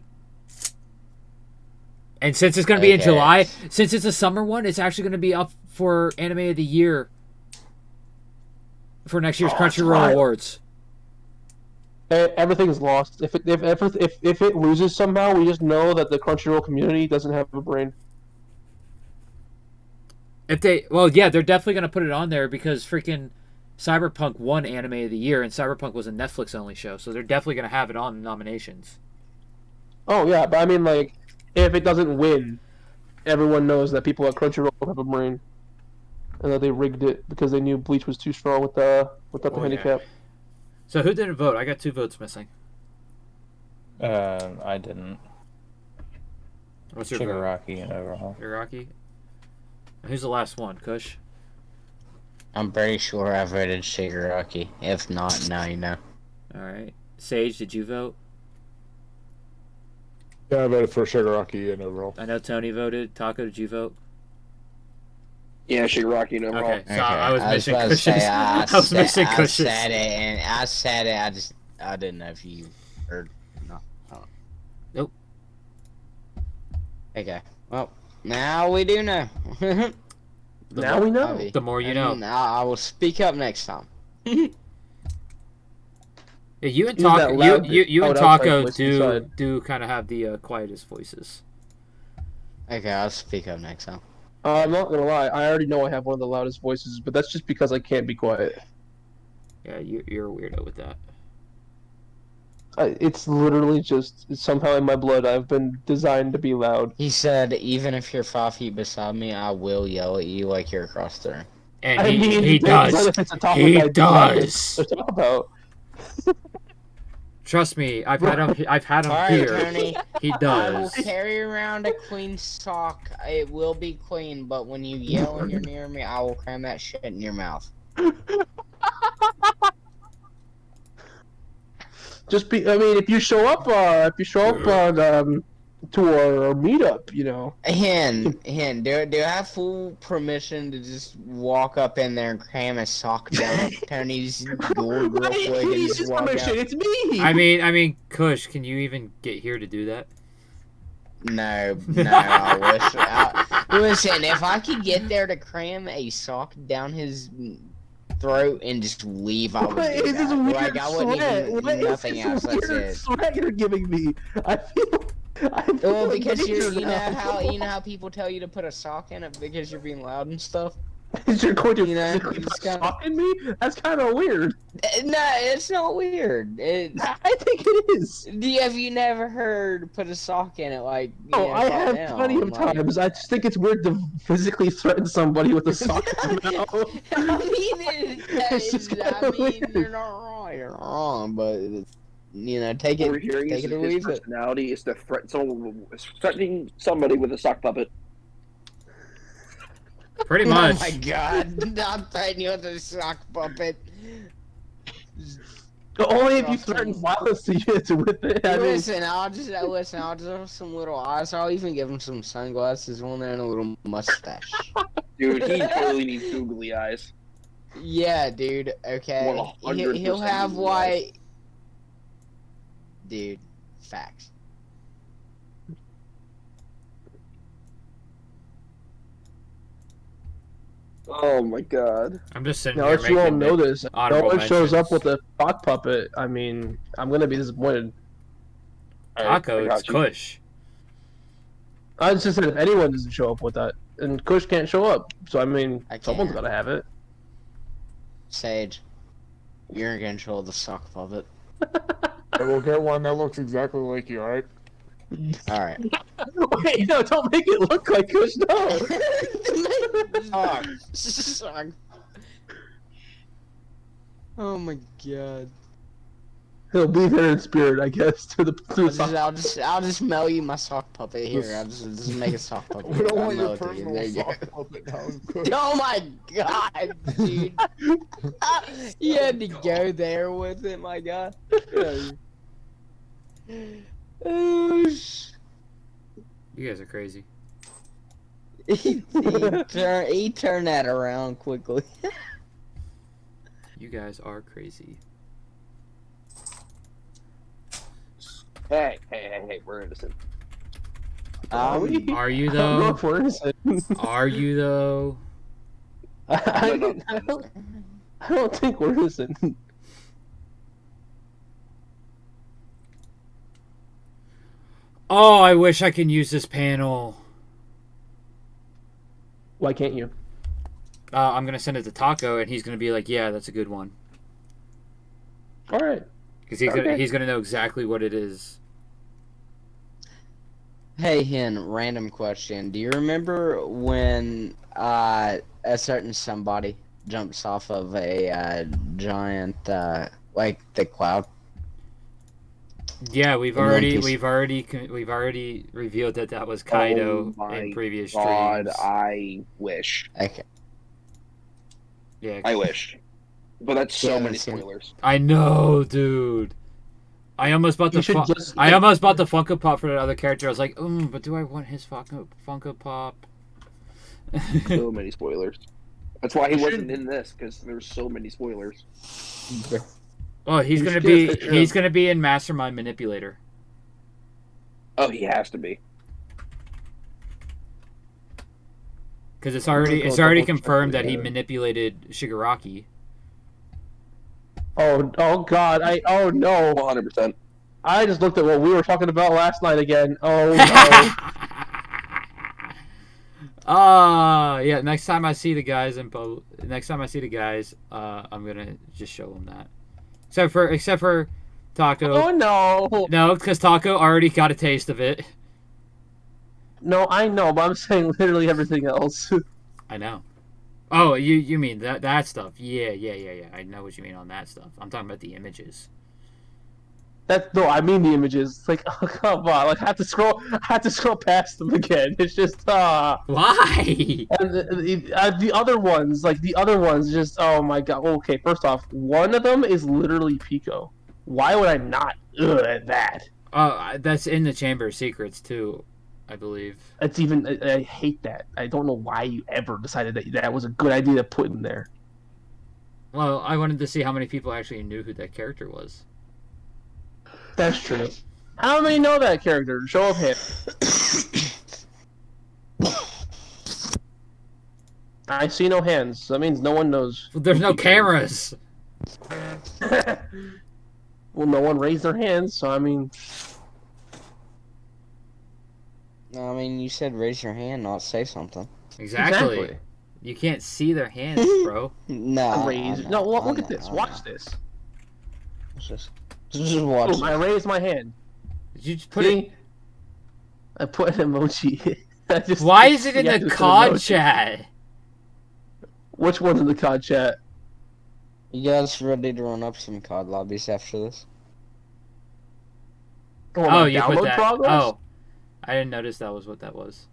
And since it's gonna be in July, since it's a summer one, it's actually gonna be up for Anime of the Year for next year's Crunchyroll Awards. Everything's lost. If it loses somehow, we just know that the Crunchyroll community doesn't have a brain. They're definitely gonna put it on there because freaking Cyberpunk won Anime of the Year, and Cyberpunk was a Netflix only show, so they're definitely gonna have it on the nominations. Oh yeah, but I mean, like, if it doesn't win, everyone knows that people at Crunchyroll have a brain, and that they rigged it because they knew Bleach was too strong without the handicap. So who didn't vote? I got 2 votes missing. I didn't. What's your Shigaraki and overall. Shigaraki. Who's the last one? Kush? I'm pretty sure I voted Shigaraki. If not, now you know. Alright. Sage, did you vote? Yeah, I voted for Shigaraki and overall. I know Tony voted. Taco, did you vote? Yeah, Shigaraki and overall. Okay, so I was missing about to cushions. say, I was missing I cushions. said it, I didn't know if you heard. No. Nope. Okay, well, now we do know. Now we know. The more you know. I will speak up next time. Yeah, you and Use that Taco, loud you and outside Taco voice inside. do kind of have the quietest voices. Okay, I'll speak up next time. I'm not gonna lie, I already know I have one of the loudest voices, but that's just because I can't be quiet. Yeah, you're a weirdo with that. It's literally just somehow in my blood. I've been designed to be loud. He said, even if you're 5 feet beside me, I will yell at you like you're across the room. And I mean, he it depends does. on if it's a topic He I does. to talk about. Trust me, I've had him Alright, here. Tony. He I will does. carry around a clean sock. It will be clean, but when you yell and you're near me, I will cram that shit in your mouth. I mean, if you show up on to our meetup, you know. Hen, do I have full permission to just walk up in there and cram a sock down Tony's gourd real quick and just walk out? It's me. I mean, Kush, can you even get here to do that? No, I wish. Listen, if I could get there to cram a sock down his throat and just leave, I would What do is this that. weird Like, I wouldn't sweat? even What is nothing this else. That's weird it. sweat you're giving me? I feel Well, because danger you know now. how people tell you to put a sock in it because you're being loud and stuff. You're going to You know, put you just a gotta- sock in me? That's kind of weird. No, it's not weird. I think it is. Have you never heard put a sock in it? Like, you Oh, know, I fall have down, plenty of like- times. I just think it's weird to physically threaten somebody with a sock in the mouth. I mean, It's just kinda weird. you're not wrong. You're not wrong, but you know, take What we're it hearing take is it or his leave it. personality is to threatening somebody with a sock puppet. Pretty Oh much. my god, not threatening you with a sock puppet. Only if you threaten violence to you with it. I mean, Listen, I'll just have some little eyes. I'll even give him some sunglasses on there and a little mustache. Dude, he totally needs googly eyes. Yeah, dude. Okay. 100% He'll have yes. like, dude, facts. Oh my god. I'm just sitting Now here that you all making know this, if no honorable one shows up mentions. with a sock puppet, I mean, I'm gonna be disappointed. Alright, Taco, I it's got you. Kush. I just said if anyone doesn't show up with that, and Kush can't show up, so I mean, I someone's can't. gotta have it. Sage, you're in control of the sock puppet. I will get one that looks exactly like you, alright? All right. Wait, no, don't make it look like Kush. No. Sock. Oh my god. He'll be there in spirit, I guess. To the I'll just mail you my sock puppet here. I'll just make a sock puppet. We don't I'll want mail your it to you. personal There you go. sock puppet now. Oh my god, dude. You had to go there with it, my god. Oh, You guys are crazy. he turned that around quickly. You guys are crazy. Hey, we're innocent. Are you I don't know though? if we're innocent. Are you though? I No. don't think we're innocent. Oh, I wish I can use this panel. Why can't you? I'm gonna send it to Taco, and he's gonna be like, "Yeah, that's a good one," All right. because Okay. he's gonna know exactly what it is. Hey, Hen, random question. Do you remember when a certain somebody jumps off of a giant, like the cloud? Yeah, we've And then already he's- we've already revealed that was Kaido Oh my in previous God, streams. I wish. Okay. Yeah, I wish. But that's so Yeah, many that's him. spoilers. I know, dude. I almost bought You the should just- I almost bought the Funko Pop for that other character. I was like, but do I want his Funko Pop? So many spoilers. That's why he You wasn't should- in this, because there's so many spoilers. Oh, he's You gonna should get a be picture of- in Mastermind Manipulator. Oh, he has to be. Because it's I'm gonna already go confirmed double check that he it. manipulated Shigaraki. Oh God! Oh no! 100%. I just looked at what we were talking about last night again. Oh no! Yeah. Next time I see the guys I'm gonna just show them that. Except for Taco. Oh no! No, because Taco already got a taste of it. No, I know, but I'm saying literally everything else. I know. Oh, you mean that stuff? Yeah. I know what you mean on that stuff. I'm talking about the images. I mean the images. It's like, oh come on! Like I have to scroll past them again. It's just Why? And the other ones, just oh my god. Okay, first off, one of them is literally Pico. Why would I not at that? That's in the Chamber of Secrets too, I believe. It's even I hate that. I don't know why you ever decided that was a good idea to put in there. Well, I wanted to see how many people actually knew who that character was. That's true. How many know that character? Show of hands. I see no hands. So that means no one knows. Well, there's no cameras. Well, no one raised their hands, so I mean, I mean, you said raise your hand, not say something. Exactly. You can't see their hands, bro. No. Raise. No, look at this. Watch this. Just watch. Boom, I raised my hand. Did you just put See? it? I put an emoji. Why is it in Yeah, the just an COD emoji. chat? Which one's in the COD chat? You guys ready to run up some COD lobbies after this? Oh, Oh, my you put download that. progress? Oh, I didn't notice that was what that was.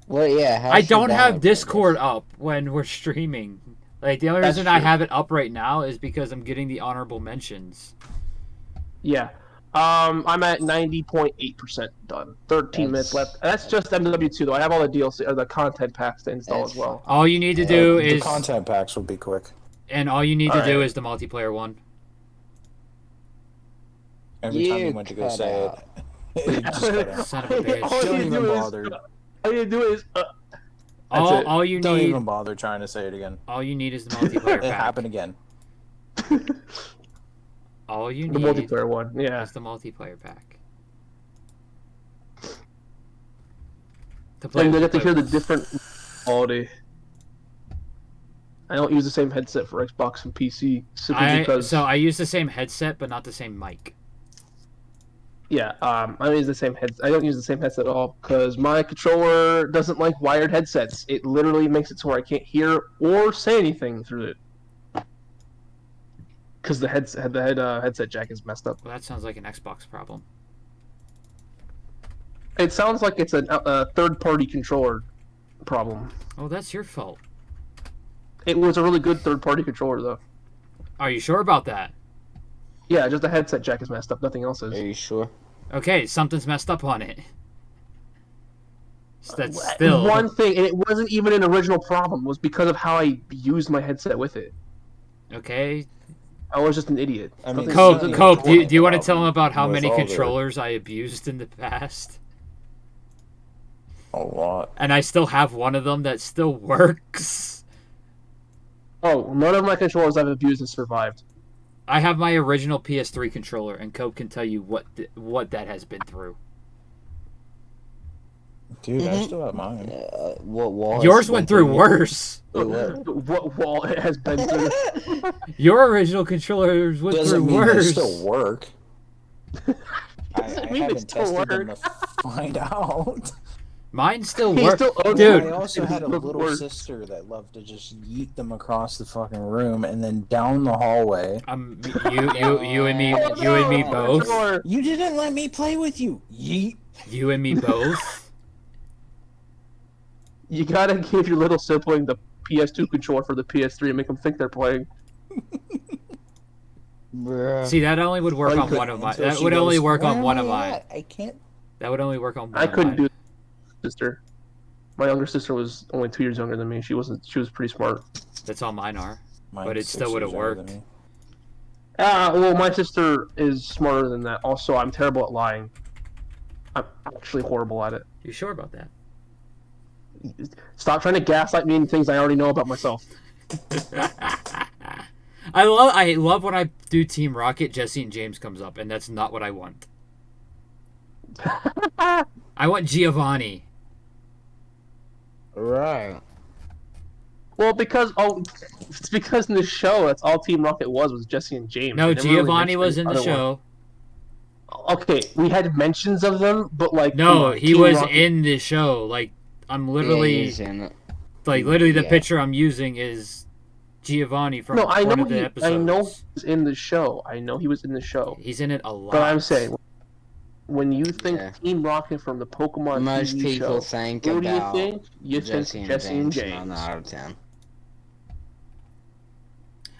Well, yeah. how's I your don't have download Discord progress? up when we're streaming. Like the only That's reason I true. have it up right now is because I'm getting the honorable mentions. Yeah. I'm at 90.8% done. 13 minutes left. That's just MW2 though. I have all the DLC or the content packs to install as well. All you need to do The is content packs will be quick. and all you need to do Alright. is the multiplayer one. Every time you You went to go cut say out. it, it just cut out. Son of a bitch. All Don't you even do bother. all you do is That's it. All you Don't need even bother trying to say it again. all you need is the multiplayer It pack. happened again. All you the need multiplayer one. Yeah. is the multiplayer pack. To And they with get to hear the players. different quality. I don't use the same headset for Xbox and PC simply because I use the same headset but not the same mic. I use the same head. I don't use the same headset at all because my controller doesn't like wired headsets. It literally makes it so where I can't hear or say anything through it because the headset jack is messed up. Well, that sounds like an Xbox problem. It sounds like it's a third-party controller problem. Oh, that's your fault. It was a really good third-party controller though. Are you sure about that? Yeah, just the headset jack is messed up. Nothing else is. Are you sure? Okay, something's messed up on it. That's still One thing, and it wasn't even an original problem. Was because of how I used my headset with it. okay. I was just an idiot. I mean, Nothing- Cope, something Cope, do important you want to about tell him about how with many all the- controllers I abused in the past? A lot. And I still have one of them that still works. Oh, none of my controllers I've abused have survived. I have my original PS3 controller, and Cope can tell you what that has been through. Dude, I still have mine. What wall? has Yours been went through worse. Wait, what? What wall it has been through? Your original controllers went Doesn't through mean worse. they still work. Doesn't I mean they haven't still tested them work. to find out. Mine still He works, still owns dude. I also had a Look little worse. sister that loved to just yeet them across the fucking room and then down the hallway. You and me both. Controller. You didn't let me play with you. Yeet. You and me both. You gotta give your little sibling the PS2 controller for the PS3 and make them think they're playing. Bruh. See, that only would work I on couldn't one of mine. until That she would only goes, work on "Where one am of I mine. at? I can't. That would only work on one I of couldn't mine. do sister. My younger sister was only 2 years younger than me. She was pretty smart. That's all mine are. Mine's But it 6 still would've years younger than worked. me. Well, my sister is smarter than that. Also, I'm terrible at lying. I'm actually horrible at it. You sure about that? Stop trying to gaslight me into things I already know about myself. I love when I do Team Rocket. Jesse and James comes up, and that's not what I want. I want Giovanni. Right. Well, it's because in the show that's all Team Rocket was Jesse and James. No, They never really Giovanni mentioned was in the the other one. show. Okay, we had mentions of them, but like No, he Team was Rocket- in the show. Like, I'm Yeah, literally, he's in it. literally the Yeah. picture I'm using is Giovanni from No, I one know of the he, episodes. I know he was in the show. I know he was in the show. He's in it a lot. But I'm saying, when you think Yeah. Team Rocket from the Pokemon Most TV people show, think who do you about think? You think Jesse and James. 9 out of 10.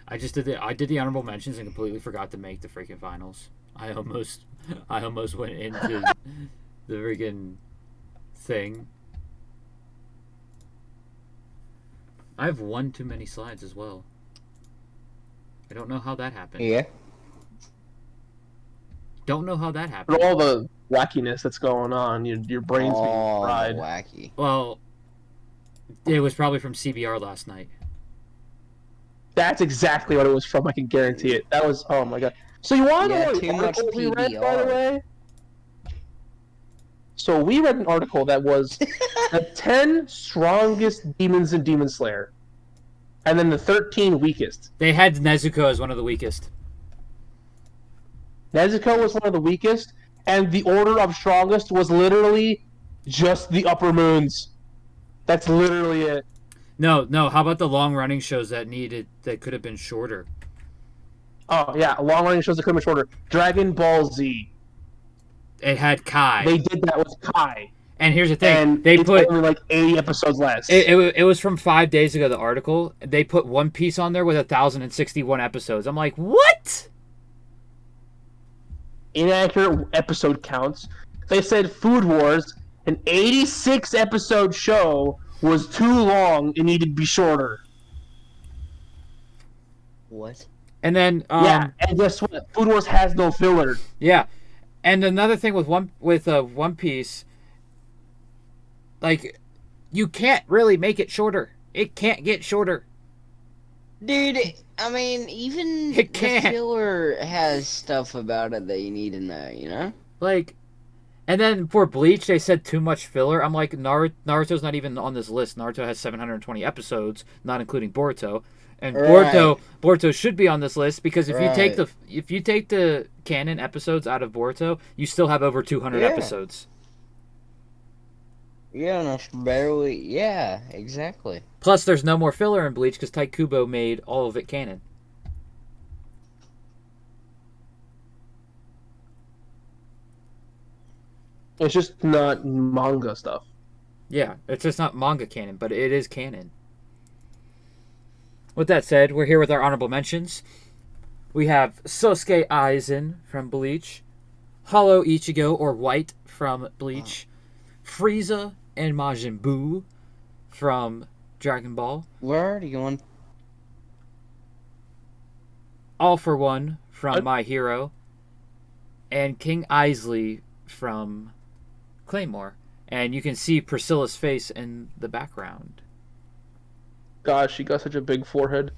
I did the honorable mentions and completely forgot to make the freaking finals. I almost went into the freaking thing. I have one too many slides as well. I don't know how that happened. Yeah. Don't know how that happened. For all the wackiness that's going on, your brain's being Oh, fried. wacky. Well, it was probably from CBR last night. That's exactly what it was from. I can guarantee it. That was oh my god. So you want to Yeah, know too what much article we read, by the PBR. way? So we read an article that was the 10 strongest demons in Demon Slayer, and then the 13 weakest. They had Nezuko as one of the weakest. Nezuko was one of the weakest, and the order of strongest was literally just the upper moons. That's literally it. No. How about the long running shows that could have been shorter? Oh yeah, long running shows that could have been shorter. Dragon Ball Z. It had Kai. They did that with Kai, And here's the thing: and they it's put only like 80 episodes less. it was from 5 days ago. The article they put One Piece on there with 1,061 episodes. I'm like, what? inaccurate episode counts. They said Food Wars, an 86 episode show, was too long and needed to be shorter. What? And then Yeah, and guess what? Food Wars has no filler. yeah. And another thing with One Piece, like, you can't really make it shorter. It can't get shorter. Dude, I mean, even It the can't. filler has stuff about it that you need to know, you know? Like, and then for Bleach, they said too much filler. I'm like, Naruto's not even on this list. Naruto has 720 episodes, not including Boruto. And Boruto should be on this list because if you take the canon episodes out of Boruto, you still have over 200 episodes. Yeah, and it's barely. Yeah, exactly. Plus, there's no more filler in Bleach because Taikubo made all of it canon. It's just not manga stuff. Yeah, it's just not manga canon, but it is canon. With that said, we're here with our honorable mentions. We have Sosuke Aizen from Bleach, Hollow Ichigo or White from Bleach, Frieza and Majin Buu from Dragon Ball, Where are you going? All for One from My Hero, and King Isley from Claymore. And you can see Priscilla's face in the background. Gosh, she got such a big forehead.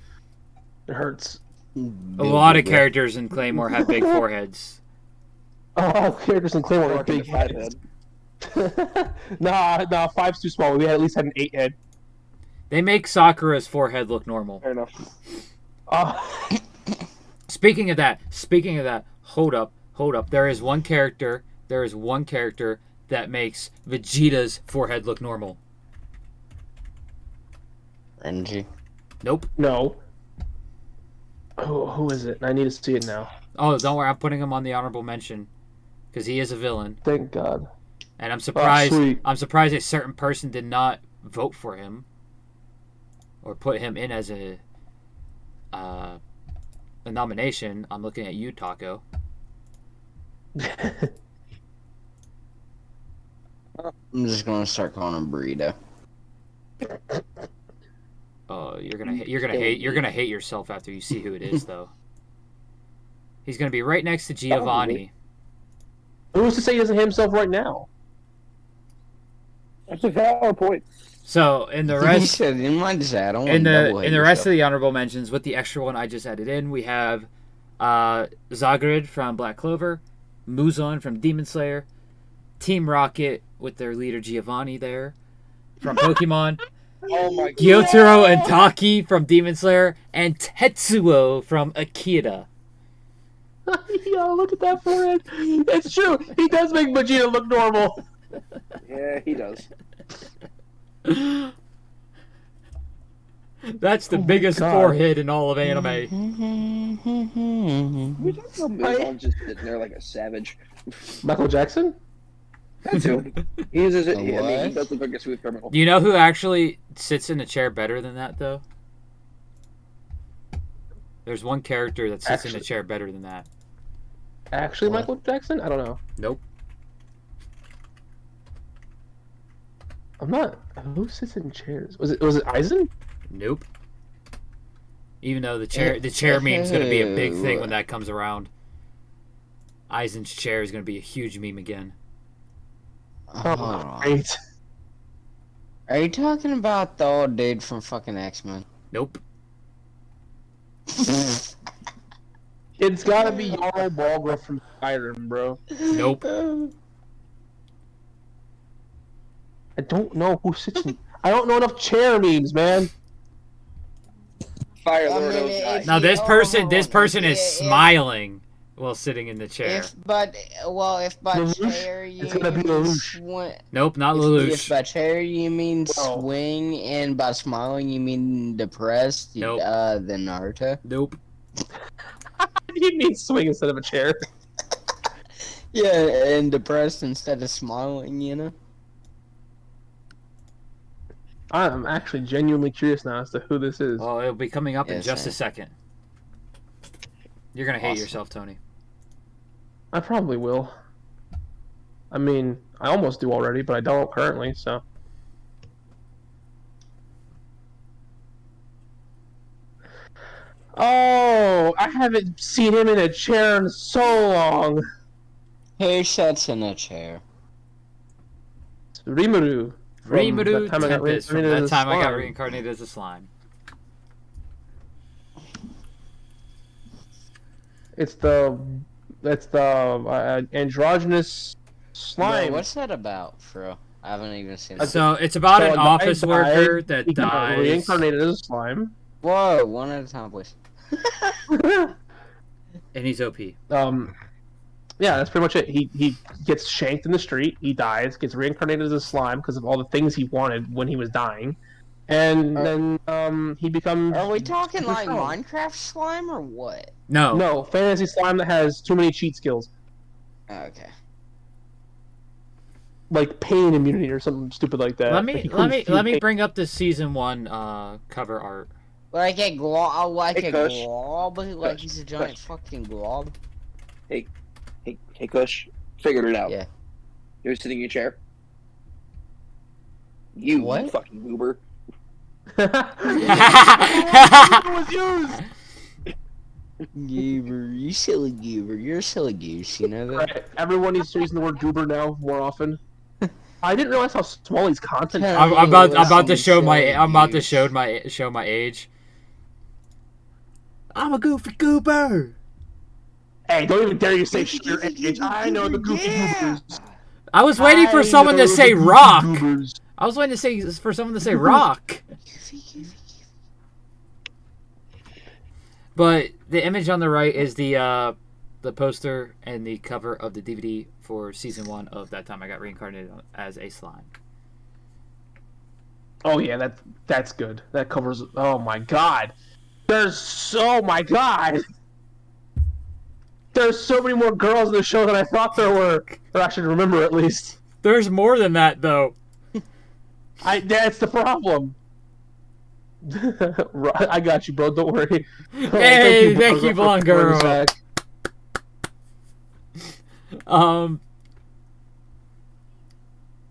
It hurts. A lot of characters in Claymore have big foreheads. Oh, characters in Claymore with big Five heads. Nah, 5's too small. We had at least had an 8 head. They make Sakura's forehead look normal. Fair enough. Speaking of that, hold up. There is one character that makes Vegeta's forehead look normal. Renji. Nope. No. Who is it? I need to see it now. Oh, don't worry, I'm putting him on the honorable mention because he is a villain, Thank God. and I'm surprised. sweet. I'm surprised a certain person did not vote for him or put him in as a nomination. I'm looking at you, Taco. I'm just gonna start calling him Burrito. Oh, you're gonna hate yourself after you see who it is, though. He's gonna be right next to Giovanni. Who's to say he doesn't hit himself right now? That's a valid point. So in the He rest, said, "You mind just add on in the double hate rest of yourself." the honorable mentions, with the extra one I just added in, we have Zagrid from Black Clover, Muzan from Demon Slayer, Team Rocket with their leader Giovanni there from Pokemon, Oh my god. Gyotaro and Taki from Demon Slayer, and Tetsuo from Akira. Yo, look at that forehead. It's true. He does make Vegeta look normal. Yeah, he does. That's the Oh my biggest God. forehead in all of anime. We talked about Muzan just sitting there like a savage. Michael Jackson? That too. He uses it. A I mean, what? he does look like a smooth criminal. Do you know who actually sits in a chair better than that, though? There's one character that sits in a Actually- chair better than that. Actually, What? Michael Jackson? I don't know. Nope. I'm not. Who sits in chairs? Was it Aizen? Nope. Even though the chair meme's gonna be a big thing when that comes around. Aizen's chair is gonna be a huge meme again. Oh, great. Are you talking about the old dude from fucking X-Men? Nope. It's gotta be Yarl Balgruff from Skyrim, bro. Nope. I don't know who sits in. I don't know enough chair memes, man. Fire I Lord mean, Ozai. if Now this you- person is if- smiling while sitting in the chair. If by Lelouch? chair you It's gonna be mean Lelouch. swing, Nope, not if Lelouch. by chair you mean Well- swing, and by smiling you mean depressed, Nope. then Naruto. Nope. He means swing instead of a chair. Yeah, and depressed instead of smiling, you know. I'm actually genuinely curious now as to who this is. Well, it'll be coming up in Yeah, just a same. second. You're gonna hate Awesome. yourself, Tony. I probably will. I mean, I almost do already, but I don't currently, so. Oh, I haven't seen him in a chair in so long. Who sits in a chair? Rimuru. From Rimuru that time I got Tempest from reincarnated that as a time I got slime. reincarnated as a slime. It's the androgynous slime. Bro, what's that about, bro? I haven't even seen it. So it's about So an a guy office died, worker that he got dies. reincarnated as a slime. Whoa, one at a time, please. And he's OP. Yeah, that's pretty much it. He gets shanked in the street. He dies, gets reincarnated as a slime because of all the things he wanted when he was dying, and then he becomes. Are we talking super like strong. Minecraft slime or what? No. No, fantasy slime that has too many cheat skills, Okay. like pain immunity or something stupid like that. Let Like, me he let me couldn't let me feel bring up the season 1 cover art. Like a glob, like Hey, a Kush. glob, like Kush. he's a giant Kush. fucking glob. Hey, Kush. Figured it out. Yeah. You're sitting in your chair. You What? fucking goober. pain. was used. Goober, you silly goober, you're a silly goose, you know that? Right, everyone needs to use the word goober now more often. I didn't realize how small his content. I'm about to show my age. I'm a goofy goober. Hey, don't even dare you say shit your age. I know the goofy goobers. I was waiting for someone know to the say goofy rock. goobers. I was waiting for someone to say rock. But the image on the right is the poster and the cover of the DVD for season 1 of That Time I Got Reincarnated as a Slime. Oh yeah, that's good. That covers. Oh my god, oh my god. There's so many more girls in the show than I thought there were. Or I should remember at least. There's more than that though. That's the problem. I got you, bro. Don't worry. Hey, thank you, blonde girl. Zach.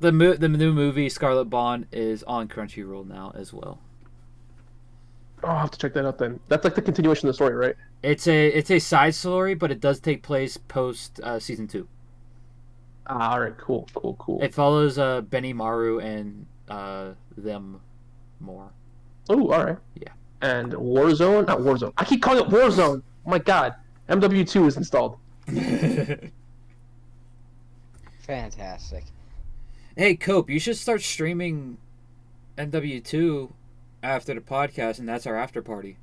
The new movie Scarlet Bond is on Crunchyroll now as well. Oh, I'll have to check that out then. That's like the continuation of the story, right? It's a side story, but it does take place post season 2. All right, cool. It follows Benny Maru and them more. Oh, all right. Yeah. And Warzone, not Warzone. I keep calling it Warzone. Oh my god, MW2 is installed. Fantastic. Hey, Cope, you should start streaming MW2 after the podcast, and that's our after party.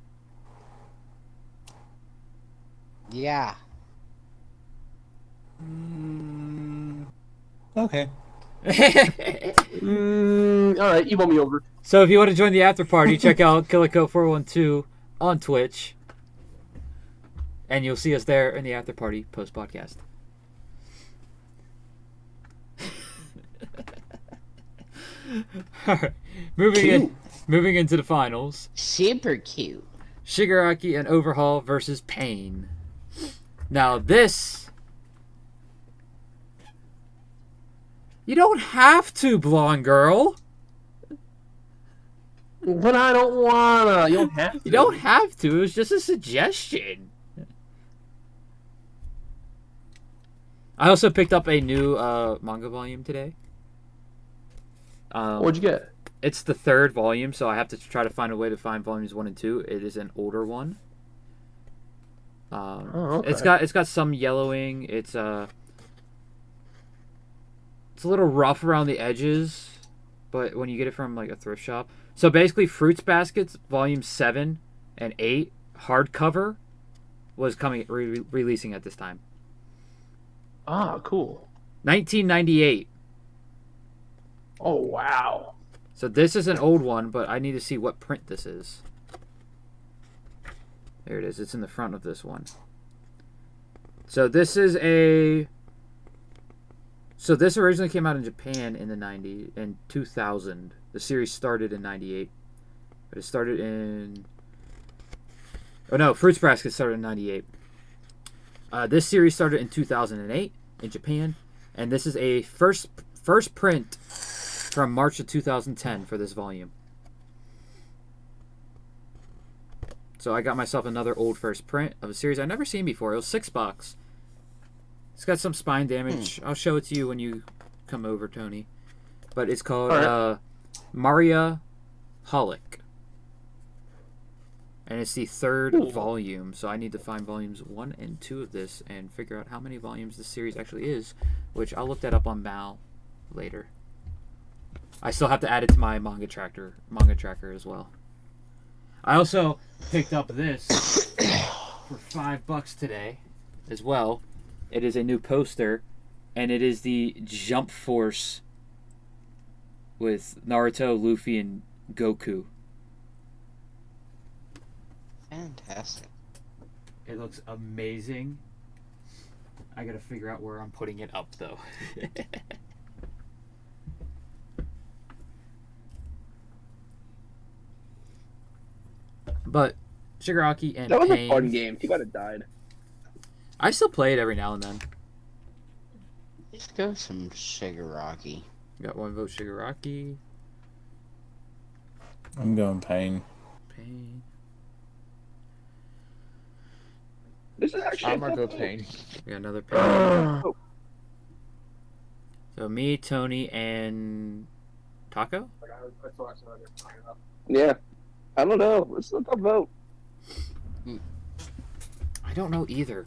Yeah. Okay. All right, you won me over. So if you want to join the after party, check out KillerKush412 on Twitch, and you'll see us there in the after party post podcast. All right, moving into the finals. Super cute. Shigaraki and Overhaul versus Pain. Now this, you don't have to, blonde girl. But I don't wanna. You don't have to. You don't have to. It was just a suggestion. I also picked up a new manga volume today. What'd you get? It's the 3rd volume, so I have to try to find a way to find volumes 1 and 2. It is an older one. Okay. It's got some yellowing. It's a little rough around the edges, but when you get it from like a thrift shop. So basically, Fruits Baskets Volume 7 and 8 hardcover was releasing at this time. Ah, cool. 1998. Oh wow. So this is an old one, but I need to see what print this is. There it is. It's in the front of this one. So this is a... So this originally came out in Japan in the 90s, in 2000. The series started in 98. But it started in... Oh no, Fruits Basket started in 98. This series started in 2008 in Japan, and this is a first print from March of 2010 for this volume. So I got myself another old first print of a series I've never seen before. It was $6. It's got some spine damage. I'll show it to you when you come over, Tony. But it's called Maria Holic. And it's the third volume, so I need to find volumes 1 and 2 of this and figure out how many volumes this series actually is, which I'll look that up on Mal later. I still have to add it to my manga tracker as well. I also picked up this for $5 today as well. It is a new poster, and it is the Jump Force with Naruto, Luffy, and Goku. Fantastic. It looks amazing. I gotta figure out where I'm putting it up, though. But Shigaraki and That was Pain, a fun game. Too bad it died. I still play it every now and then. Let's go some Shigaraki. Got one vote Shigaraki. I'm going Pain. Pain. This is actually. I'm gonna go Pain. We got another Pain. So me, Tony, and Taco? Yeah. I don't know. It's a tough vote. I don't know either.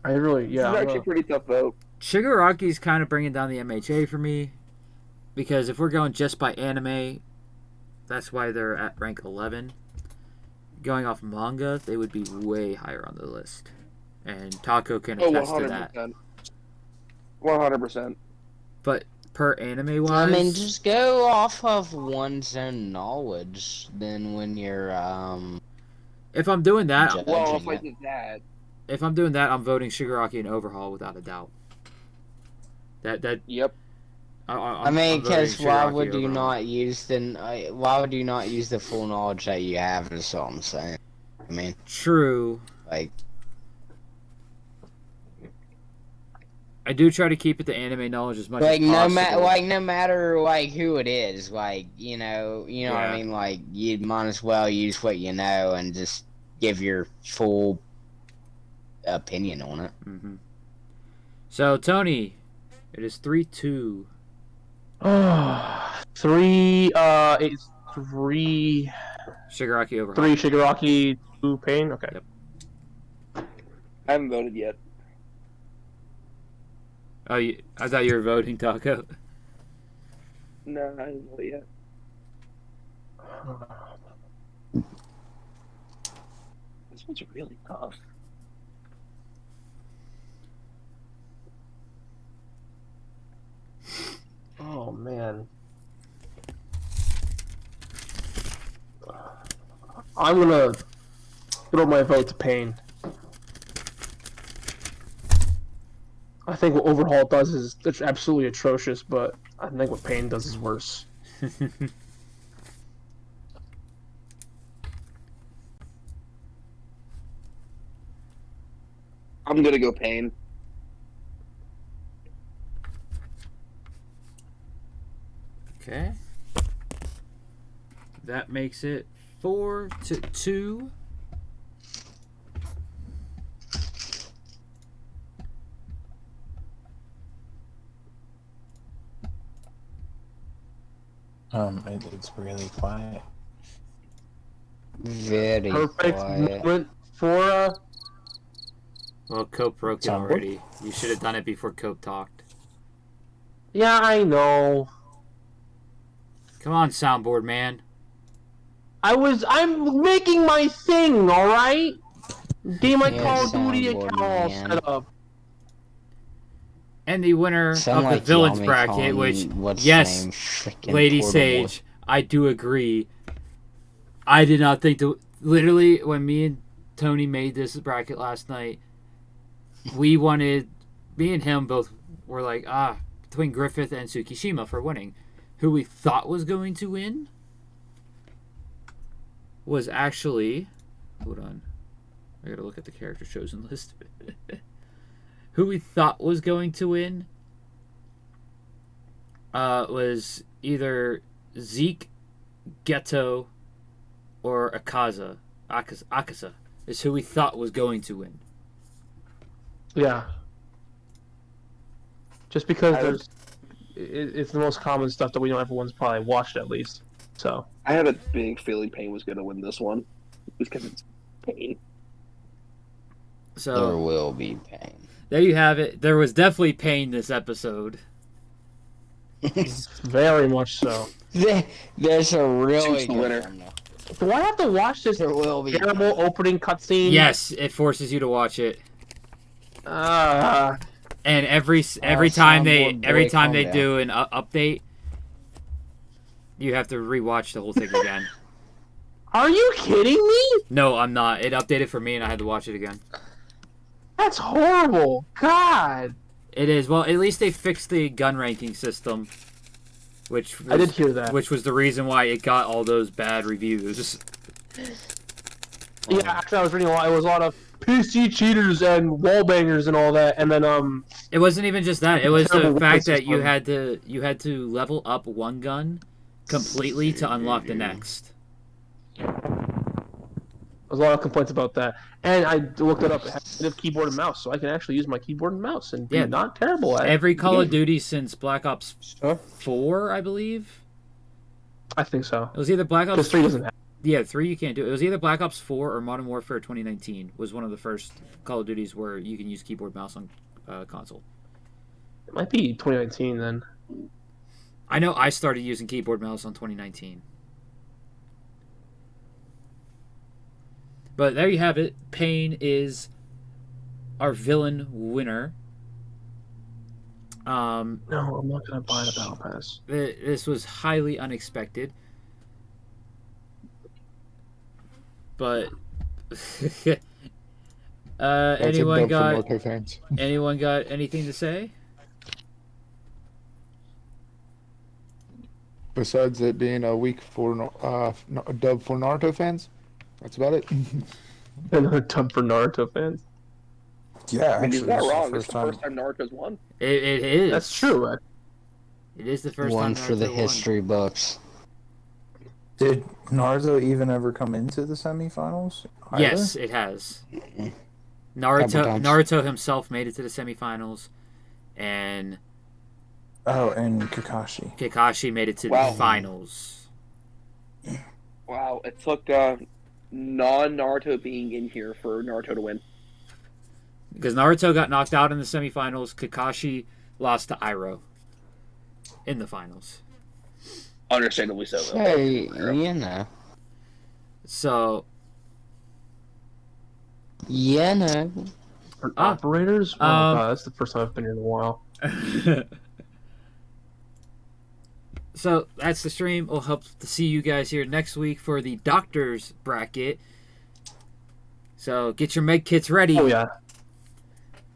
I really, This is actually a pretty tough vote. Shigaraki's kind of bringing down the MHA for me, because if we're going just by anime, that's why they're at rank 11. Going off manga, they would be way higher on the list. And Taco can attest to that. 100%. But per anime wise, I mean, just go off of one's own knowledge. Then when you're if I'm doing that, Judging Well, if I it. did that. if I'm doing that, I'm voting Shigaraki and Overhaul without a doubt. That Yep. I mean, I'm voting because why Shigaraki would you Overhaul. not use why would you not use the full knowledge that you have? Is all I'm saying. I mean, True. like, I do try to keep it to anime knowledge as much like as possible. no matter like who it is, like you know what Yeah. I mean. Like, you might as well use what you know and just give your full opinion on it. Mm-hmm. So Tony, it is 3-2. It's three Shigaraki Overhaul. Shigaraki, 2 Pain. Okay. Yep. I haven't voted yet. Oh, I thought you were voting Taco. No, I didn't vote yet. This one's really tough. Oh man. I'm gonna throw my vote to Pain. I think what Overhaul does is it's absolutely atrocious, but I think what Pain does is worse. I'm gonna go Pain. Okay. That makes it 4-2. It's really quiet. Very Perfect quiet. moment for Well, Cope broke it Soundboard? already. You should have done it before Cope talked. Yeah, I know. Come on, soundboard man. I'm making my thing, alright? Getting my Yeah, Call of Duty soundboard account all man. set up. And the winner Sound of the like villains Yami bracket, calling which, what's his yes, name, frickin' Lady Portable. Sage, I do agree. I did not think to literally when me and Tony made this bracket last night, me and him both were like, between Griffith and Tsukishima for winning. Who we thought was going to win was actually, hold on, I gotta look at the character chosen list. Who we thought was going to win was either Zeke, Ghetto, or Akaza. Akasa is who we thought was going to win. Yeah. Just because it's the most common stuff that we know everyone's probably watched at least. So I had a big feeling Pain was going to win this one, because it's Pain. So There will be pain. there you have it. There was definitely pain this episode. very much so. There's a really Choose the good winner. one, though. Do I have to watch this There will be terrible opening cutscene? Yes, it forces you to watch it. Ah. And every time soundboard they boy, calm do an update, you have to rewatch the whole thing again. Are you kidding me? No, I'm not. It updated for me, and I had to watch it again. That's horrible. God. It is. Well, at least they fixed the gun ranking system, which was, I did hear that. which was the reason why it got all those bad reviews. Yeah, actually, I was reading a lot. It was a lot of PC cheaters and wallbangers and all that, and then It wasn't even just that. It was the Terrible fact that system. you had to level up one gun completely to unlock the next. there was a lot of complaints about that. And I looked it up. It has native keyboard and mouse, so I can actually use my keyboard and mouse and be Yeah. not terrible at Every Call of the game. Duty since Black Ops 4, I believe. I think so. It was either Black Because Ops 3 doesn't have. Yeah, 3 you can't do it. It was either Black Ops 4 or Modern Warfare 2019 was one of the first Call of Duties where you can use keyboard mouse on console. It might be 2019 then. I know I started using keyboard mouse on 2019. But there you have it. Pain is our villain winner. No, I'm not gonna buy the battle pass. This was highly unexpected. But anyone got anything to say? Besides it being a week for a dub for Naruto fans, that's about it. Another tub for Naruto fans. Yeah, I mean, he's actually, not this is wrong. the It's first the time. first time Naruto's won. It is. That's true. It is the first One time for the Naruto won. history books. Did Naruto even ever come into the semifinals? either? Yes, it has. Couple Naruto times. himself made it to the semifinals, and Oh, and Kakashi. Kakashi made it to Wow. the finals. Wow, it took non-Naruto being in here for Naruto to win. Because Naruto got knocked out in the semifinals, Kakashi lost to Iroh in the finals. Understandably so, though. Hey, you know. So, You know. For operators? Oh, um, God, that's the first time I've been here in a while. so that's the stream. We'll hope to see you guys here next week for the doctor's bracket. So get your med kits ready. Oh, yeah.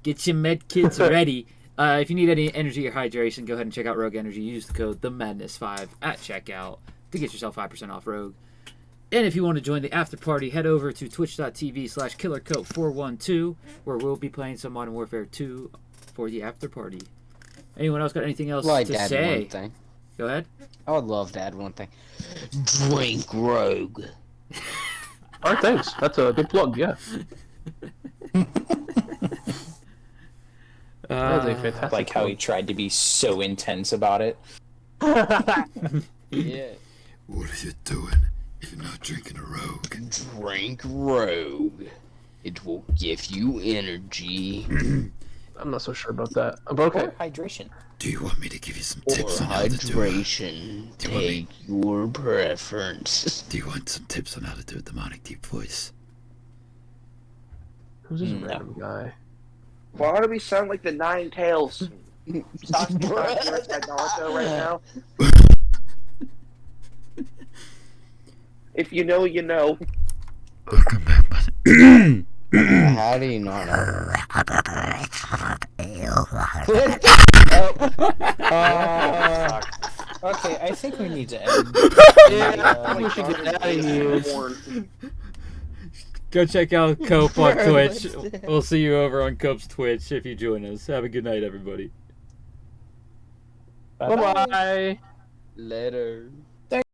Get your med kits ready. If you need any energy or hydration, go ahead and check out Rogue Energy. Use the code TheMadness5 at checkout to get yourself 5% off Rogue. And if you want to join the after party, head over to twitch.tv/KillerKush412, where we'll be playing some Modern Warfare 2 for the after party. Anyone else got anything else Like to to add say? one thing. Go ahead. I would love to add one thing. Drink Rogue. All right, thanks. That's a good plug, yeah. That's a fantastic Like how he tried to be so intense about it. Yeah. What are you doing if you're not drinking a Rogue? Drink Rogue. It will give you energy. I'm not so sure about that. But okay. Or hydration. Do you want me to give you some Or tips on how to do it? hydration. Do you want me- Take your preference. Do you want some tips on how to do a demonic deep voice? Who's this No. random guy? Why do we sound like the Nine Tails? Talking about Naruto right now. If you know, you know. Welcome back, man. How do you not know? Okay, I think we need to end. Yeah, we should get out of here. Go check out Cope on Bro, Twitch. what's that? We'll see you over on Cope's Twitch if you join us. Have a good night, everybody. Bye-bye. Later.